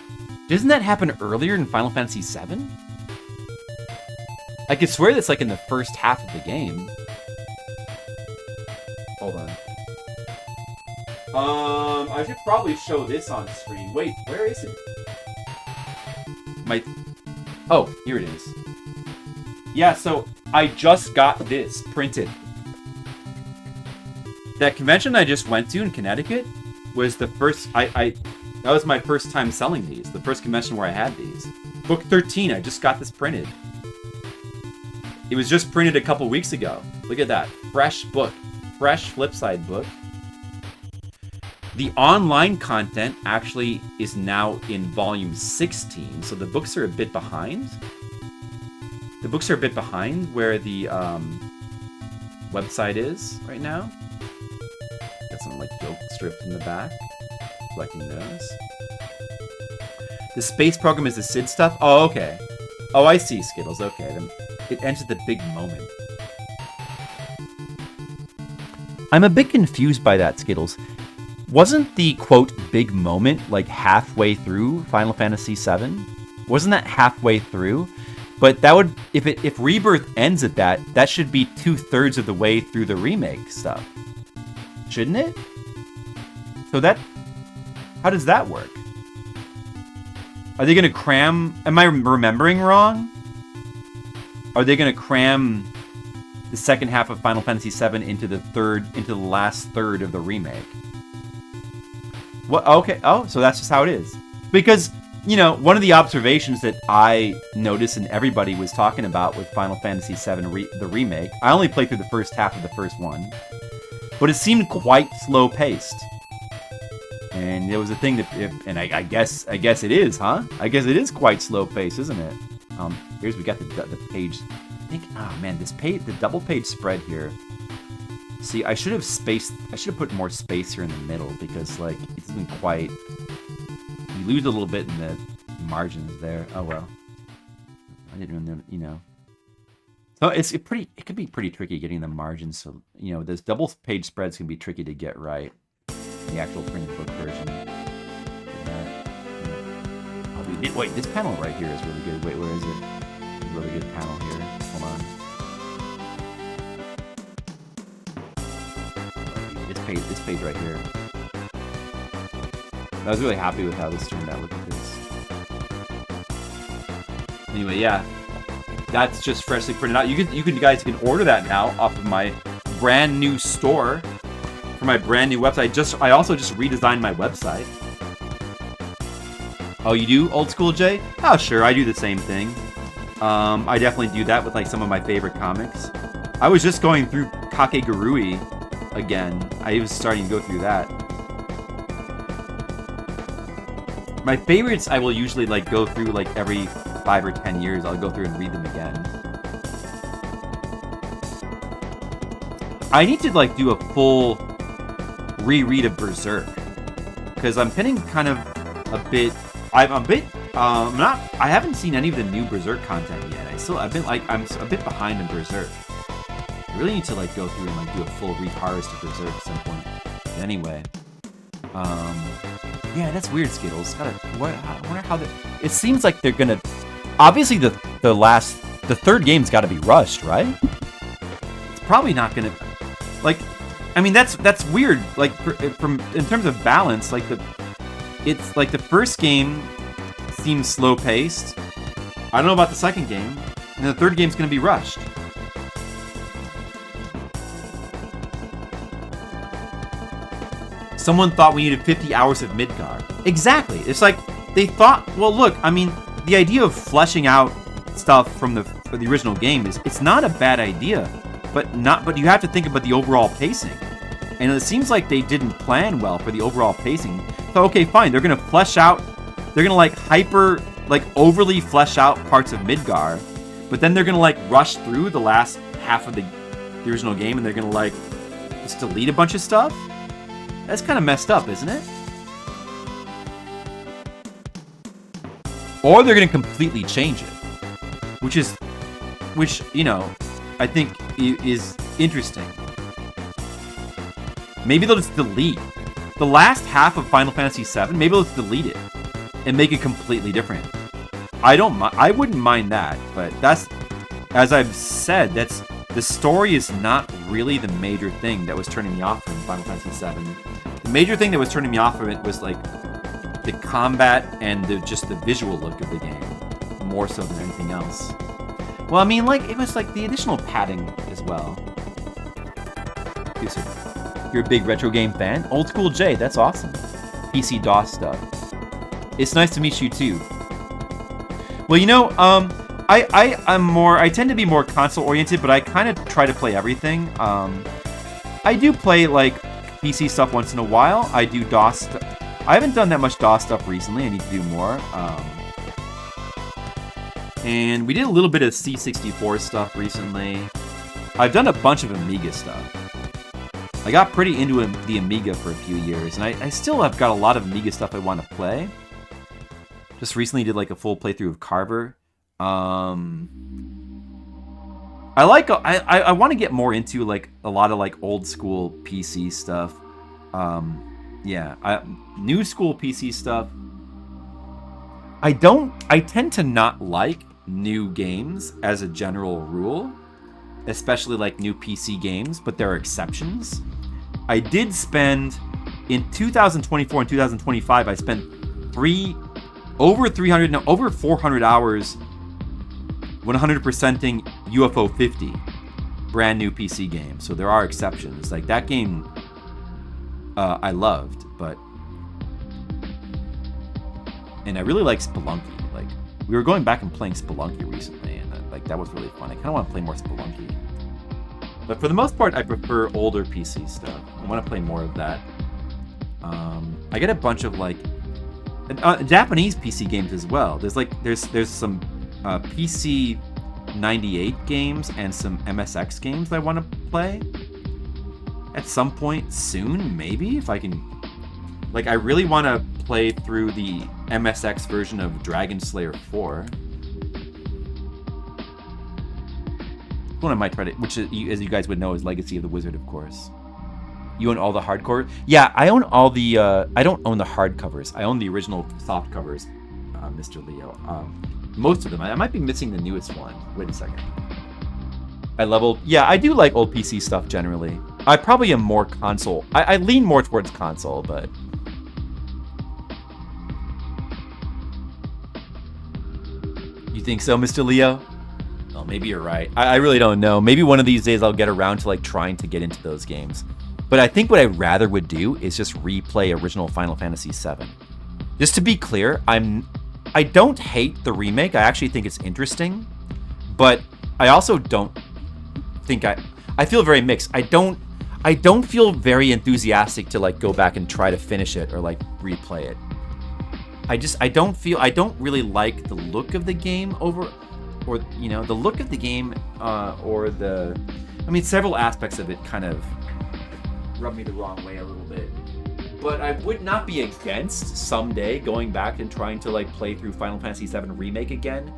Doesn't that happen earlier in Final Fantasy VII? I could swear that's like in the first half of the game. Hold on. I should probably show this on screen. Wait, where is it? Oh, here it is. Yeah, so I just got this printed. That convention I just went to in Connecticut was the first. That was my first time selling these. The first convention where I had these. Book 13. I just got this printed. It was just printed a couple weeks ago. Look at that. Fresh book. Fresh Flipside book. The online content actually is now in volume 16, so the books are a bit behind. The books are a bit behind where the website is right now. Got something like joke stripped in the back. Collecting those. The space program is the SID stuff? Oh, okay. Oh, I see, Skittles. Okay, then it enters the big moment. I'm a bit confused by that, Skittles. Wasn't the, quote, big moment, like, halfway through Final Fantasy VII? Wasn't that halfway through? But that would, if Rebirth ends at that should be 2/3 of the way through the remake stuff. Shouldn't it? So how does that work? Are they gonna cram, am I remembering wrong? Are they gonna cram the second half of Final Fantasy VII into the last third of the remake? What? Okay. Oh, so that's just how it is. Because, one of the observations that I noticed and everybody was talking about with Final Fantasy VII the remake, I only played through the first half of the first one, but it seemed quite slow paced. And there was a thing that, and I guess it is, huh? I guess it is quite slow paced, isn't it? We got the page. I think, the double page spread here. See, I should have put more space here in the middle because, like, it doesn't quite. You lose a little bit in the margins there. Oh well. I didn't know, So it could be pretty tricky getting the margins. So this double page spreads can be tricky to get right. The actual printed book version. Wait, this panel right here is really good. Wait, where is it? There's a really good panel here. Hold on. This page right here. I was really happy with how this turned out. Look at this. Anyway, yeah, that's just freshly printed out. You guys can order that now off of my brand new store for my brand new website. I also just redesigned my website. Oh, you do, Old School Jay? Oh, sure, I do the same thing. I definitely do that with like some of my favorite comics. I was just going through Kakegurui again. I was starting to go through that. My favorites I will usually like go through like every 5 or 10 years. I'll go through and read them again. I need to like do a full reread of Berserk because I'm feeling kind of a bit. I haven't seen any of the new Berserk content yet. I'm a bit behind in Berserk. I really need to like go through and like do a full reharvest of Berserk at some point. But anyway, yeah, that's weird, Skittles. I wonder how it seems like they're gonna. Obviously, the third game's got to be rushed, right? It's probably not gonna. Like, I mean, that's weird. Like, from in terms of balance, like it's like the first game seems slow paced. I don't know about the second game, and the third game's gonna be rushed. Someone thought we needed 50 hours of Midgar. Exactly. It's like they thought. Well, look. I mean, the idea of fleshing out stuff for the original game it's not a bad idea, but you have to think about the overall pacing. And it seems like they didn't plan well for the overall pacing. So okay, fine. They're gonna flesh out. They're gonna like overly flesh out parts of Midgar, but then they're gonna like rush through the last half of the original game and they're gonna like just delete a bunch of stuff. That's kind of messed up, isn't it? Or they're gonna completely change it, which you know, I think is interesting. Maybe they'll just delete the last half of Final Fantasy VII. Maybe they'll just delete it and make it completely different. I wouldn't mind that, but that's, as I've said, that's the story is not really the major thing that was turning me off from Final Fantasy VII. The major thing that was turning me off of it was like the combat and just the visual look of the game, more so than anything else. Well, I mean, like it was like the additional padding as well. You're a big retro game fan? Old School J, that's awesome. PC DOS stuff. It's nice to meet you too. Well, you know, I tend to be more console oriented, but I kind of try to play everything. I do play like PC stuff once in a while. I do DOS. I haven't done that much DOS stuff recently. I need to do more. And we did a little bit of C64 stuff recently. I've done a bunch of Amiga stuff. I got pretty into the Amiga for a few years, and I still have got a lot of Amiga stuff I want to play. Just recently did like a full playthrough of Carver. I want to get more into like a lot of like old school PC stuff. New school PC stuff. I tend to not like new games as a general rule, especially like new PC games, but there are exceptions. I did spend in 2024 and 2025, I spent over 400 hours 100%ing UFO 50, brand new PC game. So there are exceptions. Like that game, I loved, and I really like Spelunky. Like we were going back and playing Spelunky recently, and like that was really fun. I kind of want to play more Spelunky, but for the most part, I prefer older PC stuff. I want to play more of that. I get a bunch of like Japanese PC games as well. There's some PC 98 games and some MSX games that I want to play at some point soon, maybe if I can. Like I really want to play through the MSX version of Dragon Slayer 4. One I might try to, which is, as you guys would know, is Legacy of the Wizard, of course. You own all the hardcore? Yeah, I own all the. I don't own the hardcovers. I own the original soft covers, Mr. Leo. Most of them. I might be missing the newest one. Wait a second. I leveled. Yeah, I do like old PC stuff generally. I probably am more console. I lean more towards console, but. You think so, Mr. Leo? Well, maybe you're right. I really don't know. Maybe one of these days I'll get around to like trying to get into those games. But I think what I rather would do is just replay original Final Fantasy VII. Just to be clear, I don't hate the remake. I actually think it's interesting, but I also don't think I feel very mixed. I don't feel very enthusiastic to like go back and try to finish it or like replay it. I don't really like the look of the game the look of the game several aspects of it kind of rub me the wrong way a little bit. But I would not be against someday going back and trying to like play through Final Fantasy VII Remake again.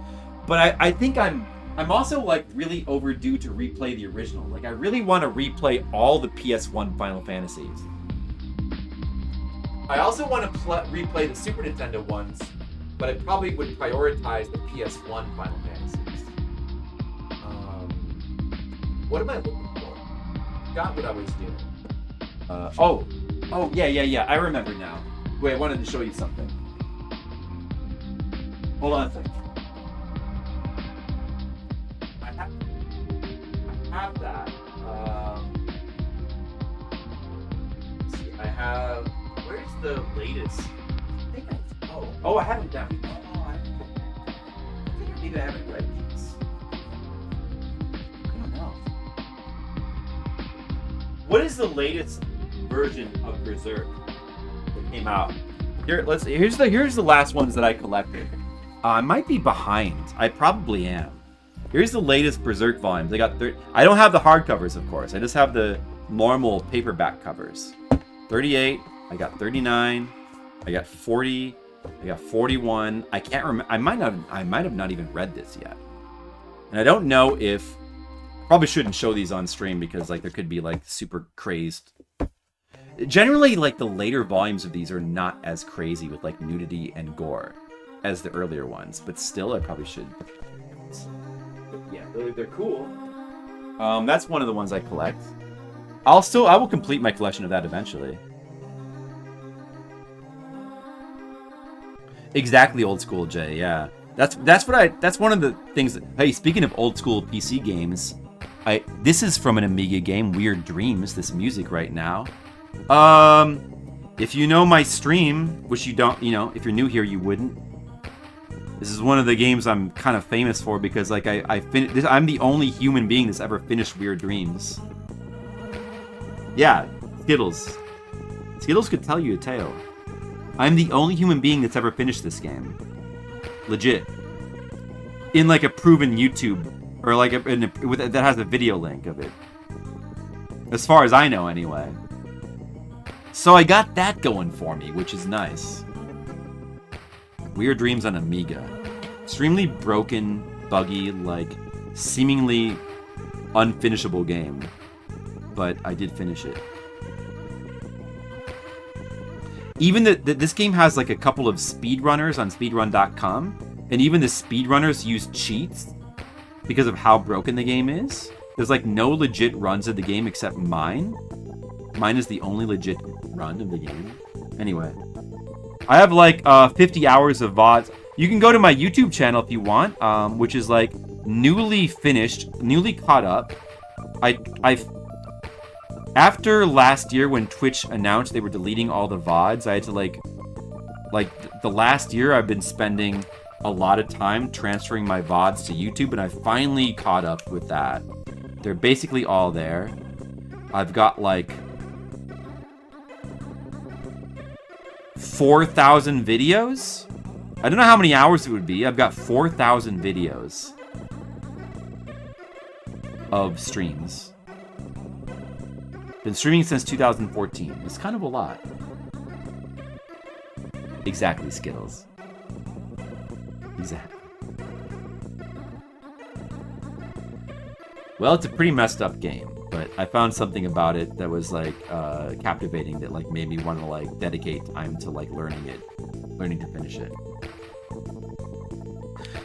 But I think I'm also like really overdue to replay the original. Like I really want to replay all the PS1 Final Fantasies. I also want to replay the Super Nintendo ones, but I probably would prioritize the PS1 Final Fantasies. What am I looking for? Forgot what I was doing. Yeah. I remember now. Wait, I wanted to show you something. Hold on a second. I have that. Let's see. I have. Where's the latest? I haven't done. I think I haven't read these. I don't know. What is the latest version of Berserk that came out? Here's the last ones that I collected. I might be behind. I probably am. Here's the latest Berserk volumes. I got I don't have the hardcovers, of course. I just have the normal paperback covers. 38. I got 39. I got 40. I got 41. I can't remember. I might have not even read this yet. And I don't know if probably shouldn't show these on stream because like there could be like super crazed. Generally, like the later volumes of these are not as crazy with like nudity and gore as the earlier ones, but still, I probably should. Yeah, they're cool. That's one of the ones I collect. I will complete my collection of that eventually. Exactly, old school Jay. Yeah, that's one of the things. Hey, speaking of old school PC games, this is from an Amiga game, Weird Dreams. This music right now. If you know my stream, which you don't, if you're new here, you wouldn't. This is one of the games I'm kind of famous for because, like, I'm the only human being that's ever finished Weird Dreams. Yeah, Skittles. Skittles could tell you a tale. I'm the only human being that's ever finished this game. Legit. In, like, a proven YouTube, or, like, that has a video link of it. As far as I know, anyway. So I got that going for me, which is nice. Weird Dreams on Amiga. Extremely broken, buggy, like, seemingly unfinishable game. But I did finish it. Even this game has, like, a couple of speedrunners on speedrun.com. And even the speedrunners use cheats because of how broken the game is. There's, like, no legit runs of the game except mine. Mine is the only legit run of the game. Anyway. I have like 50 hours of VODs. You can go to my YouTube channel if you want, which is like newly finished, newly caught up. After last year when Twitch announced they were deleting all the VODs, I had to like the last year I've been spending a lot of time transferring my VODs to YouTube, and I finally caught up with that. They're basically all there. I've got like 4,000 videos? I don't know how many hours it would be. I've got 4,000 videos of streams. Been streaming since 2014. It's kind of a lot. Exactly, Skittles. Exactly. Well, it's a pretty messed up game. But I found something about it that was like captivating, that like made me want to like dedicate time to like learning to finish it.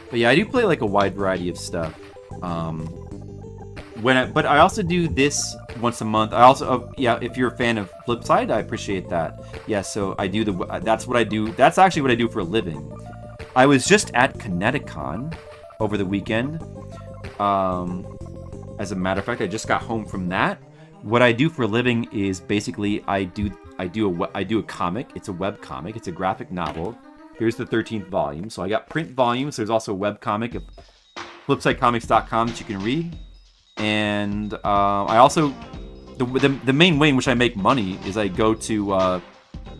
But yeah, I do play like a wide variety of stuff. But I also do this once a month. I also if you're a fan of Flipside, I appreciate that. Yeah, so I do that's what I do. That's actually what I do for a living. I was just at Kineticon over the weekend. As a matter of fact, I just got home from that. What I do for a living is basically I do a comic. It's a web comic. It's a graphic novel. Here's the 13th volume. So I got print volumes. There's also a web comic at flipsidecomics.com that you can read. And I also the main way in which I make money is I go to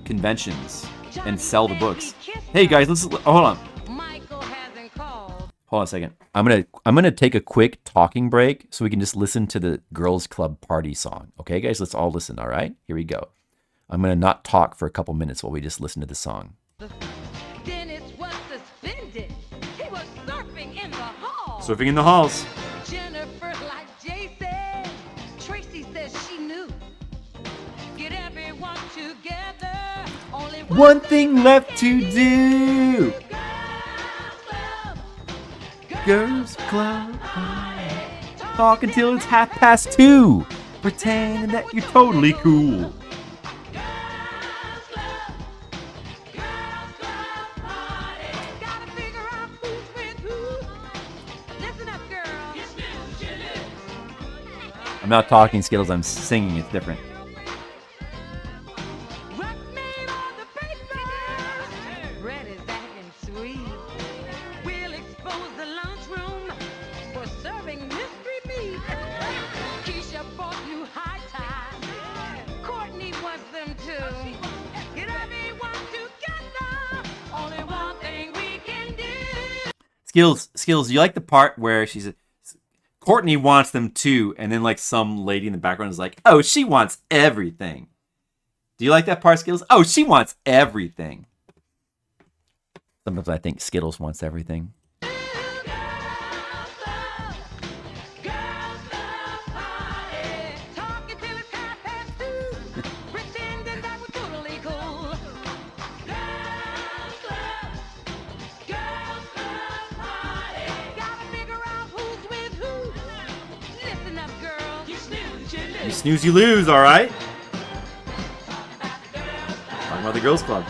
conventions and sell the books. Hey guys, hold on. Hold on a second. I'm gonna take a quick talking break so we can just listen to the Girls Club Party song. Okay, guys, let's all listen. All right, here we go. I'm gonna not talk for a couple minutes while we just listen to the song. Dennis was suspended. He was surfing in the hall. Surfing in the halls. Jennifer, like Jay said, Tracy says she knew. Get everyone together. Only One thing left to do. Girls Club Party. Talk until it's 2:30. Pretending that you're totally cool. I'm not talking, Skittles. I'm singing. It's different. Skills, you like the part where she Courtney wants them too, and then like some lady in the background is like, oh, she wants everything. Do you like that part, Skittles? Oh, she wants everything. Sometimes I think Skittles wants everything. You snooze, you lose, all right? Talking about the girls' club.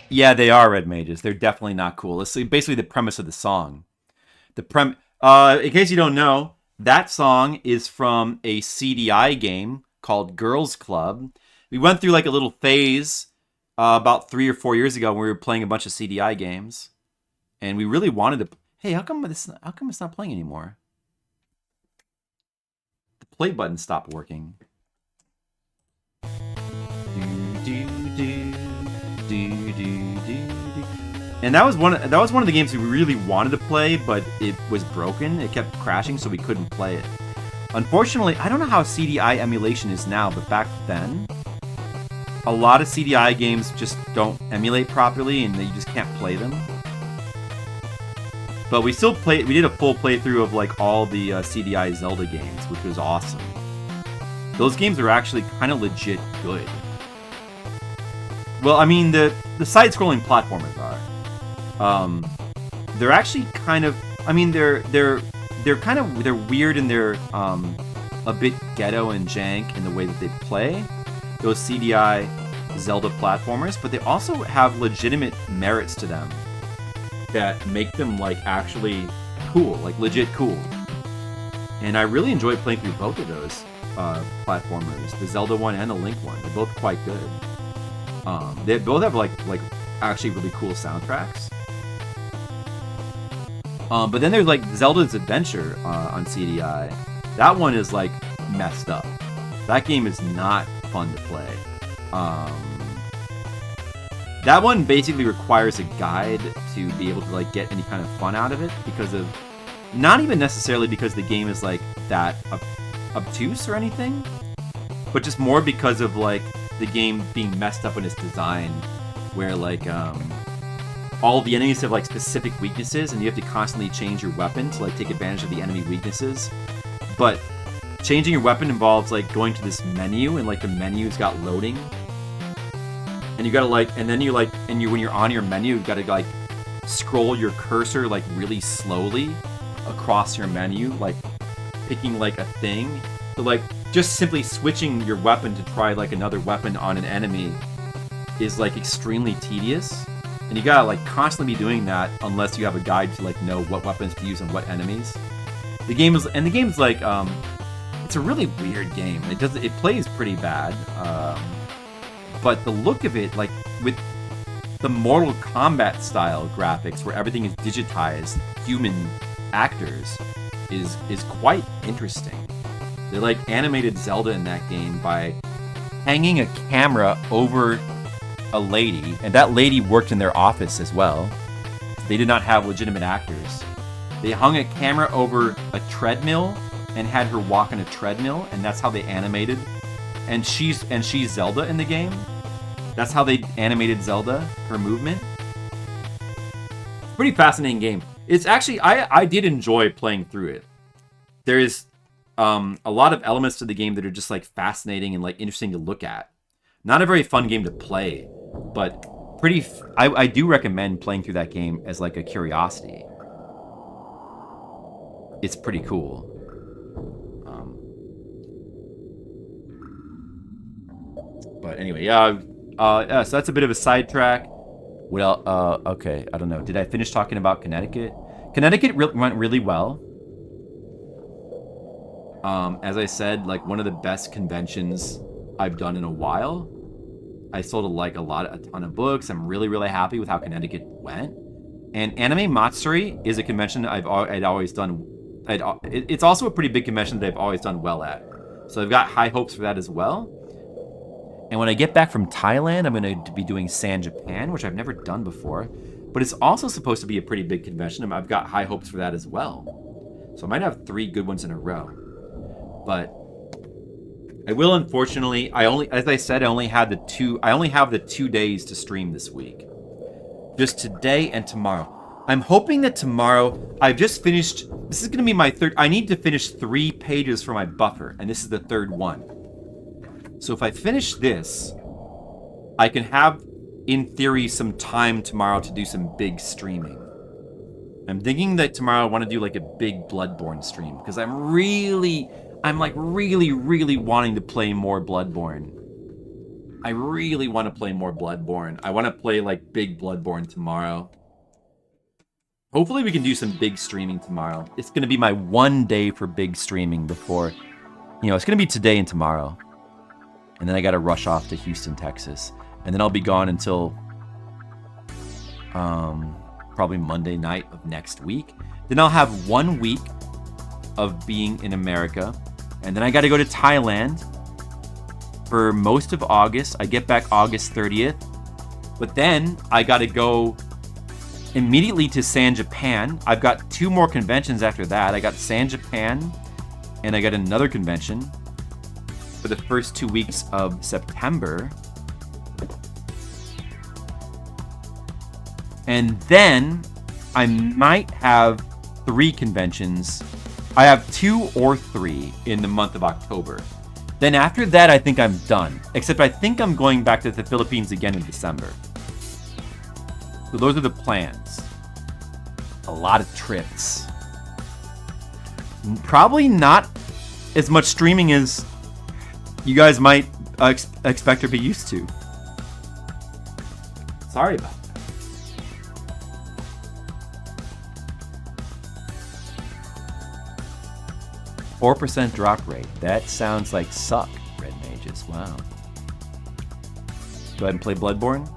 Yeah, they are red mages. They're definitely not cool. It's basically the premise of the song. In case you don't know, that song is from a CDI game called Girls Club. We went through like a little phase about 3 or 4 years ago when we were playing a bunch of CDI games, and we really wanted to. Hey, how come it's not playing anymore? The play button stopped working. And that was one of the games we really wanted to play, but it was broken. It kept crashing, so we couldn't play it. Unfortunately, I don't know how CDI emulation is now, but back then, a lot of CDI games just don't emulate properly, and you just can't play them. But we still played. We did a full playthrough of like all the CDI Zelda games, which was awesome. Those games are actually kind of legit good. Well, I mean, the side-scrolling platformers are. They're actually kind of. I mean, they're weird and they're a bit ghetto and jank in the way that they play those CDI Zelda platformers, but they also have legitimate merits to them that make them like actually cool, like legit cool. And I really enjoyed playing through both of those platformers, the Zelda one and the Link one. They're both quite good. They both have like actually really cool soundtracks. But then there's like Zelda's Adventure on CDI. That one is like messed up. That game is not fun to play. That one basically requires a guide to be able to like get any kind of fun out of it, because of not even necessarily because the game is like that obtuse or anything, but just more because of like the game being messed up in its design, where like all the enemies have like specific weaknesses, and you have to constantly change your weapon to like take advantage of the enemy weaknesses. But changing your weapon involves like going to this menu, and like the menu's got loading, and you gotta like, and then you like, and you when you're on your menu, you gotta like scroll your cursor like really slowly across your menu, like picking like a thing. So like just simply switching your weapon to try like another weapon on an enemy is like extremely tedious, and you gotta like constantly be doing that unless you have a guide to like know what weapons to use on what enemies. The game's like it's a really weird game. It plays pretty bad, but the look of it, like with the Mortal Kombat style graphics where everything is digitized, human actors, is quite interesting. They like animated Zelda in that game by hanging a camera over a lady, and that lady worked in their office as well. They did not have legitimate actors. They hung a camera over a treadmill and had her walk on a treadmill, and that's how they animated. And she's Zelda in the game. That's how they animated Zelda, her movement. Pretty fascinating game. It's actually, I did enjoy playing through it. There is a lot of elements to the game that are just like fascinating and like interesting to look at. Not a very fun game to play, but I do recommend playing through that game as like a curiosity. It's pretty cool. But anyway, so that's a bit of a sidetrack. Well, okay, I don't know. Did I finish talking about Connecticut? Connecticut went really well. As I said, like one of the best conventions I've done in a while. I sold a ton of books. I'm really, really happy with how Connecticut went. And Anime Matsuri is a convention I'd always done it's also a pretty big convention that they've always done well at. So I've got high hopes for that as well. And when I get back from Thailand, I'm going to be doing San Japan, which I've never done before. But it's also supposed to be a pretty big convention, and I've got high hopes for that as well. So I might have 3 good ones in a row. But I will, unfortunately, as I said, I only have the 2 days to stream this week. Just today and tomorrow. I'm hoping that tomorrow, I've just finished, this is going to be my third, I need to finish 3 pages for my buffer, and this is the 3rd one. So if I finish this, I can have, in theory, some time tomorrow to do some big streaming. I'm thinking that tomorrow I want to do like a big Bloodborne stream, because I'm really wanting to play more Bloodborne. I really want to play more Bloodborne. I want to play like big Bloodborne tomorrow. Hopefully we can do some big streaming tomorrow. It's going to be my 1 day for big streaming before, it's going to be today and tomorrow. And then I got to rush off to Houston, Texas. And then I'll be gone until probably Monday night of next week. Then I'll have 1 week of being in America. And then I got to go to Thailand for most of August. I get back August 30th. But then I got to go immediately to San Japan. I've got 2 more conventions after that. I got San Japan and I got another convention for the first 2 weeks of September. And then I might have 3 conventions. I have 2 or 3 in the month of October. Then after that, I think I'm done. Except I think I'm going back to the Philippines again in December. So those are the plans. A lot of trips. Probably not as much streaming as you guys might expect or be used to. Sorry about that. 4% drop rate. That sounds like suck, Red Mages. Wow. Go ahead and play Bloodborne?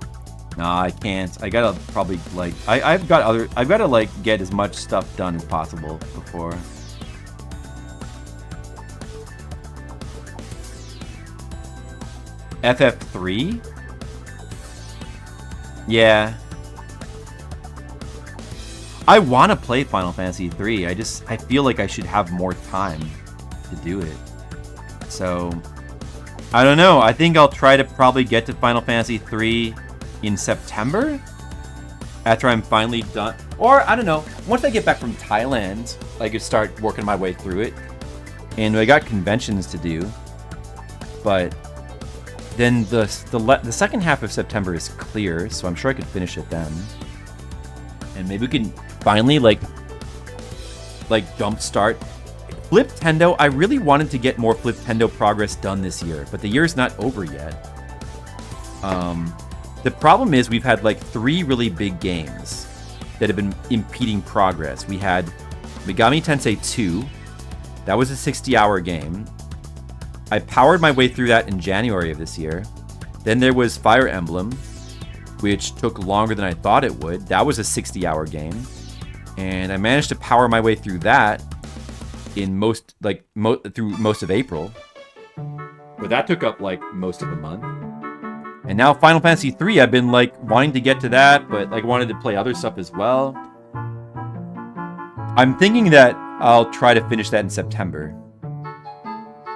No, I can't. I gotta probably I've gotta get as much stuff done as possible before. FF3? Yeah. I want to play Final Fantasy 3. I feel like I should have more time to do it. So, I don't know. I think I'll try to probably get to Final Fantasy 3 in September after I'm finally done. Or, I don't know. Once I get back from Thailand, I could start working my way through it. And I got conventions to do. But then the second half of September is clear, so I'm sure I could finish it then. And maybe we can finally like jumpstart Fliptendo. I really wanted to get more Fliptendo progress done this year, but the year's not over yet. The problem is we've had like 3 really big games that have been impeding progress. We had Megami Tensei 2. That was a 60-hour game. I powered my way through that in January of this year. Then there was Fire Emblem, which took longer than I thought it would. That was a 60-hour game. And I managed to power my way through that in through most of April. But that took up like most of a month. And now Final Fantasy 3, I've been like wanting to get to that, but like wanted to play other stuff as well. I'm thinking that I'll try to finish that in September.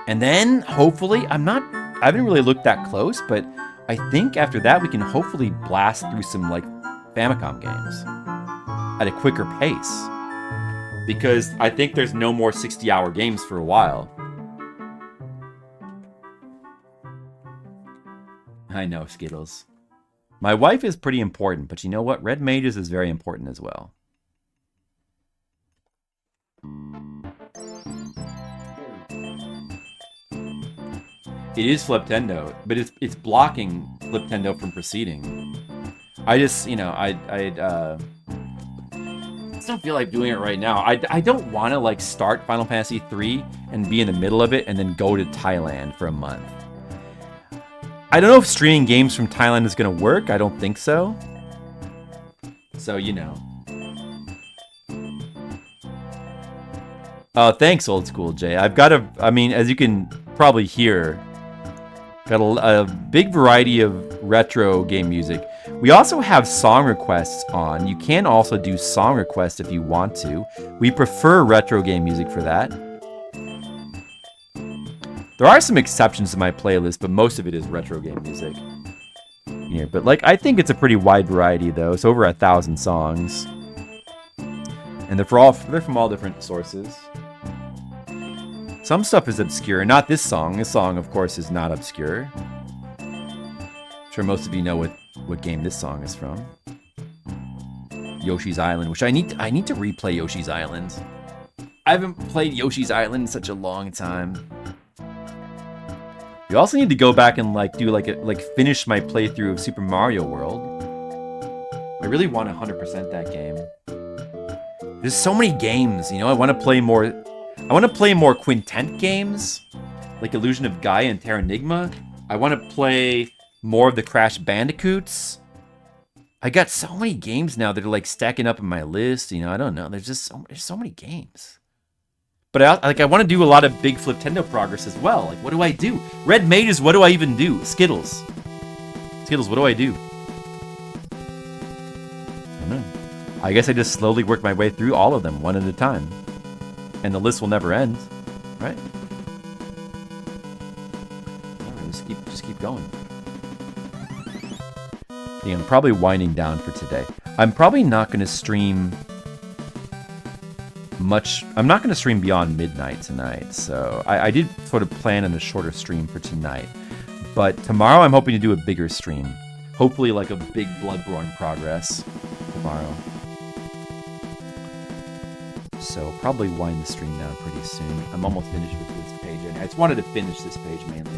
And then hopefully, I haven't really looked that close, but I think after that we can hopefully blast through some like Famicom games at a quicker pace. Because I think there's no more 60-hour games for a while. I know, Skittles. My wife is pretty important, but you know what? Red Mages is very important as well. It is Fliptendo, but it's blocking Fliptendo from proceeding. I just, I just don't feel like doing it right now. I don't want to like start Final Fantasy 3 and be in the middle of it and then go to Thailand for a month. I don't know if streaming games from Thailand is going to work. I don't think so. So, Thanks, Old School Jay. I've got as you can probably hear, got a big variety of retro game music. We also have song requests on. You can also do song requests if you want to. We prefer retro game music for that. There are some exceptions to my playlist, but most of it is retro game music. Here, but like I think it's a pretty wide variety though. It's over 1,000 songs, and they're from all different sources. Some stuff is obscure. Not this song. This song, of course, is not obscure. I'm sure most of you know what game this song is from. Yoshi's Island, which I need to replay Yoshi's Island. I haven't played Yoshi's Island in such a long time. You also need to go back and finish my playthrough of Super Mario World. I really want to 100% that game. There's so many games, I want to play more. I want to play more Quintet games, like Illusion of Gaia and Terranigma. I want to play more of the Crash Bandicoots. I got so many games now that are like stacking up in my list. I don't know. There's so many games. But I want to do a lot of big Fliptendo progress as well. Like, what do I do? Red Mages, what do I even do? Skittles, what do I do? I don't know. I guess I just slowly work my way through all of them one at a time. And the list will never end, right? Alright, just keep going. Yeah, I'm probably winding down for today. I'm probably not going to stream much. I'm not going to stream beyond midnight tonight, so I did sort of plan on a shorter stream for tonight. But tomorrow I'm hoping to do a bigger stream. Hopefully like a big Bloodborne progress tomorrow. So probably wind the stream down pretty soon. I'm almost finished with this page. I just wanted to finish this page mainly.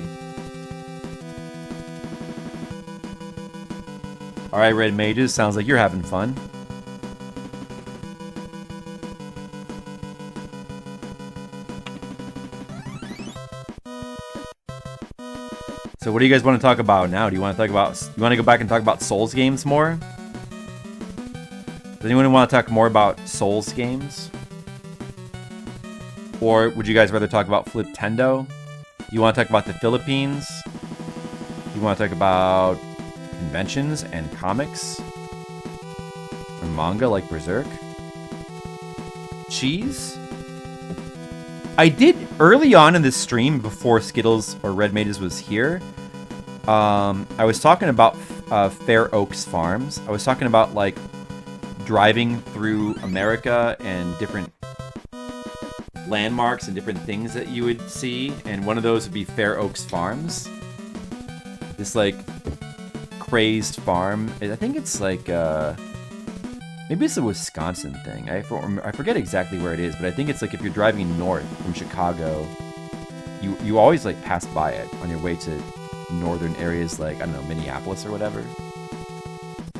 Alright, Red Mages, sounds like you're having fun. So what do you guys want to talk about now? Do you want to go back and talk about Souls games more? Does anyone want to talk more about Souls games? Or would you guys rather talk about Fliptendo? Do you want to talk about the Philippines? Do you want to talk about conventions and comics? Or manga like Berserk? Cheese? I did early on in this stream before Skittles or Red Mages was here. I was talking about Fair Oaks Farms. I was talking about like driving through America and different landmarks and different things that you would see, and one of those would be Fair Oaks Farms. This like crazed farm. I think it's like maybe it's a Wisconsin thing. I forget exactly where it is, but I think it's like if you're driving north from Chicago, you always like pass by it on your way to northern areas like, I don't know, Minneapolis or whatever.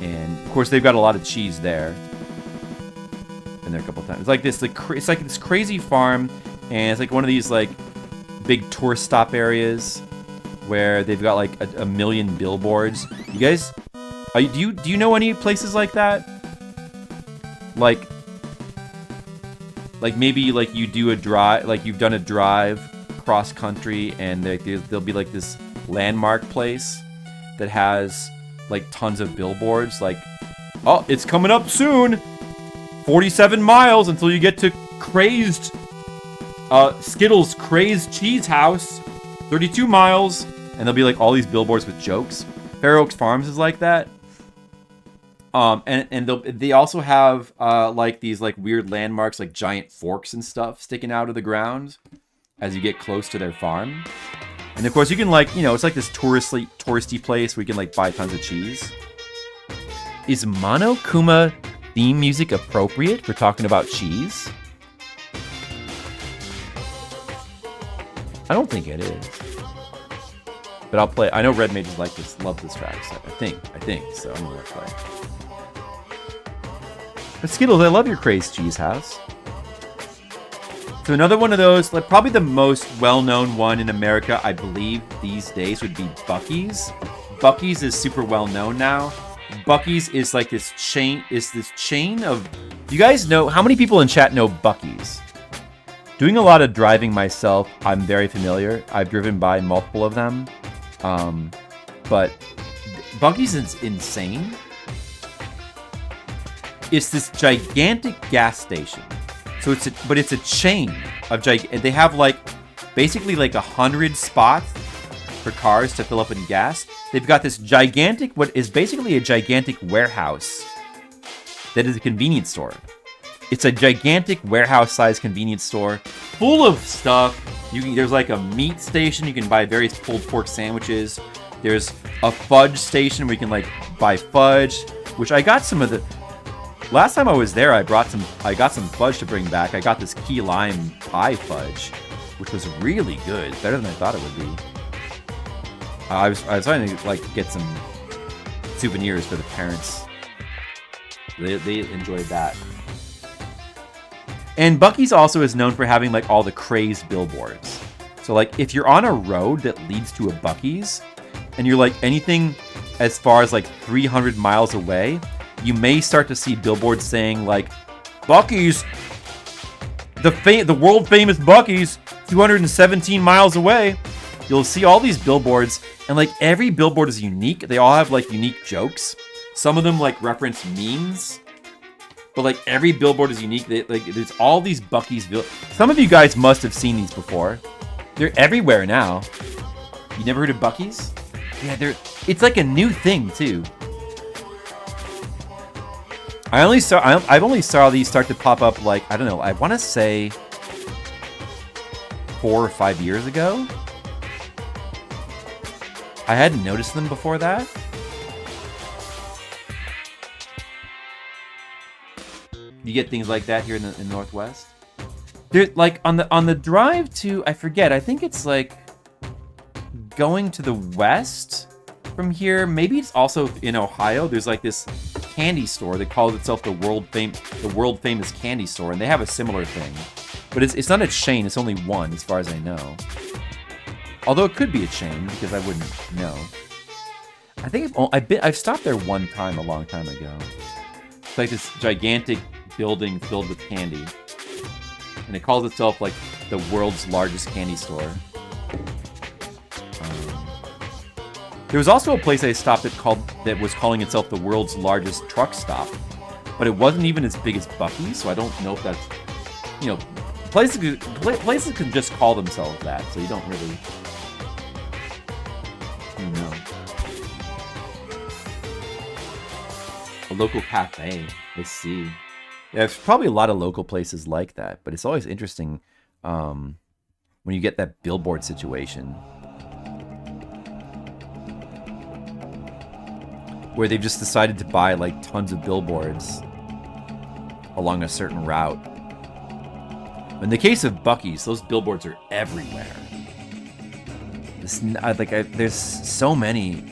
And of course they've got a lot of cheese there. Been there a couple times. It's like this it's like this crazy farm, and it's like one of these like big tourist stop areas where they've got like a million billboards. You guys, do you know any places like that? Like maybe like you do a drive, like you've done a drive cross country, and there'll be like this landmark place that has like tons of billboards, like, oh, it's coming up soon, 47 miles until you get to Skittles Crazed Cheese House, 32 miles, and there'll be like all these billboards with jokes. Fair Oaks Farms is like that. And they also have like these like weird landmarks, like giant forks and stuff sticking out of the ground as you get close to their farm. And of course you can like, it's like this touristy place where you can like buy tons of cheese. Is Monokuma theme music appropriate for talking about cheese? I don't think it is. But I'll play. I know Red Mages love this track, so I think so. I'm gonna play. But Skittles, I love your Crazed Cheese House. So another one of those, like probably the most well-known one in America, I believe these days, would be Buc-ee's. Buc-ee's is super well-known now. Buc-ee's is like this chain of. You guys know how many people in chat know Buc-ee's? Doing a lot of driving myself, I'm very familiar. I've driven by multiple of them. But Buc-ee's is insane. It's this gigantic gas station. So it's a chain of they have like basically like 100 spots for cars to fill up in gas. They've got this gigantic, what is basically a gigantic warehouse that is a convenience store. It's a gigantic warehouse-sized convenience store full of stuff. There's like a meat station. You can buy various pulled pork sandwiches. There's a fudge station where you can like buy fudge, which I got some of the... Last time I was there, I got some fudge to bring back. I got this key lime pie fudge, which was really good. Better than I thought it would be. I was trying to like get some souvenirs for the parents. They enjoyed that. And Buc-ee's also is known for having like all the crazed billboards. So like if you're on a road that leads to a Buc-ee's and you're like anything as far as like 300 miles away, you may start to see billboards saying like Buc-ee's, the world famous Buc-ee's 217 miles away. You'll see all these billboards and like every billboard is unique. They all have like unique jokes. Some of them like reference memes. But like every billboard is unique. There's all these Buc-ee's. Some of you guys must have seen these before. They're everywhere now. You never heard of Buc-ee's? Yeah, it's like a new thing too. I've only saw these start to pop up like, I don't know, I want to say 4 or 5 years ago. I hadn't noticed them before that. You get things like that here in the Northwest. They're like on the drive to, I forget, I think it's like going to the west from here. Maybe it's also in Ohio. There's like this candy store that calls itself the world famous candy store, and they have a similar thing. But it's not a chain, it's only one as far as I know. Although it could be a chain because I wouldn't know. I think I've stopped there one time a long time ago. It's like this gigantic building filled with candy. And it calls itself like the world's largest candy store. There was also a place I stopped that was calling itself the world's largest truck stop. But it wasn't even as big as Buc-ee's, so I don't know if that's, you know, places can just call themselves that, so you don't really know. A local cafe, I see. Yeah, there's probably a lot of local places like that, but it's always interesting when you get that billboard situation where they've just decided to buy like tons of billboards along a certain route. In the case of Buc-ee's, those billboards are everywhere. There's so many.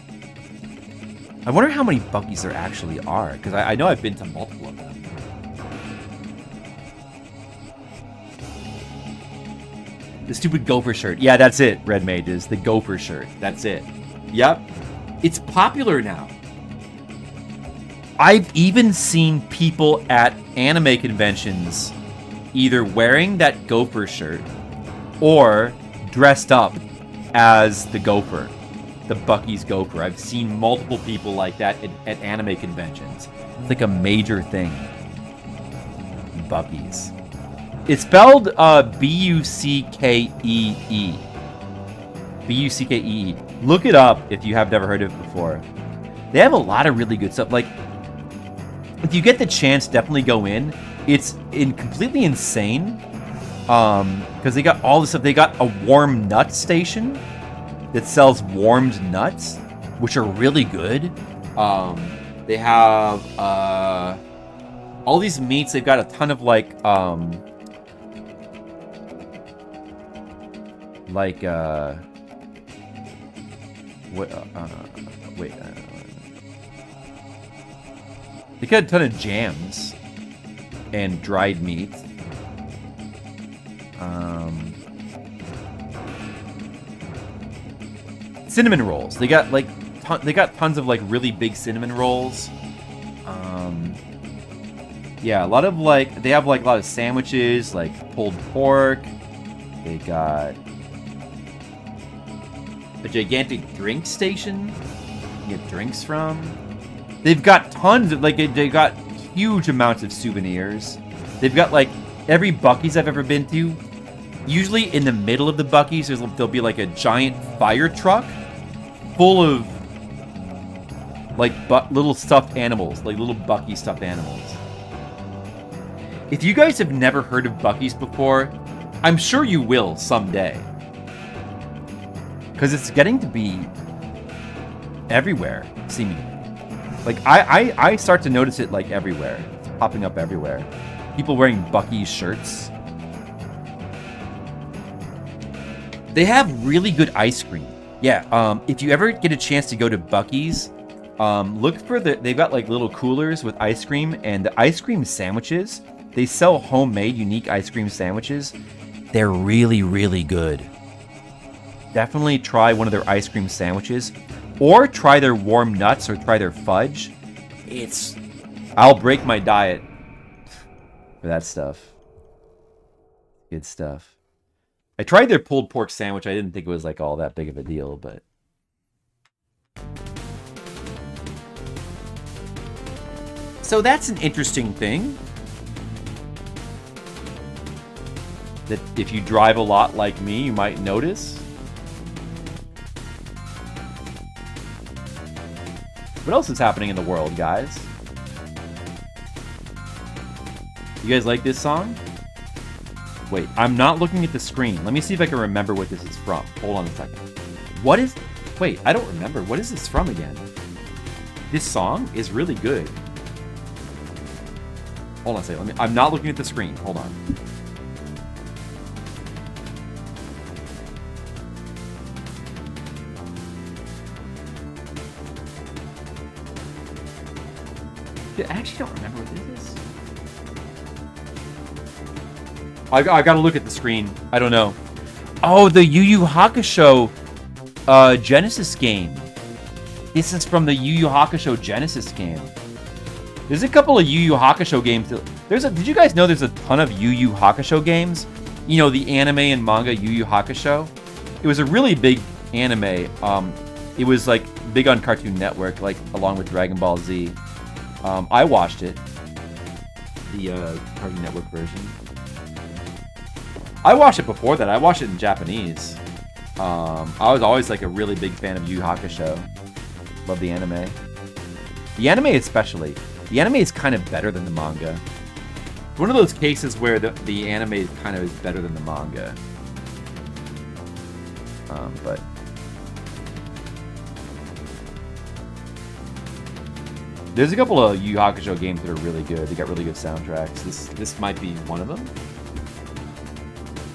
I wonder how many Buc-ee's there actually are, because I know I've been to multiple of them. The stupid gopher shirt. Yeah, that's it, Red Mages. The gopher shirt. That's it. Yep. It's popular now. I've even seen people at anime conventions either wearing that gopher shirt or dressed up as the gopher, the Buc-ee's gopher. I've seen multiple people like that at anime conventions. It's like a major thing. Buc-ee's. It's spelled B-U-C-K-E-E. B-U-C-K-E-E. Look it up if you have never heard of it before. They have a lot of really good stuff. Like, if you get the chance, definitely go in. It's completely insane. Because they got all this stuff. They got a warm nut station that sells warmed nuts, which are really good. They have all these meats. They've got a ton of they got a ton of jams and dried meat. Cinnamon rolls. They got tons of like really big cinnamon rolls. Yeah, a lot of like, they have like a lot of sandwiches, like pulled pork. They got a gigantic drink station you can get drinks from. They've got tons of, like, they got huge amounts of souvenirs. They've got like every Buc-ee's I've ever been to. Usually in the middle of the Buc-ee's, there'll be like a giant fire truck full of like little stuffed animals, like little Buc-ee stuffed animals. If you guys have never heard of Buc-ee's before, I'm sure you will someday. Because it's getting to be everywhere, seemingly. Like, I start to notice it, like, everywhere. It's popping up everywhere. People wearing Buc-ee's shirts. They have really good ice cream. Yeah, if you ever get a chance to go to Buc-ee's, look for they've got, like, little coolers with ice cream, and the ice cream sandwiches, they sell homemade, unique ice cream sandwiches. They're really, really good. Definitely try one of their ice cream sandwiches. Or try their warm nuts or try their fudge. I'll break my diet for that stuff. Good stuff. I tried their pulled pork sandwich. I didn't think it was like all that big of a deal, but... So that's an interesting thing. That if you drive a lot like me, you might notice. What else is happening in the world, guys? You guys like this song? Wait, I'm not looking at the screen. Let me see if I can remember what this is from. Hold on a second. What is... Wait, I don't remember. What is this from again? This song is really good. Hold on a second. I'm not looking at the screen. Hold on. I actually don't remember what this is. I gotta look at the screen. I don't know. Oh, the Yu Yu Hakusho Genesis game. This is from the Yu Yu Hakusho Genesis game. There's a couple of Yu Yu Hakusho games. Did you guys know there's a ton of Yu Yu Hakusho games? You know, the anime and manga Yu Yu Hakusho. It was a really big anime. It was like big on Cartoon Network, like along with Dragon Ball Z. I watched it. The Cartoon Network version. I watched it before that. I watched it in Japanese. I was always like a really big fan of Yu Yu Hakusho. Love the anime. The anime especially. The anime is kind of better than the manga. One of those cases where the anime kind of is better than the manga. But... There's a couple of Yu Yu Hakusho games that are really good. They got really good soundtracks. This might be one of them.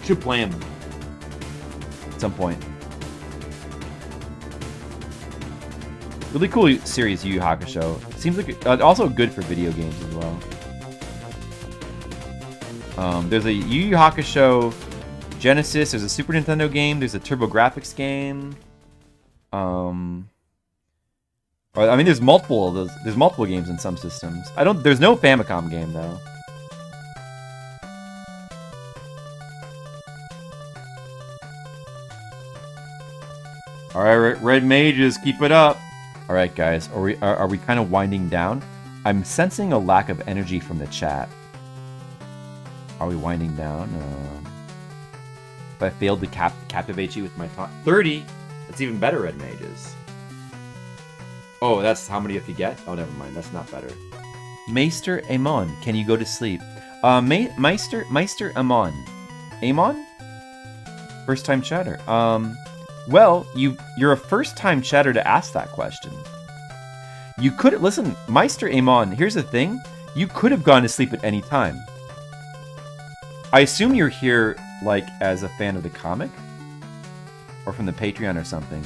Should play them at some point. Really cool series, Yu Yu Hakusho. Seems like also good for video games as well. There's a Yu Yu Hakusho Genesis. There's a Super Nintendo game. There's a TurboGrafx game. I mean, there's multiple of those. There's multiple games in some systems. There's no Famicom game though. All right, Red Mages, keep it up. All right, guys, are we kind of winding down? I'm sensing a lack of energy from the chat. Are we winding down? If I failed to captivate you with my thought, 30. That's even better, Red Mages. Oh, that's how many you have to get? Oh, never mind. That's not better. Meister Amon, can you go to sleep? Meister Amon. Amon? First time chatter. Well, you're a first time chatter to ask that question. You could listen, Meister Amon, here's the thing. You could have gone to sleep at any time. I assume you're here like as a fan of the comic or from the Patreon or something.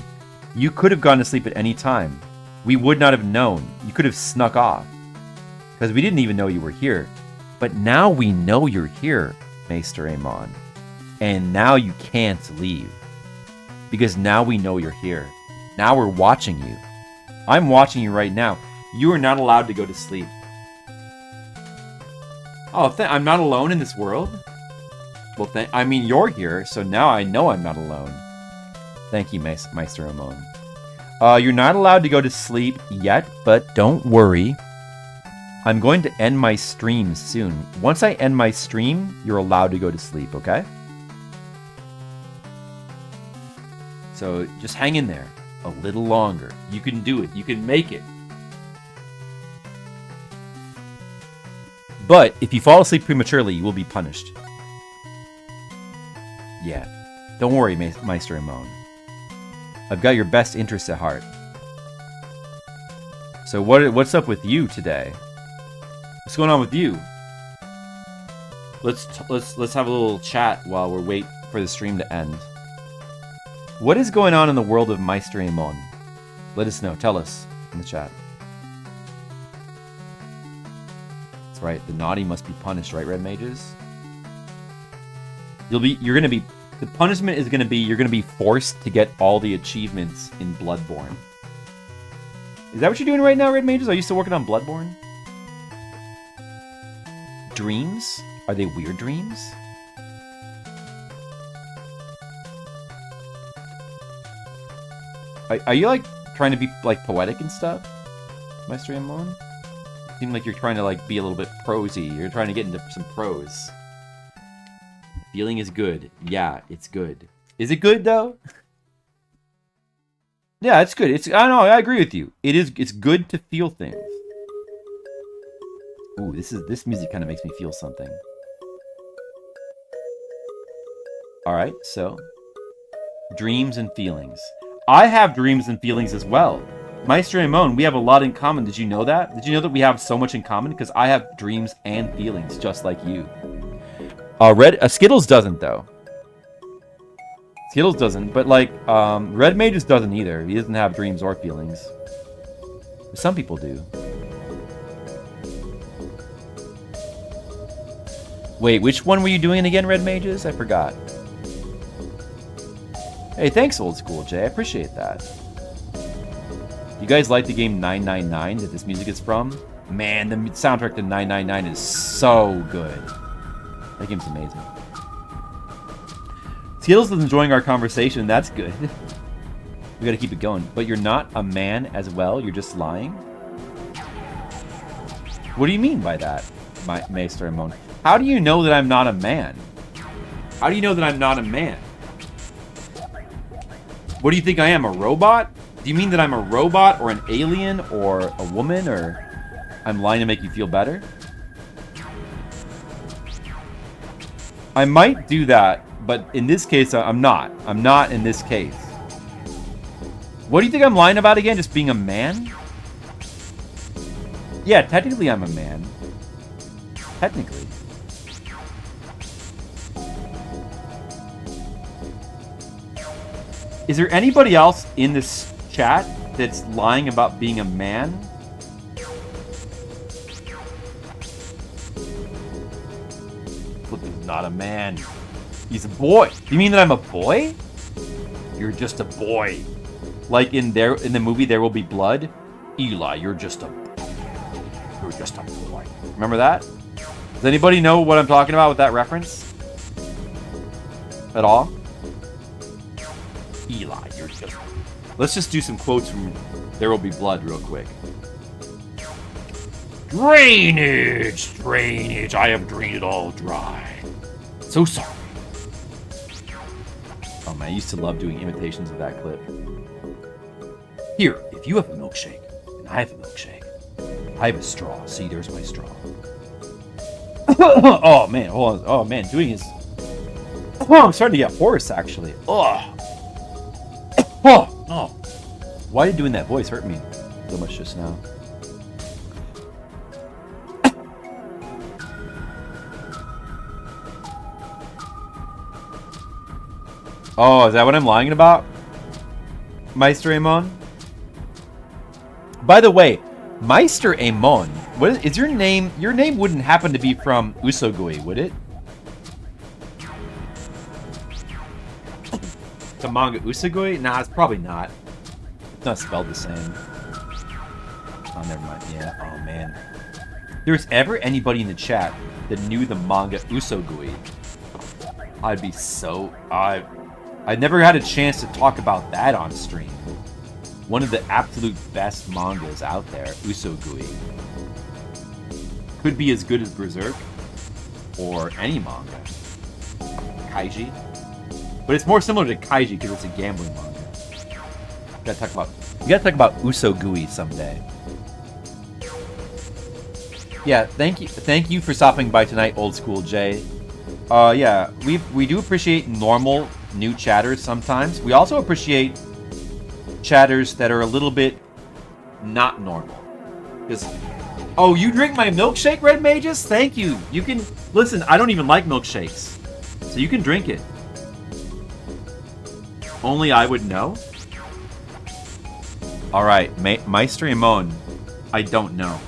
You could have gone to sleep at any time. We would not have known. You could have snuck off. Because we didn't even know you were here. But now we know you're here, Meister Amon. And now you can't leave. Because now we know you're here. Now we're watching you. I'm watching you right now. You are not allowed to go to sleep. Oh, I'm not alone in this world? Well, I mean, you're here, so now I know I'm not alone. Thank you, Meister Amon. You're not allowed to go to sleep yet, but don't worry. I'm going to end my stream soon. Once I end my stream, you're allowed to go to sleep, okay? So just hang in there a little longer. You can do it. You can make it. But if you fall asleep prematurely, you will be punished. Yeah. Don't worry, Meister Amon. I've got your best interests at heart. So what's up with you today? What's going on with you? Let's have a little chat while we're waiting for the stream to end. What is going on in the world of Meister Amon? Let us know. Tell us in the chat. That's right. The naughty must be punished, right, Red Mages? The punishment is gonna be you're gonna be forced to get all the achievements in Bloodborne. Is that what you're doing right now, Red Mages? Are you still working on Bloodborne? Dreams? Are they weird dreams? Are you like trying to be like poetic and stuff, Meister Amon? Seem like you're trying to like be a little bit prosy. You're trying to get into some prose. Feeling is good. Yeah, it's good. Is it good though? Yeah, it's good. I know. I agree with you. It's good to feel things. Ooh, this music kind of makes me feel something. All right, so dreams and feelings. I have dreams and feelings as well. Meister Amon, we have a lot in common. Did you know that? Did you know that we have so much in common? Because I have dreams and feelings just like you. Skittles doesn't though. Skittles doesn't, but like Red Mages doesn't either. He doesn't have dreams or feelings. Some people do. Wait, which one were you doing again, Red Mages? I forgot. Hey, thanks, Old School Jay. I appreciate that. You guys like the game 999 that this music is from? Man, the soundtrack to 999 is so good. That game's amazing. Skittles is enjoying our conversation. That's good. We gotta keep it going. But you're not a man as well? You're just lying? What do you mean by that, Meister Amon? How do you know that I'm not a man? How do you know that I'm not a man? What do you think I am, a robot? Do you mean that I'm a robot or an alien or a woman or I'm lying to make you feel better? I might do that, but in this case, I'm not. I'm not in this case. What do you think I'm lying about again? Just being a man? Yeah, technically I'm a man. Technically. Is there anybody else in this chat that's lying about being a man? Flippin's not a man. He's a boy. You mean that I'm a boy? You're just a boy. Like in the movie There Will Be Blood? Eli, you're just a boy. Remember that? Does anybody know what I'm talking about with that reference? At all? Eli, you're just... Let's just do some quotes from There Will Be Blood real quick. Drainage! Drainage! I have drained it all dry. So sorry. Oh man, I used to love doing imitations of that clip. Here, if you have a milkshake, and I have a milkshake, I have a straw. See, there's my straw. Oh man, hold on. Oh man, doing his... Oh, I'm starting to get hoarse, actually. Oh. Oh. Why did doing that voice hurt me so much just now? Oh, is that what I'm lying about? Meister Amon? By the way, Meister Amon, what is your name? Your name wouldn't happen to be from Usogui, would it? The manga Usogui? Nah, it's probably not. It's not spelled the same. Oh, never mind. Yeah. Oh, man. there's ever anybody in the chat that knew the manga Usogui, I'd be so... I never had a chance to talk about that on stream. One of the absolute best mangas out there, Usogui. Could be as good as Berserk, or any manga. Kaiji. But it's more similar to Kaiji because it's a gambling manga. You gotta talk about Usogui someday. Yeah, thank you for stopping by tonight, Old School Jay. Yeah, we do appreciate normal new chatters sometimes. We also appreciate chatters that are a little bit not normal. Because, oh, you drink my milkshake, Red Mages? Thank you. You can listen. I don't even like milkshakes, so you can drink it. Only I would know. All right, Maestro Amon. I don't know.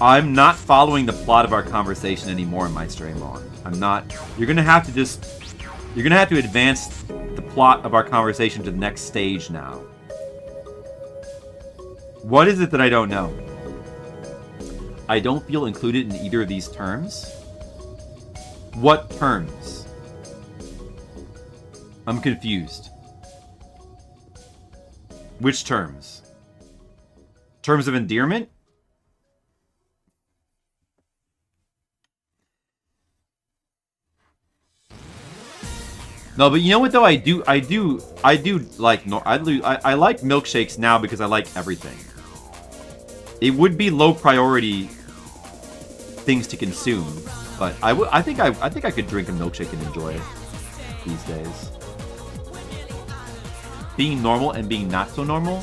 I'm not following the plot of our conversation anymore, Maestro Amon. I'm not. You're gonna have to advance the plot of our conversation to the next stage now. What is it that I don't know? I don't feel included in either of these terms. What terms? I'm confused. Which terms? Terms of endearment? No, but you know what though? I do like I like milkshakes now because I like everything. It would be low priority things to consume, but I think I could drink a milkshake and enjoy it these days. Being normal and being not so normal.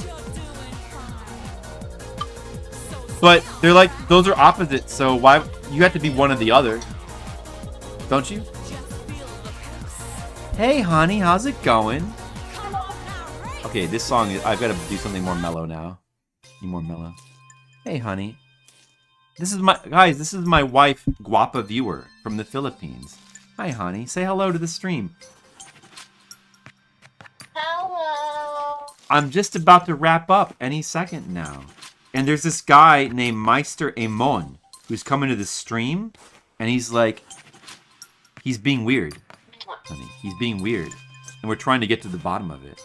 But they're like, those are opposites, so why you have to be one or the other, don't you? Hey, honey, how's it going? Okay, this song, I've got to do something more mellow now. Need more mellow. Hey, honey. This is my wife, Guapa Viewer, from the Philippines. Hi, honey. Say hello to the stream. Hello. I'm just about to wrap up any second now. And there's this guy named Meister Amon who's coming to the stream, and he's being weird. Honey, he's being weird. And we're trying to get to the bottom of it.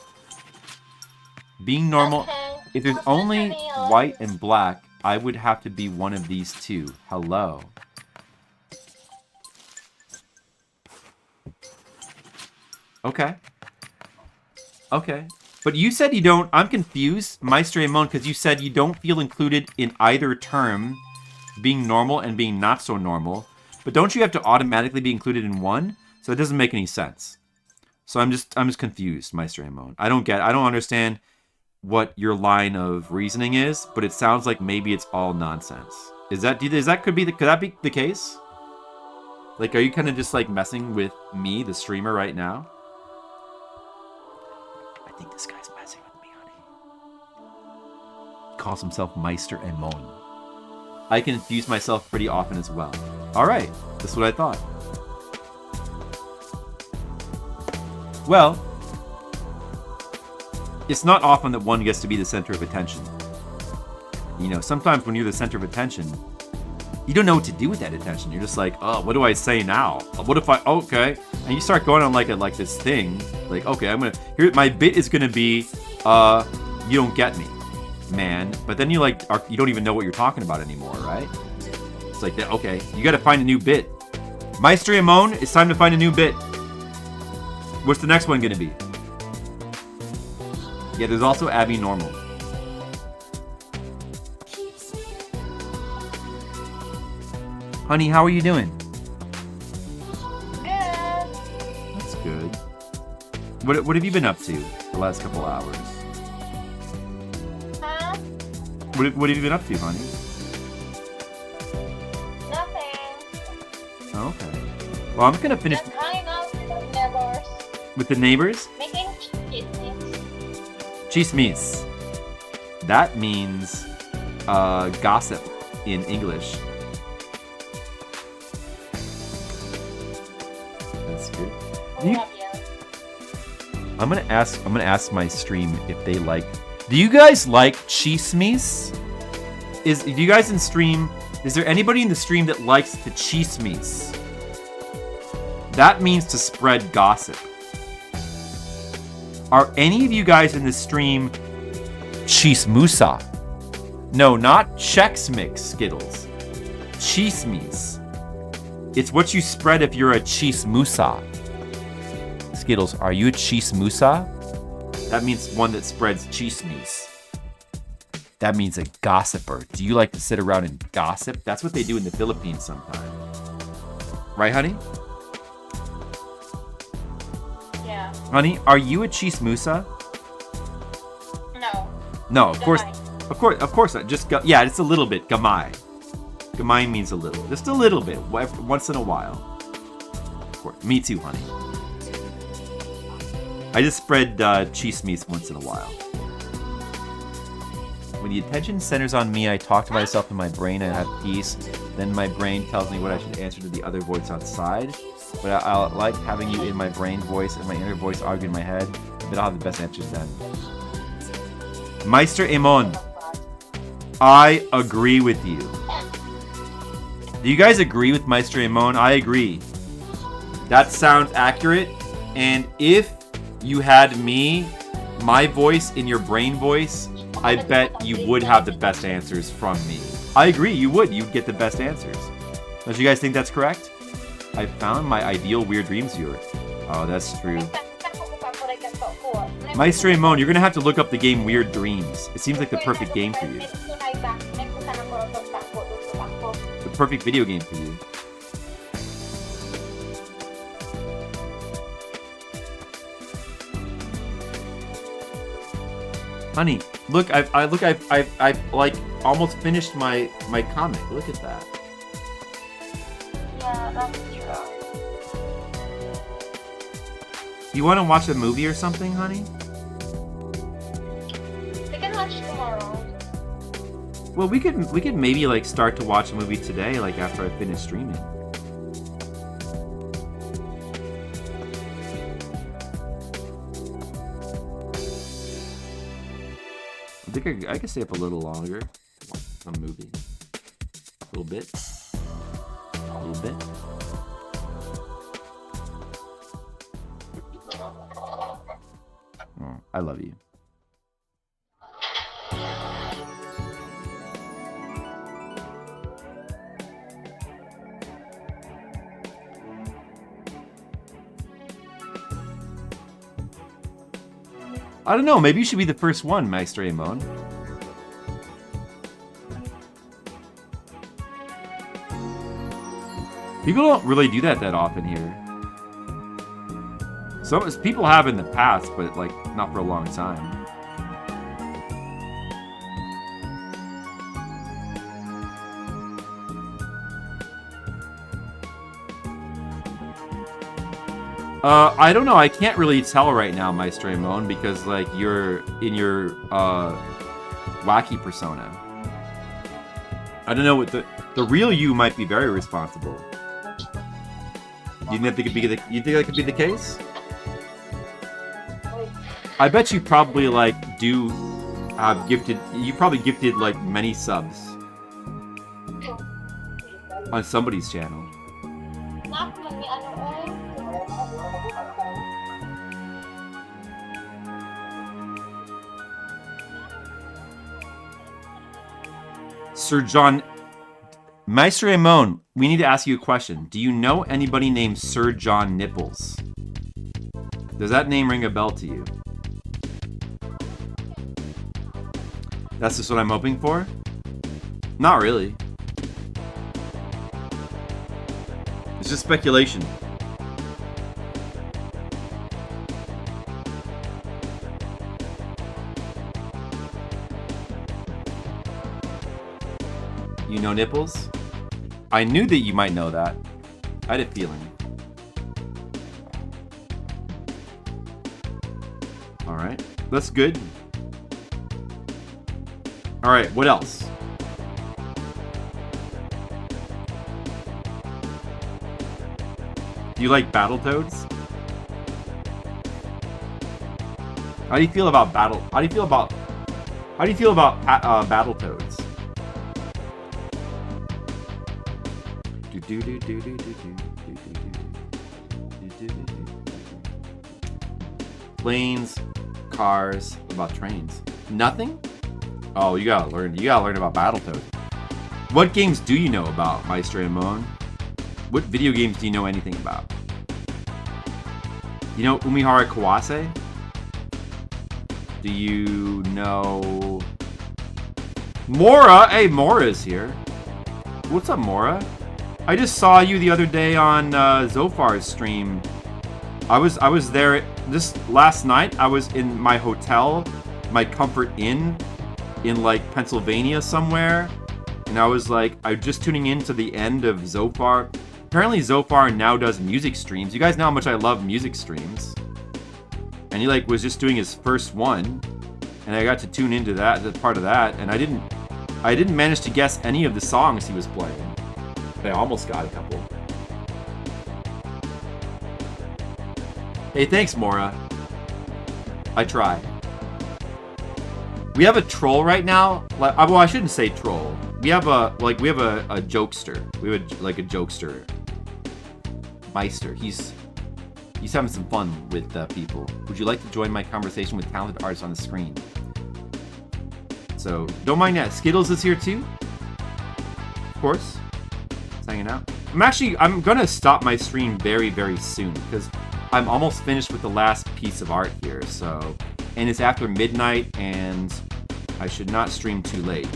Being normal. Okay. If there's only white and black, I would have to be one of these two. Hello. Okay. Okay. But you said you don't... I'm confused, Maestro Amon, because you said you don't feel included in either term, being normal and being not so normal. But don't you have to automatically be included in one? So it doesn't make any sense. So I'm just confused, Maestro Amon. I don't understand what your line of reasoning is, but it sounds like maybe it's all nonsense. Could that be the case? Like, are you kind of just like messing with me, the streamer, right now? I think this guy's messing with me, honey. Calls himself Meister Amon. I confuse myself pretty often as well. Alright, that's what I thought. Well, it's not often that one gets to be the center of attention. You know, sometimes when you're the center of attention, you don't know what to do with that attention. You're just like, oh, what do I say now? What if I, okay. And you start going on like this thing. Like, okay, my bit is gonna be, you don't get me, man. But then you don't even know what you're talking about anymore, right? It's like, okay, you gotta find a new bit. Maestro Amon, it's time to find a new bit. What's the next one gonna be? Yeah, there's also Abby Normal. Honey, how are you doing? Good. That's good. What have you been up to the last couple hours? Huh? What have you been up to, honey? Nothing. Oh, okay. Well, I'm gonna finish Just hanging out with the neighbors. with the neighbors. Making chismes. Chismes. That means gossip in English. That's good. You- Love you. I'm gonna ask my stream if they like. Do you guys like chismes? do you guys in stream? Is there anybody in the stream that likes to chismes? That means to spread gossip. Are any of you guys in the stream chismusa? No, not Chex Mix Skittles. Chismes. It's what you spread if you're a chismusa. Skittles, are you a chismusa? That means one that spreads chismes. That means a gossiper. Do you like to sit around and gossip? That's what they do in the Philippines sometimes. Right, honey? Yeah. Honey, are you a chismusa? No. No, of course. Gamay. Of course not. Just yeah, it's a little bit. Gamay. Gamay means a little. Just a little bit. Once in a while. Of course. Me too, honey. I just spread chismes once in a while. When the attention centers on me, I talk to myself in my brain and I have peace. Then my brain tells me what I should answer to the other voice outside. But I like having you in my brain voice and my inner voice argue in my head. But I'll have the best answers then. Meister Amon, I agree with you. Do you guys agree with Meister Amon? I agree. That sounds accurate. And if you had me, my voice in your brain voice, I bet you would have the best answers from me. I agree, you would. You'd get the best answers. Don't you guys think that's correct? I found my ideal Weird Dreams viewer. Oh, that's true. Meister Amon, you're gonna have to look up the game Weird Dreams. It seems like the perfect game for you. The perfect video game for you. Honey, look, I've like almost finished my comic. Look at that. Yeah, that's true. You want to watch a movie or something, honey? We can watch tomorrow. Well, we could maybe like start to watch a movie today, like after I finish streaming. I think I could stay up a little longer. Watch some movie. A little bit. A little bit. Oh, I love you. I don't know, maybe you should be the first one, Meister Amon. People don't really do that often here. Some people have in the past, but like not for a long time. I don't know. I can't really tell right now, Meister Amon, because like you're in your wacky persona. I don't know what the real you might be very responsible. You think that could be the case? I bet you probably like do have gifted. You probably gifted like many subs on somebody's channel. Sir John, Meister Amon, we need to ask you a question. Do you know anybody named Sir John Nipples? Does that name ring a bell to you? That's just what I'm hoping for? Not really. It's just speculation. You know Nipples? I knew that you might know that. I had a feeling. Alright, that's good. Alright, what else? Do you like Battletoads? How do you feel about Battletoads? Planes, cars, what about trains? Nothing? Oh, you gotta learn about Battletoads. What games do you know about, Maestro Amon? What video games do you know anything about? You know Umihara Kawase? Do you know Mora? Hey, Mora's here. What's up, Mora? I just saw you the other day on Zophar's stream. I was there this last night. I was in my hotel, my Comfort Inn, in like Pennsylvania somewhere, and I was just tuning in to the end of Zophar. Apparently, Zophar now does music streams. You guys know how much I love music streams, and he was just doing his first one, and I got to tune into the part of that, and I didn't manage to guess any of the songs he was playing, but I almost got a couple. Hey, thanks, Mora. I try. We have a troll right now. Well, I shouldn't say troll. We have a jokester. We have a jokester. Meister. He's having some fun with people. Would you like to join my conversation with talented artists on the screen? So don't mind that. Skittles is here too. Of course. He's hanging out. I'm gonna stop my stream very, very soon because I'm almost finished with the last piece of art here, and it's after midnight, and I should not stream too late.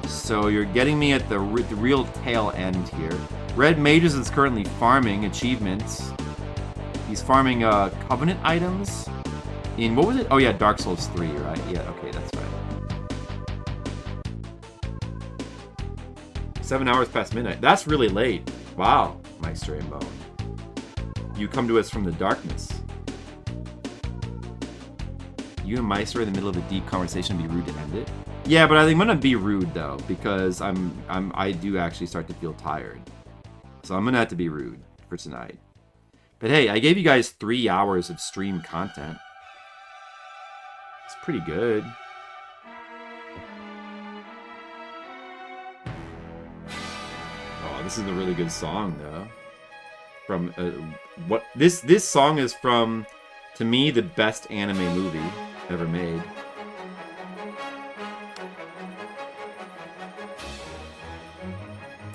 So you're getting me at the real tail end here. Red Mages is currently farming achievements. He's farming Covenant items in, what was it? Oh yeah, Dark Souls 3, right? Yeah, okay, that's right. 7 hours past midnight. That's really late. Wow, Meister and Bone. You come to us from the darkness. You and Meister in the middle of a deep conversation would be rude to end it. Yeah, but I think I'm gonna be rude though, because I do actually start to feel tired. So I'm gonna have to be rude for tonight. But hey, I gave you guys 3 hours of stream content. It's pretty good. Oh, this is a really good song though. From this song is from, to me, the best anime movie ever made.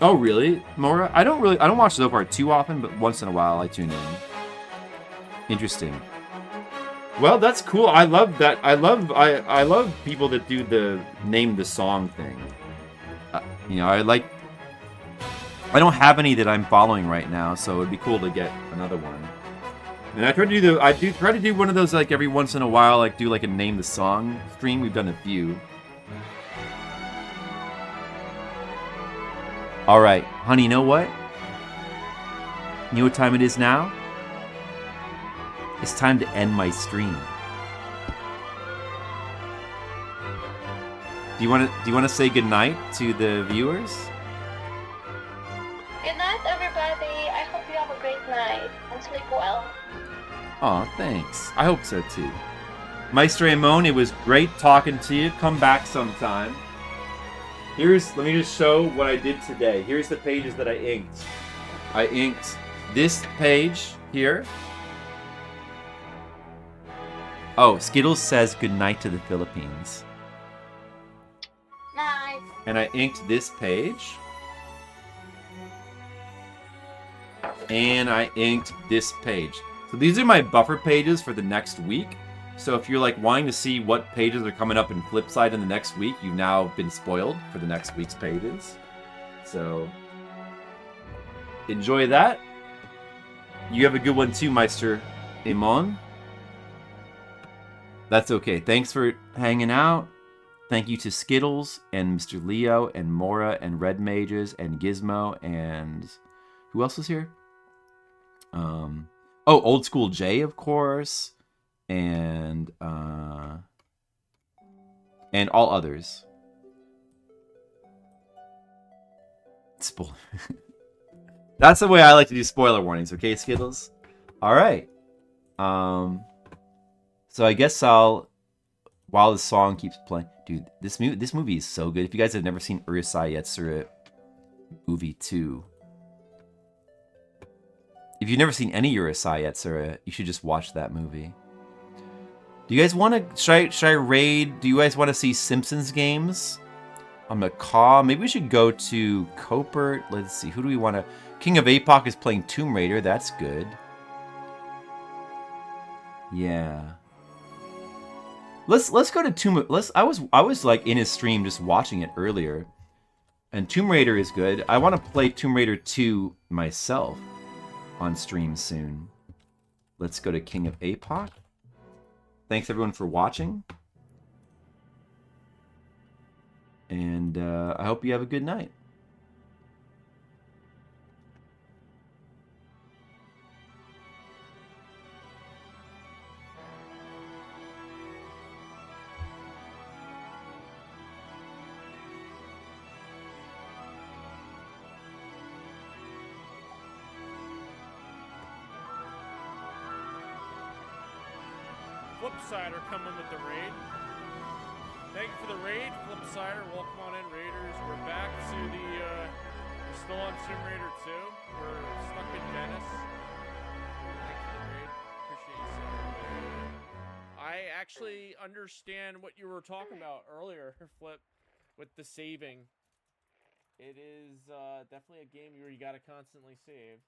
Oh really, Mora? I don't watch Zophar too often, but once in a while I tune in. Interesting. Well, that's cool. I love that. I love people that do the name the song thing. I don't have any that I'm following right now, so it'd be cool to get another one. And I try to do one of those every once in a while, do a name the song stream. We've done a few. All right, honey, you know what? You know what time it is now? It's time to end my stream. Do you want to say goodnight to the viewers? Good night, everybody. I hope you have a great night and sleep well. Aw, thanks. I hope so too. Maestro Amon, it was great talking to you. Come back sometime. Let me just show what I did today. Here's the pages that I inked. I inked this page here. Oh, Skittles says goodnight to the Philippines. Night. And I inked this page. And I inked this page. So these are my buffer pages for the next week. So if you're wanting to see what pages are coming up in Flipside in the next week, you've now been spoiled for the next week's pages. So enjoy that. You have a good one too, Meister Amon. That's okay. Thanks for hanging out. Thank you to Skittles and Mr. Leo and Mora and Red Mages and Gizmo and who else was here? Old School J, of course, and all others. Spoiler. That's the way I like to do spoiler warnings, okay, Skittles? All right. So I guess while the song keeps playing, dude, this movie is so good. If you guys have never seen Urusei Yatsura movie 2, If you've never seen any Urusei yet, Sarah, you should just watch that movie. Do you guys want to... Should I raid? Do you guys want to see Simpsons games? On Macaw? Maybe we should go to Copert. Let's see. Who do we want to... King of Apoc is playing Tomb Raider. That's good. Yeah. Let's go to Tomb... I was like in his stream just watching it earlier. And Tomb Raider is good. I want to play Tomb Raider 2 myself on stream soon. Let's go to King of Apoc. Thanks everyone for watching. And I hope you have a good night. Flipsider coming with the raid. Thank you for the raid, Flipsider. Welcome on in, Raiders. We're back to we're still on Tomb Raider 2. We're stuck in Venice. Thank you for the raid. Appreciate you saying. I actually understand what you were talking about earlier, Flip, with the saving. It is definitely a game where you gotta constantly save.